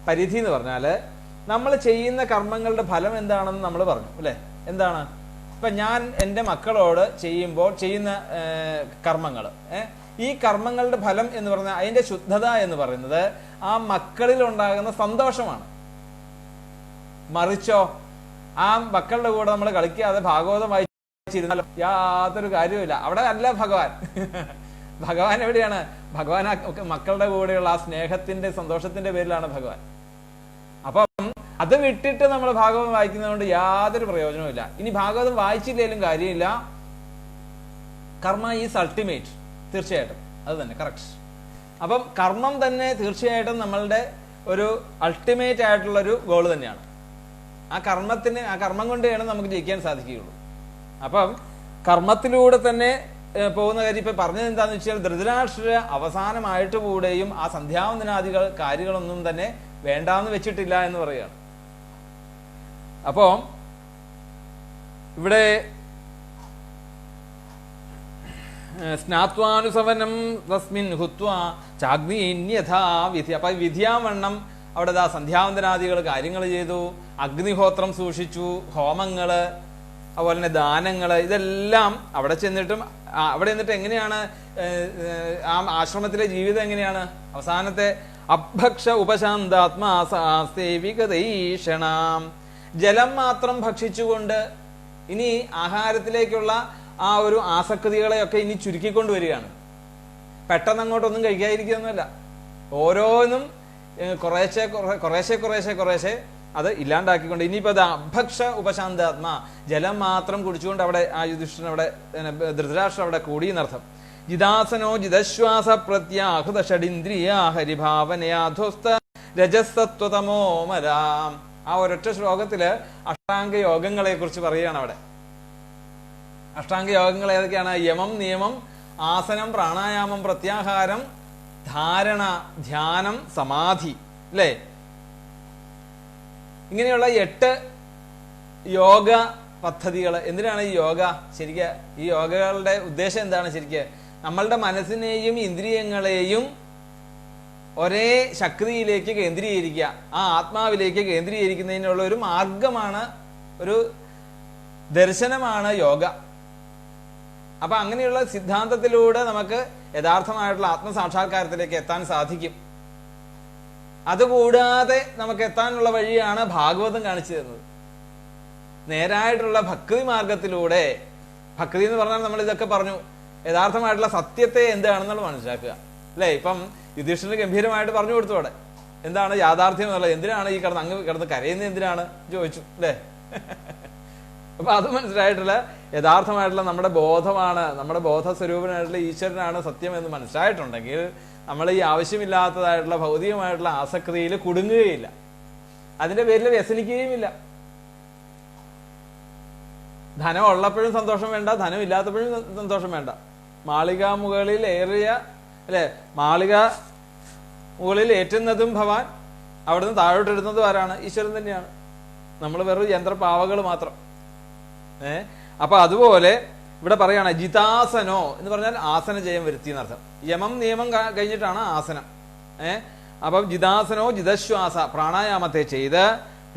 പരിധി എന്ന് പറഞ്ഞാല് നമ്മൾ ചെയ്യുന്ന കർമ്മങ്ങളുടെ ഫലം എന്താണെന്ന് നമ്മൾ പറഞ്ഞു, അല്ലെ? എന്താണ്? ഇപ്പൊ ഞാൻ എൻ്റെ മക്കളോട് ചെയ്യുന്ന കർമ്മങ്ങൾ, ഈ കർമ്മങ്ങളുടെ ഫലം എന്ന് പറഞ്ഞാൽ അതിന്റെ ശുദ്ധത എന്ന് പറയുന്നത് ആ മക്കളിൽ ഉണ്ടാകുന്ന സന്തോഷമാണ്. മറിച്ചോ ആ മക്കളുടെ കൂടെ നമ്മൾ കളിക്കാതെ ഭാഗവതം വായിച്ചിരുന്നാലോ യാതൊരു കാര്യവുമില്ല. അവിടെ അല്ല ഭഗവാൻ എവിടെയാണ്? ഭഗവാൻ മക്കളുടെ കൂടെയുള്ള ആ സ്നേഹത്തിന്റെ സന്തോഷത്തിന്റെ പേരിലാണ് ഭഗവാൻ. അപ്പം അത് വിട്ടിട്ട് നമ്മൾ ഭാഗവതം വായിക്കുന്നത് കൊണ്ട് യാതൊരു പ്രയോജനവുമില്ല. ഇനി ഭാഗവതം വായിച്ചില്ലെങ്കിലും കാര്യമില്ല. കർമ്മ ഈസ് അൾട്ടിമേറ്റ്. തീർച്ചയായിട്ടും അത് തന്നെ കറക്റ്റ്. അപ്പം കർമ്മം തന്നെ തീർച്ചയായിട്ടും നമ്മളുടെ ഒരു അൾട്ടിമേറ്റ് ആയിട്ടുള്ള ഒരു ഗോൾ തന്നെയാണ്. ആ കർമ്മം കൊണ്ടാണ് നമുക്ക് ജയിക്കാൻ സാധിക്കുകയുള്ളൂ. അപ്പം കർമ്മത്തിലൂടെ തന്നെ പോകുന്ന കാര്യം ഇപ്പൊ പറഞ്ഞത് എന്താന്ന് വെച്ചാൽ, ധൃതരാഷ്ട്ര അവസാനമായിട്ട് കൂടെയും ആ സന്ധ്യാവന്ദനാദികൾ കാര്യങ്ങളൊന്നും തന്നെ വേണ്ടാന്ന് വെച്ചിട്ടില്ല എന്ന് പറയുകയാണ്. അപ്പോ ഇവിടെ സ്നാത്വാനുസവനം തസ്മിൻ ഹുത്വാ ചാഗ്നിയഥാ വിധി. അപ്പൊ വിധിയാവണ്ണം അവിടെ സന്ധ്യാവന്ദനാദികൾ കാര്യങ്ങൾ ചെയ്തു, അഗ്നിഹോത്രം സൂക്ഷിച്ചു, ഹോമങ്ങള്, അതുപോലെ തന്നെ ദാനങ്ങള്, ഇതെല്ലാം അവിടെ ചെന്നിട്ടും അവിടെ നിന്നിട്ട് എങ്ങനെയാണ് ആ ആശ്രമത്തിലെ ജീവിതം എങ്ങനെയാണ്? അവസാനത്തെ അഭക്ഷ ഉപശാന്താത്മാസേവികതൈഷണാം. ജലം മാത്രം ഭക്ഷിച്ചുകൊണ്ട് ഇനി ആഹാരത്തിലേക്കുള്ള ആ ഒരു ആസക്തികളെയൊക്കെ ഇനി ചുരുക്കിക്കൊണ്ടുവരികയാണ്. പെട്ടെന്ന് അങ്ങോട്ടൊന്നും കഴിക്കാതിരിക്കുകയൊന്നുമല്ല. ഓരോന്നും കുറേശ്ശെ അത് ഇല്ലാണ്ടാക്കിക്കൊണ്ട് ഇനിയിപ്പോൾ അത് അഭക്ഷ ഉപശാന്താത്മാ, ജലം മാത്രം കുടിച്ചുകൊണ്ട് അവിടെ ആ യുധിഷ്ഠിരൻ അവിടെ ധൃതരാഷ്ട്രം അവിടെ കൂടി എന്നർത്ഥം. ജിതാസനോ ജിതശ്വാസ പ്രത്യാഹൃത ഷഡിന്ദ്രിയ ഹരിഭാവനയാധ്വസ്ത രജസത്വതമോമരാം. ആ ഒരൊറ്റ ശ്ലോകത്തില് അഷ്ടാംഗ യോഗങ്ങളെ കുറിച്ച് പറയുകയാണ് അവിടെ. അഷ്ടാംഗ യോഗങ്ങൾ ഏതൊക്കെയാണ്? യമം, നിയമം, ആസനം, പ്രാണായാമം, പ്രത്യാഹാരം, ധാരണ, ധ്യാനം, സമാധി, അല്ലേ? ഇങ്ങനെയുള്ള 8 യോഗ പദ്ധതികൾ. എന്തിനാണ് ഈ യോഗ? ശരിക്ക് ഈ യോഗകളുടെ ഉദ്ദേശം എന്താണ്? ശരിക്ക് നമ്മളുടെ മനസ്സിനെയും ഇന്ദ്രിയങ്ങളെയും ഒരേ ശക്തിയിലേക്ക് കേന്ദ്രീകരിക്കുക, ആ ആത്മാവിലേക്ക് കേന്ദ്രീകരിക്കുന്നതിനുള്ള ഒരു മാർഗമാണ്, ഒരു ദർശനമാണ് യോഗ. അപ്പൊ അങ്ങനെയുള്ള സിദ്ധാന്തത്തിലൂടെ നമുക്ക് യഥാർത്ഥമായിട്ടുള്ള ആത്മസാക്ഷാത്കാരത്തിലേക്ക് എത്താൻ സാധിക്കും. അതുകൂടാതെ നമുക്ക് എത്താനുള്ള വഴിയാണ് ഭാഗവതം കാണിച്ചു തരുന്നത്. നേരായിട്ടുള്ള ഭക്തി മാർഗത്തിലൂടെ, ഭക്തി എന്ന് പറഞ്ഞാൽ നമ്മൾ ഇതൊക്കെ പറഞ്ഞു, യഥാർത്ഥമായിട്ടുള്ള സത്യത്തെ എന്താണെന്നുള്ളത് മനസ്സിലാക്കുക, അല്ലെ? ഇപ്പം യുധിഷ്ഠിരന് ഗംഭീരമായിട്ട് പറഞ്ഞു കൊടുത്തു അവിടെ എന്താണ് യാഥാർത്ഥ്യം എന്നുള്ളത്. എന്തിനാണ് ഈ കിടന്ന് കരയുന്നത് എന്തിനാണ് ചോദിച്ചു, അല്ലേ? അപ്പൊ അത് മനസ്സിലായിട്ടുള്ള യഥാർത്ഥമായിട്ടുള്ള നമ്മുടെ ബോധമാണ്, നമ്മുടെ ബോധസ്വരൂപനായിട്ടുള്ള ഈശ്വരനാണ് സത്യം എന്ന് മനസ്സിലായിട്ടുണ്ടെങ്കിൽ നമ്മൾ ഈ ആവശ്യമില്ലാത്തതായിട്ടുള്ള ഭൗതികമായിട്ടുള്ള ആസക്തിയിൽ കുടുങ്ങുകയില്ല, അതിന്റെ പേരിൽ വ്യസനിക്കുകയുമില്ല. ധനം ഉള്ളപ്പോഴും സന്തോഷം വേണ്ട, ധനം ഇല്ലാത്തപ്പോഴും സന്തോഷം വേണ്ട. മാളിക മുകളിൽ ഏറിയ, അല്ലെ, മാളിക മുകളിൽ ഏറ്റുന്നതും ഭവാൻ, അവിടുന്ന് താഴോട്ടിടുന്നതും ആരാണ്? ഈശ്വരൻ തന്നെയാണ്. നമ്മൾ വെറും യന്ത്രപാവകൾ മാത്രം. അപ്പൊ അതുപോലെ ഇവിടെ പറയാണ് ജിതാസനോ എന്ന് പറഞ്ഞാൽ ആസന ജയം വരുത്തി എന്നർത്ഥം. യമം നിയമം കഴിഞ്ഞിട്ടാണ് ആസനം. അപ്പം ജിതാസനോ ജിതശ്വാസ, പ്രാണായാമത്തെ ചെയ്ത്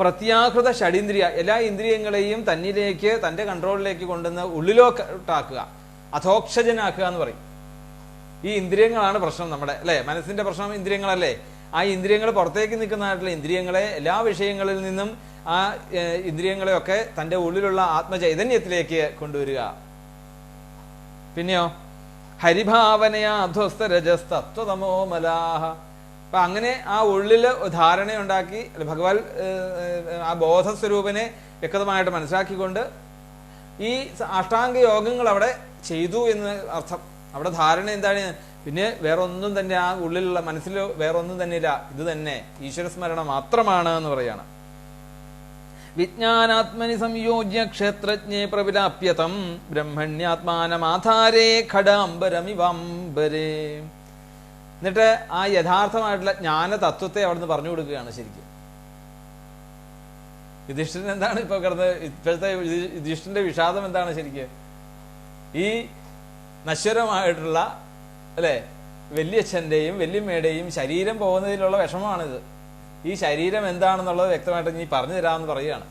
പ്രത്യാഹൃത ഷഡിന്ദ്രിയ, എല്ലാ ഇന്ദ്രിയങ്ങളെയും തന്നിലേക്ക്, തന്റെ കൺട്രോളിലേക്ക് കൊണ്ടുവന്ന് ഉള്ളിലോട്ടാക്കുക, അധോക്ഷജനാക്കുക എന്ന് പറയും. ഈ ഇന്ദ്രിയങ്ങളാണ് പ്രശ്നം നമ്മുടെ, അല്ലെ? മനസ്സിന്റെ പ്രശ്നം ഇന്ദ്രിയങ്ങളല്ലേ? ആ ഇന്ദ്രിയങ്ങൾ പുറത്തേക്ക് നിൽക്കുന്നതായിട്ടുള്ള ഇന്ദ്രിയങ്ങളെ എല്ലാ വിഷയങ്ങളിൽ നിന്നും ആ ഇന്ദ്രിയങ്ങളെയൊക്കെ തന്റെ ഉള്ളിലുള്ള ആത്മചൈതന്യത്തിലേക്ക് കൊണ്ടുവരിക. പിന്നെയോ ഹരിഭാവനയാ അധ്വസ്ത രജസ്തത്വതമോ മലാഹ. അപ്പൊ അങ്ങനെ ആ ഉള്ളില് ധാരണയുണ്ടാക്കി ഭഗവാൻ ആ ബോധസ്വരൂപനെ വ്യക്തമായിട്ട് മനസ്സിലാക്കിക്കൊണ്ട് ഈ അഷ്ടാംഗ യോഗങ്ങൾ അവിടെ ചെയ്തു എന്ന് അർത്ഥം. അവിടെ ധാരണ എന്താണ്? പിന്നെ വേറൊന്നും തന്നെ ആ ഉള്ളിലുള്ള മനസ്സിൽ വേറൊന്നും തന്നെ ഇല്ല, ഇത് തന്നെ ഈശ്വരസ്മരണ മാത്രമാണ് എന്ന് പറയാണ്. വിജ്ഞാനാത്മനി സംയോജ്യ ക്ഷേത്രജ്ഞേ പ്രവിലാപ്യതം ബ്രഹ്മണ്യാത്മാനമാധാരേ ഖടാംബരമിവാംബരേ. എന്നിട്ട് ആ യഥാർത്ഥമായിട്ടുള്ള ജ്ഞാന തത്വത്തെ അവിടുന്ന് പറഞ്ഞു കൊടുക്കുകയാണ് ശരിക്കും. യുധിഷ്ഠിരൻ എന്താണ് ഇപ്പൊ കിടന്ന്, ഇപ്പോഴത്തെ യുധിഷ്ഠിരന്റെ വിഷാദം എന്താണ് ശരിക്ക്? ഈ നശ്വരമായിട്ടുള്ള, അല്ലെ, വല്യച്ഛന്റെയും വല്യമ്മയുടെയും ശരീരം പോകുന്നതിലുള്ള വിഷമമാണിത്. ഈ ശരീരം എന്താണെന്നുള്ളത് വ്യക്തമായിട്ട് നീ പറഞ്ഞു തരാമെന്ന് പറയുകയാണ്.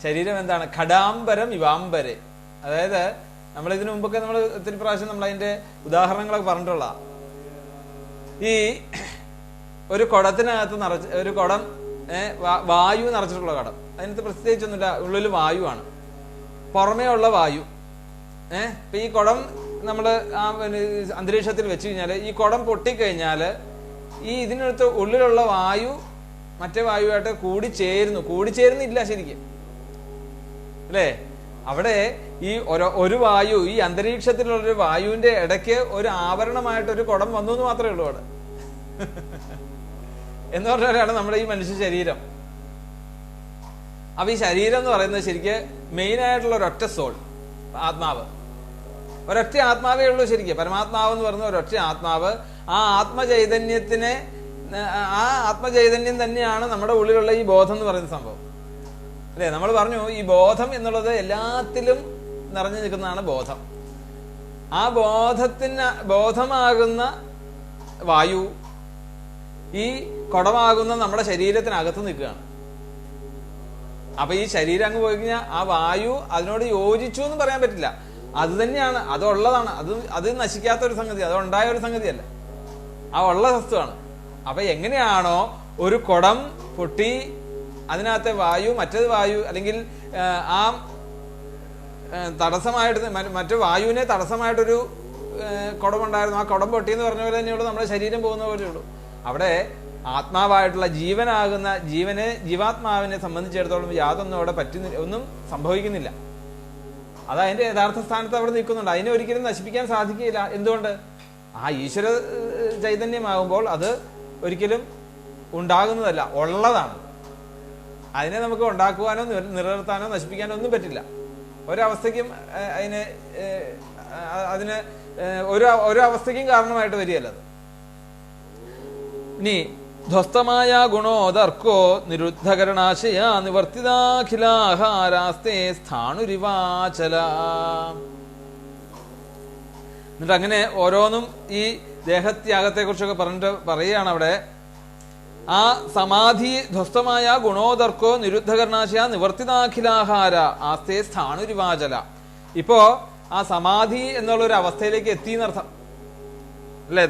ശരീരം എന്താണ്? ഖടാംബരം ഇവാംബരെ. അതായത് നമ്മൾ ഇതിനു മുമ്പൊക്കെ നമ്മൾ ഒത്തിരി പ്രാവശ്യം നമ്മൾ അതിന്റെ ഉദാഹരണങ്ങളൊക്കെ പറഞ്ഞിട്ടുള്ള, ഈ ഒരു കുടത്തിനകത്ത് ഒരു കുടം, വായു നിറച്ചിട്ടുള്ള കുടം, അതിനകത്ത് പ്രത്യേകിച്ചൊന്നുമില്ല, ഉള്ളിൽ വായുവാണ്, പുറമേ ഉള്ള വായു. ഇപ്പൊ ഈ കുടം നമ്മൾ ആ അന്തരീക്ഷത്തിൽ വെച്ച് കഴിഞ്ഞാൽ ഈ കുടം പൊട്ടിക്കഴിഞ്ഞാല് ഈ ഇതിനടുത്ത് ഉള്ളിലുള്ള വായു മറ്റേ വായുവായിട്ട് കൂടിച്ചേരുന്നില്ല ശരിക്കും, അല്ലേ? അവിടെ ഈ ഒരു വായു, ഈ അന്തരീക്ഷത്തിലുള്ളൊരു വായുവിന്റെ ഇടയ്ക്ക് ഒരു ആവരണമായിട്ട് ഒരു കുടം വന്നു എന്ന് മാത്രമേ ഉള്ളൂ അവിടെ. എന്ന് പറഞ്ഞാലാണ് നമ്മുടെ ഈ മനുഷ്യ ശരീരം. അപ്പൊ ഈ ശരീരം എന്ന് പറയുന്നത് ശരിക്ക് മെയിൻ ആയിട്ടുള്ള ഒരൊറ്റ സോൾ, ആത്മാവ്, ഒരൊറ്റ ആത്മാവേ ഉള്ളൂ ശരിക്കും. പരമാത്മാവ് എന്ന് പറയുന്ന ഒരൊറ്റ ആത്മാവ്. ആ ആത്മചൈതന്യത്തിനെ, ആ ആത്മചൈതന്യം തന്നെയാണ് നമ്മുടെ ഉള്ളിലുള്ള ഈ ബോധം എന്ന് പറയുന്ന സംഭവം, അല്ലേ? നമ്മൾ പറഞ്ഞു ഈ ബോധം എന്നുള്ളത് എല്ലാത്തിലും നിറഞ്ഞു നിൽക്കുന്നതാണ് ബോധം. ആ ബോധമാകുന്ന വായു ഈ കുടമാകുന്ന നമ്മുടെ ശരീരത്തിനകത്ത് നിൽക്കുകയാണ്. അപ്പൊ ഈ ശരീരം അങ്ങ് പോയി കഴിഞ്ഞാൽ ആ വായു അതിനോട് യോജിച്ചു എന്ന് പറയാൻ പറ്റില്ല. അത് തന്നെയാണ്, അതുള്ളതാണ്, അത് നശിക്കാത്ത ഒരു സംഗതി, അത് ഉണ്ടായ ഒരു സംഗതിയല്ല, ആ ഉള്ള വസ്തുവാണ്. അപ്പൊ എങ്ങനെയാണോ ഒരു കുടം പൊട്ടി അതിനകത്തെ വായു മറ്റേത് വായു, അല്ലെങ്കിൽ ആ തടസ്സമായിട്ട് മറ്റു വായുവിനെ തടസ്സമായിട്ടൊരു കുടമുണ്ടായിരുന്നു, ആ കുടം പൊട്ടി എന്ന് പറഞ്ഞ പോലെ തന്നെയുള്ളൂ നമ്മുടെ ശരീരം പോകുന്ന പോലെയുള്ളൂ. അവിടെ ആത്മാവായിട്ടുള്ള ജീവാത്മാവിനെ സംബന്ധിച്ചിടത്തോളം യാതൊന്നും അവിടെ ഒന്നും സംഭവിക്കുന്നില്ല. അത് അതിന്റെ യഥാർത്ഥ സ്ഥാനത്ത് അവിടെ നിൽക്കുന്നുണ്ട്. അതിനെ ഒരിക്കലും നശിപ്പിക്കാൻ സാധിക്കില്ല. എന്തുകൊണ്ട്? ആ ഈശ്വര ചൈതന്യമാകുമ്പോൾ അത് ഒരിക്കലും ഉണ്ടാകുന്നതല്ല, ഉള്ളതാണ്. അതിനെ നമുക്ക് ഉണ്ടാക്കുവാനോ നിലനിർത്താനോ നശിപ്പിക്കാനോ ഒന്നും പറ്റില്ല. ഒരവസ്ഥയ്ക്കും അതിന് ഒരു അവസ്ഥയ്ക്കും കാരണമായിട്ട് വരികയല്ല അത്. ഇനി ധ്വസ്തമായ ഗുണോദർക്കോ നിരുദ്ധകരണാശയ നിവർത്തിതാഖിലാഹാരാസ്തേ സ്ഥാണുരിവാചല. എന്നിട്ട് അങ്ങനെ ഓരോന്നും ഈ ദേഹത്യാഗത്തെ കുറിച്ചൊക്കെ പറഞ്ഞിട്ട് പറയുകയാണ് അവിടെ. ആ സമാധി ധ്വസ്തമായ ഗുണോദർക്കോ നിരുദ്ധകരണാശയ നിവർത്തിതാഖിലാഹാര ആസ്തേ സ്ഥാണുരിവാചല. ഇപ്പോ ആ സമാധി എന്നുള്ളൊരു അവസ്ഥയിലേക്ക് എത്തി എന്നർത്ഥം അല്ലെ.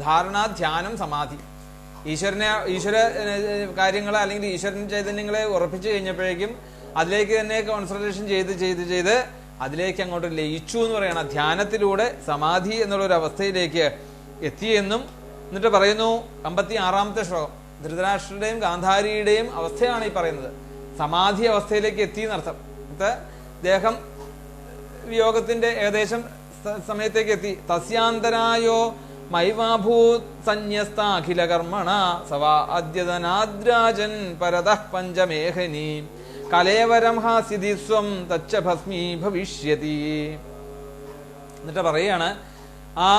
ധാരണ, ധ്യാനം, സമാധി. ഈശ്വര കാര്യങ്ങളെ അല്ലെങ്കിൽ ഈശ്വരൻ ചൈതന്യങ്ങളെ ഉറപ്പിച്ചു കഴിഞ്ഞപ്പോഴേക്കും അതിലേക്ക് തന്നെ കോൺസെൻട്രേഷൻ ചെയ്ത് അതിലേക്ക് അങ്ങോട്ട് ലയിച്ചു എന്ന് പറയണം. ധ്യാനത്തിലൂടെ സമാധി എന്നുള്ളൊരു അവസ്ഥയിലേക്ക് എത്തിയെന്നും എന്നിട്ട് പറയുന്നു 56-ാമത്തെ ശ്ലോകം. ധൃതരാഷ്ട്രയുടെയും ഗാന്ധാരിയുടെയും അവസ്ഥയാണ് ഈ പറയുന്നത്. സമാധി അവസ്ഥയിലേക്ക് എത്തി എന്നർത്ഥം. ദേഹം വിയോഗത്തിന്റെ ഏകദേശം സമയത്തേക്ക് എത്തി. തസ്യാന്തരായോ മൈവാഭൂത് സന്യസ്താഖില കർമ്മണ സവാ അദ്യതനാദ്രാജൻ പരതഃ പഞ്ചമേഹനി കലേവരം ഹാസിതി സ്വം തച്ച ഭസ്മീ ഭവിഷ്യതി. എന്നിട്ട് പറയാണ് ആ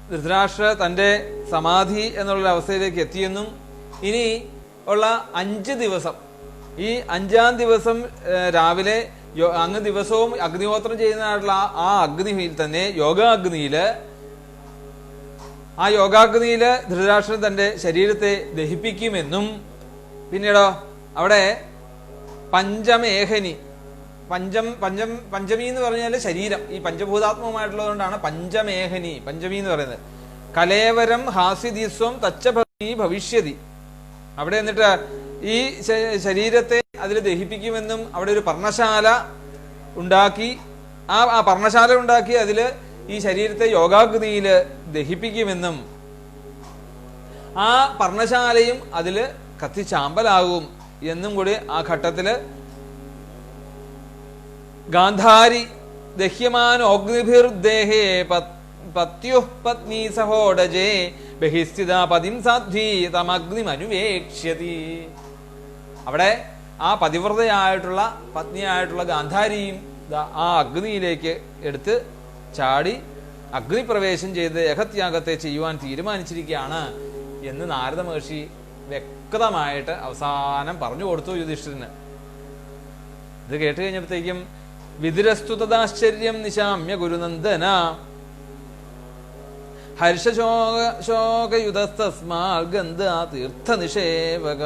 ധൃതരാഷ്ട്ര തന്റെ സമാധി എന്നുള്ള അവസ്ഥയിലേക്ക് എത്തിയെന്നും ഇനി ഉള്ള 5 ദിവസം, ഈ 5-ാം ദിവസം രാവിലെ അങ്ങ് ദിവസവും അഗ്നിഹോത്രം ചെയ്യുന്നതായിട്ടുള്ള ആ അഗ്നിയിൽ തന്നെ യോഗാഗ്നിയില് ധൃതരാഷ്ട്രൻ തന്റെ ശരീരത്തെ ദഹിപ്പിക്കുമെന്നും പിന്നീടോ അവിടെ പഞ്ചമേഹനി, പഞ്ചമി എന്ന് പറഞ്ഞാൽ ശരീരം, ഈ പഞ്ചഭൂതാത്മകമായിട്ടുള്ളതുകൊണ്ടാണ് പഞ്ചമി എന്ന് പറയുന്നത്. കലേവരം ഹാസ്യദീസ്വം തച്ചഭി ഭവിഷ്യതി. അവിടെ എന്നിട്ട് ഈ ശരീരത്തെ അതിൽ ദഹിപ്പിക്കുമെന്നും അവിടെ ഒരു പർണശാല ഉണ്ടാക്കി ആ പർണശാല ഉണ്ടാക്കി അതില് ഈ ശരീരത്തെ യോഗാഗ്നിയിൽ ദഹിപ്പിക്കുമെന്നും ആ പർണശാലയും അതില് കത്തിച്ചാമ്പലാകും എന്നും കൂടി ആ ഘട്ടത്തില് ഗാന്ധാരി ദഹ്യമാനോഗ്നിഭിർദേഹേ പത്യുഃ പത്നി സഹോടജേ ബഹിസ്ഥിത പതിം സാധ്വി തമഗ്നിമനുവേക്ഷ്യതി. അവിടെ ആ പതിവ്രതയായിട്ടുള്ള പത്നിയായിട്ടുള്ള ഗാന്ധാരിയും ആ അഗ്നിയിലേക്ക് എടുത്ത് ചാടി അഗ്നിപ്രവേശം ചെയ്ത് ദേഹത്യാഗത്തെ ചെയ്യുവാൻ തീരുമാനിച്ചിരിക്കുകയാണ് എന്ന് നാരദ മഹർഷി വ്യക്തമായിട്ട് അവസാനം പറഞ്ഞു കൊടുത്തു യുധിഷ്ഠിരന്. ഇത് കേട്ട് കഴിഞ്ഞപ്പോഴത്തേക്കും വിതുരസ്തു തദാശ്ചര്യം നിശാമ്യ ഗുരുനന്ദന ഹർഷശോകയുതസ്തസ്മാൽ ഗന്ധാ തീർത്ഥനിഷേവക.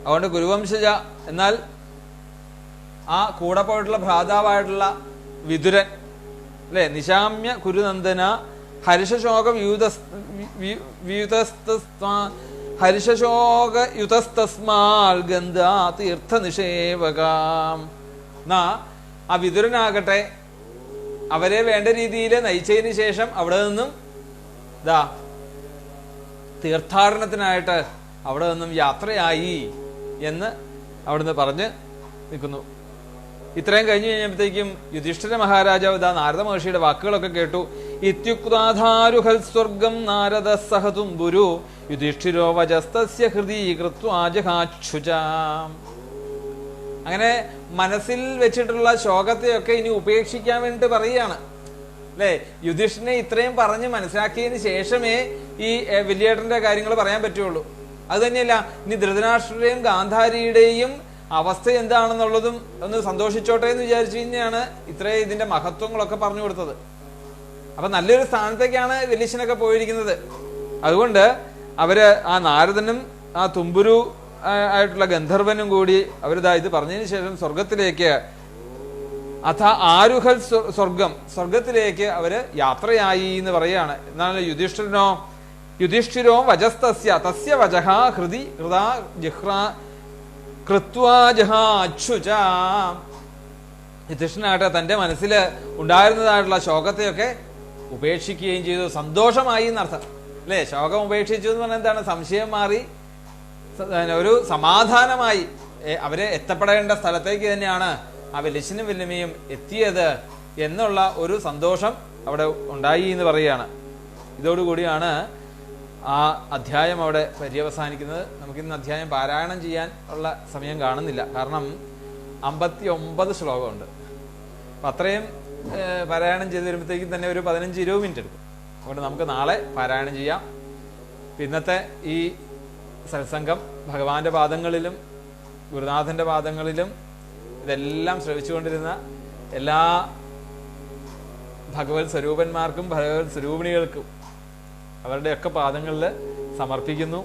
അതുകൊണ്ട് ഗുരുവംശജ എന്നാൽ ആ കൂടെ പോയിട്ടുള്ള ഭ്രാതാവായിട്ടുള്ള വിതുരൻ അല്ലെ, നിശാമ്യ കുരുനന്ദന ഹർഷശോകയുതസ്തസ്മാൽ ഗന്ധാ തീർത്ഥനിഷേവകാം. എന്നാ ആ വിതുരനാകട്ടെ അവരെ വേണ്ട രീതിയിൽ നയിച്ചതിന് ശേഷം അവിടെ നിന്നും തീർത്ഥാടനത്തിനായിട്ട് അവിടെ നിന്നും യാത്രയായി എന്ന് അവിടുന്ന് പറഞ്ഞ് നിൽക്കുന്നു. ഇത്രയും കഴിഞ്ഞു കഴിഞ്ഞപ്പോഴത്തേക്കും യുധിഷ്ഠിര മഹാരാജാവ് നാരദ മഹർഷിയുടെ വാക്കുകളൊക്കെ കേട്ടു. ഇത്യുക്താധാരുഹൽ സ്വർഗം നാരദ സഹതുംബുരു യുധിഷ്ഠിരോ വജസ്തസ്യ ഹൃദി കൃത്വാജഹാക്ഷുജാം. അങ്ങനെ മനസ്സിൽ വെച്ചിട്ടുള്ള ശോകത്തെയൊക്കെ ഇനി ഉപേക്ഷിക്കാൻ വേണ്ടിട്ട് പറയുകയാണ് അല്ലെ. യുധിഷ്ഠിരനെ ഇത്രയും പറഞ്ഞ് മനസ്സിലാക്കിയതിന് ശേഷമേ ഈ വലിയേട്ടന്റെ കാര്യങ്ങൾ പറയാൻ പറ്റുള്ളൂ. അത് തന്നെയല്ല, ഇനി ധൃതരാഷ്ട്രയുടെയും ഗാന്ധാരിയുടെയും അവസ്ഥ എന്താണെന്നുള്ളതും ഒന്ന് സന്തോഷിച്ചോട്ടെ എന്ന് വിചാരിച്ചു തന്നെയാണ് ഇത്രയും ഇതിന്റെ മഹത്വങ്ങളൊക്കെ പറഞ്ഞു കൊടുത്തത്. അപ്പൊ നല്ലൊരു സ്ഥാനത്തേക്കാണ് വലിയച്ഛനൊക്കെ പോയിരിക്കുന്നത്. അതുകൊണ്ട് അവര് ആ നാരദനും ആ തുമ്പുരു ആയിട്ടുള്ള ഗന്ധർവനും കൂടി അവരിതാ ഇത് പറഞ്ഞതിന് ശേഷം സ്വർഗത്തിലേക്ക് അഥ ആരുഹൽ സ്വർഗത്തിലേക്ക് അവര് യാത്രയായി എന്ന് പറയാണ്. എന്നാണ് യുധിഷ്ഠിരോ വജസ്തസ്യ തസ്യ വജഹ ഹൃദി ഹൃദാ ജിഹ്രാ കൃത്വാജഹാക്ഷുച. യുധിഷ്ഠിരനാകട്ടെ തന്റെ മനസ്സിൽ ഉണ്ടായിരുന്നതായിട്ടുള്ള ശോകത്തെയൊക്കെ ഉപേക്ഷിക്കുകയും ചെയ്തു. സന്തോഷമായി എന്നർത്ഥം അല്ലേ? ശോകം ഉപേക്ഷിച്ചു എന്ന് പറഞ്ഞാൽ എന്താണ്? സംശയം മാറി, ഒരു സമാധാനമായി അവരെ എത്തപ്പെടേണ്ട സ്ഥലത്തേക്ക് തന്നെയാണ് ആ വലിയച്ഛനും വല്യമ്മയും എത്തിയത് എന്നുള്ള ഒരു സന്തോഷം അവിടെ ഉണ്ടായി എന്ന് പറയുകയാണ്. ഇതോടുകൂടിയാണ് ആ അധ്യായം അവിടെ പര്യവസാനിക്കുന്നത്. നമുക്കിന്ന് അധ്യായം പാരായണം ചെയ്യാൻ ഉള്ള സമയം കാണുന്നില്ല, കാരണം 59 ശ്ലോകമുണ്ട്. അപ്പം അത്രയും പാരായണം ചെയ്ത് വരുമ്പോഴത്തേക്കും തന്നെ ഒരു 15-20 മിനിറ്റ് എടുക്കും. അതുകൊണ്ട് നമുക്ക് നാളെ പാരായണം ചെയ്യാം. ഇന്നത്തെ ഈ സത്സംഗം ഭഗവാന്റെ പാദങ്ങളിലും ഗുരുനാഥന്റെ പാദങ്ങളിലും ഇതെല്ലാം ശ്രവിച്ചുകൊണ്ടിരുന്ന എല്ലാ ഭഗവത് സ്വരൂപന്മാർക്കും ഭഗവത് സ്വരൂപിണികൾക്കും അവരുടെയൊക്കെ പാദങ്ങളിൽ സമർപ്പിക്കുന്നു.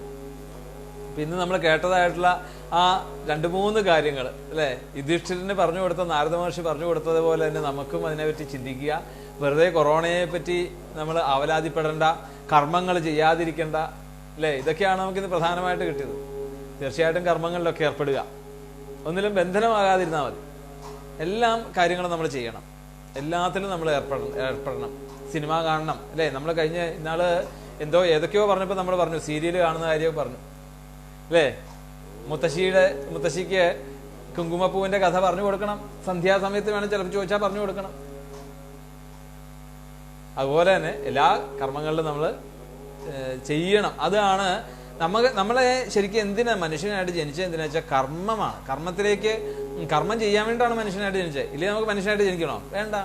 പിന്നെ നമ്മൾ കേട്ടതായിട്ടുള്ള ആ 2-3 കാര്യങ്ങൾ അല്ലേ, യുധിഷ്ഠിരന് പറഞ്ഞു കൊടുത്ത, നാരദ മഹർഷി പറഞ്ഞു കൊടുത്തതുപോലെ തന്നെ നമുക്കും അതിനെപ്പറ്റി ചിന്തിക്കുക. വെറുതെ കൊറോണയെ പറ്റി നമ്മൾ അവലാതിപ്പെടേണ്ട, കർമ്മങ്ങൾ ചെയ്യാതിരിക്കേണ്ട അല്ലേ, ഇതൊക്കെയാണ് നമുക്കിന്ന് പ്രധാനമായിട്ട് കിട്ടിയത്. തീർച്ചയായിട്ടും കർമ്മങ്ങളിലൊക്കെ ഏർപ്പെടുക, ഒന്നിലും ബന്ധനമാകാതിരുന്നാൽ മതി. എല്ലാം കാര്യങ്ങളും നമ്മൾ ചെയ്യണം, എല്ലാത്തിലും നമ്മൾ ഏർപ്പെടണം. സിനിമ കാണണം അല്ലേ. നമ്മൾ കഴിഞ്ഞ ഇന്നാള് ഏതൊക്കെയോ പറഞ്ഞപ്പോൾ നമ്മൾ പറഞ്ഞു, സീരിയൽ കാണുന്ന കാര്യമൊക്കെ പറഞ്ഞു അല്ലേ. മുത്തശ്ശിക്ക് കുങ്കുമപ്പൂവിന്റെ കഥ പറഞ്ഞു കൊടുക്കണം. സന്ധ്യാസമയത്ത് വേണം ചിലപ്പോൾ ചോദിച്ചാൽ പറഞ്ഞു കൊടുക്കണം. അതുപോലെ തന്നെ എല്ലാ കർമ്മങ്ങളിലും നമ്മൾ ചെയ്യണം. അതാണ് നമ്മളെ ശരിക്കും എന്തിനാ മനുഷ്യനായിട്ട് ജനിച്ചത്? എന്തിനാ വെച്ചാൽ കർമ്മമാണ്. കർമ്മം ചെയ്യാൻ വേണ്ടിയിട്ടാണ് മനുഷ്യനായിട്ട് ജനിച്ചത്. ഇല്ലെങ്കിൽ നമുക്ക് മനുഷ്യനായിട്ട് ജനിക്കണോ? വേണ്ട.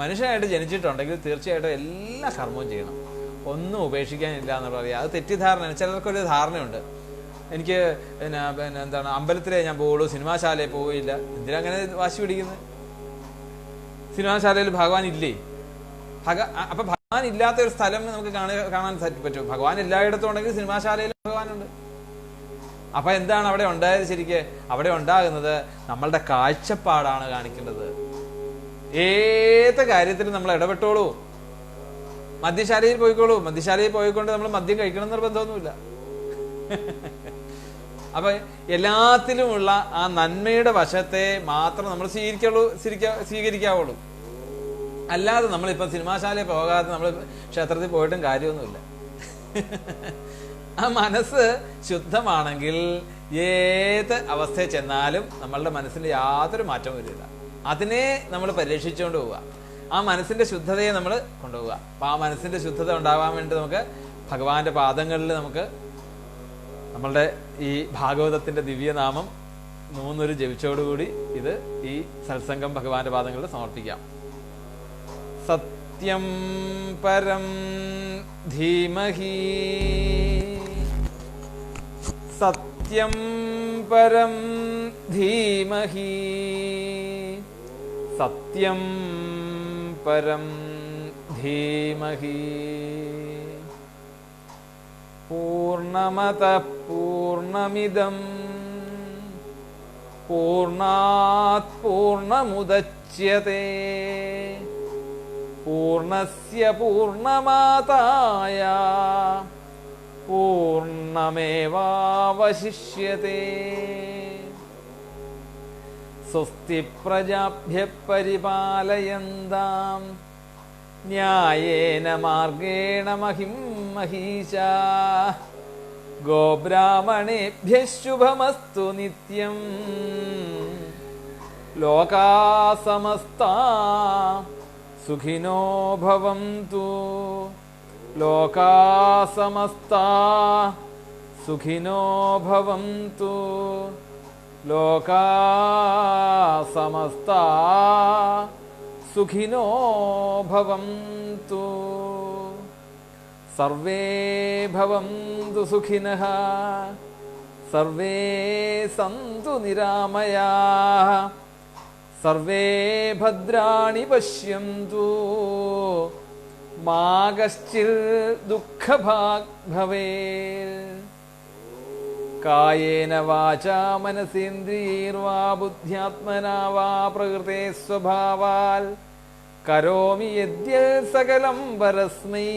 മനുഷ്യനായിട്ട് ജനിച്ചിട്ടുണ്ടെങ്കിൽ തീർച്ചയായിട്ടും എല്ലാ കർമ്മവും ചെയ്യണം, ഒന്നും ഉപേക്ഷിക്കാനില്ല എന്ന് പറയാം. അത് തെറ്റിദ്ധാരണയാണ്. ചിലർക്കൊരു ധാരണയുണ്ട്, എനിക്ക് എന്താണ് അമ്പലത്തിലേ ഞാൻ പോവുള്ളൂ, സിനിമാശാലയിൽ പോവില്ല. എന്തിനാ അങ്ങനെ വാശി പിടിക്കുന്നത്? സിനിമാശാലയിൽ ഭഗവാൻ ഇല്ലേ? അപ്പൊ ഭഗവാൻ ഇല്ലാത്ത ഒരു സ്ഥലം നമുക്ക് കാണാൻ പറ്റും. ഭഗവാൻ എല്ലായിടത്തും ഉണ്ടെങ്കിൽ സിനിമാശാലയിൽ ഭഗവാനുണ്ട്. അപ്പൊ എന്താണ് അവിടെ ഉണ്ടായത്? ശരിക്ക് അവിടെ ഉണ്ടാകുന്നത് നമ്മളുടെ കാഴ്ചപ്പാടാണ് കാണിക്കേണ്ടത്. ഏത് കാര്യത്തിലും നമ്മൾ ഇടപെട്ടോളൂ. മദ്യശാലയിൽ പോയിക്കോളൂ, മദ്യശാലയിൽ പോയിക്കൊണ്ട് നമ്മൾ മദ്യം കഴിക്കണം എന്ന് നിർബന്ധമൊന്നുമില്ല. അപ്പൊ എല്ലാത്തിലുമുള്ള ആ നന്മയുടെ വശത്തെ മാത്രം നമ്മൾ സ്വീകരിക്കാവുള്ളൂ. അല്ലാതെ നമ്മളിപ്പം സിനിമാശാലയിൽ പോകാതെ നമ്മൾ ക്ഷേത്രത്തിൽ പോയിട്ടും കാര്യമൊന്നുമില്ല. ആ മനസ്സ് ശുദ്ധമാണെങ്കിൽ ഏത് അവസ്ഥയിൽ ചെന്നാലും നമ്മളുടെ മനസ്സിന് യാതൊരു മാറ്റവും വരില്ല. അതിനെ നമ്മൾ പരീക്ഷിച്ചുകൊണ്ട് പോവുക. ആ മനസ്സിന്റെ ശുദ്ധതയെ നമ്മൾ കൊണ്ടുപോവുക. അപ്പൊ ആ മനസ്സിന്റെ ശുദ്ധത ഉണ്ടാവാൻ വേണ്ടി നമുക്ക് ഭഗവാന്റെ പാദങ്ങളിൽ നമുക്ക് നമ്മളുടെ ഈ ഭാഗവതത്തിന്റെ ദിവ്യനാമം 3 ജപിച്ചോടുകൂടി ഇത് ഈ സത്സംഗം ഭഗവാന്റെ പാദങ്ങളിൽ സമർപ്പിക്കാം. സത്യം പരം ധീമഹി, സത്യം പരം ധീമഹി, സത്യം പരം ധീമഹി. പൂർണ്ണമതഃ പൂർണ്ണമിദം പൂർണ്ണാത് പൂർണ്ണമുദച്യത്തെ പൂർണ്ണസ്യ പൂർണ്ണമാദായ പൂർണ്ണമേവാവശിഷ്യത്തെ. സ്വസ്തി പ്രജാഭ്യഃ പരിപാലയന്താം ന്യായേന മാർഗേണ മഹിം മഹീശാഃ. ഗോബ്രാഹ്മണേഭ്യഃ ശുഭമസ്തു നിത്യം. ലോകാഃ സമസ്താഃ സുഖിനോ ഭവന്തു. ലോകാഃ സമസ്താഃ സുഖിനോ ഭവന്തു. ലോകാഃ സമസ്താഃ സുഖിനോ ഭവന്തു. സർവേ ഭവന്തു സുഖിനഃ. സർവേ സന്തു നിരാമയാഃ. സർവേ ഭദ്രാണി പശ്യന്തു. മാ കശ്ചിൽ ദുഃഖഭാഗ് ഭവേത്. കായേന വാചാ മനസേന്ദ്രിയൈർവാ ബുദ്ധ്യാത്മനാ വാ പ്രകൃതേ സ്വഭാവാൽ കരോമി യദ്യൽ സകലം പരസ്മൈ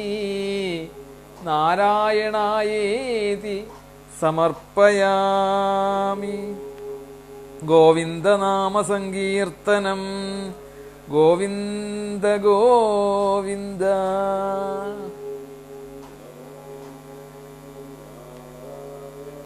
നാരായണായേതി സമർപ്പയാമി. ഗോവിന്ദനാമ സങ്കീർത്തനം ഗോവിന്ദ ഗോവിന്ദ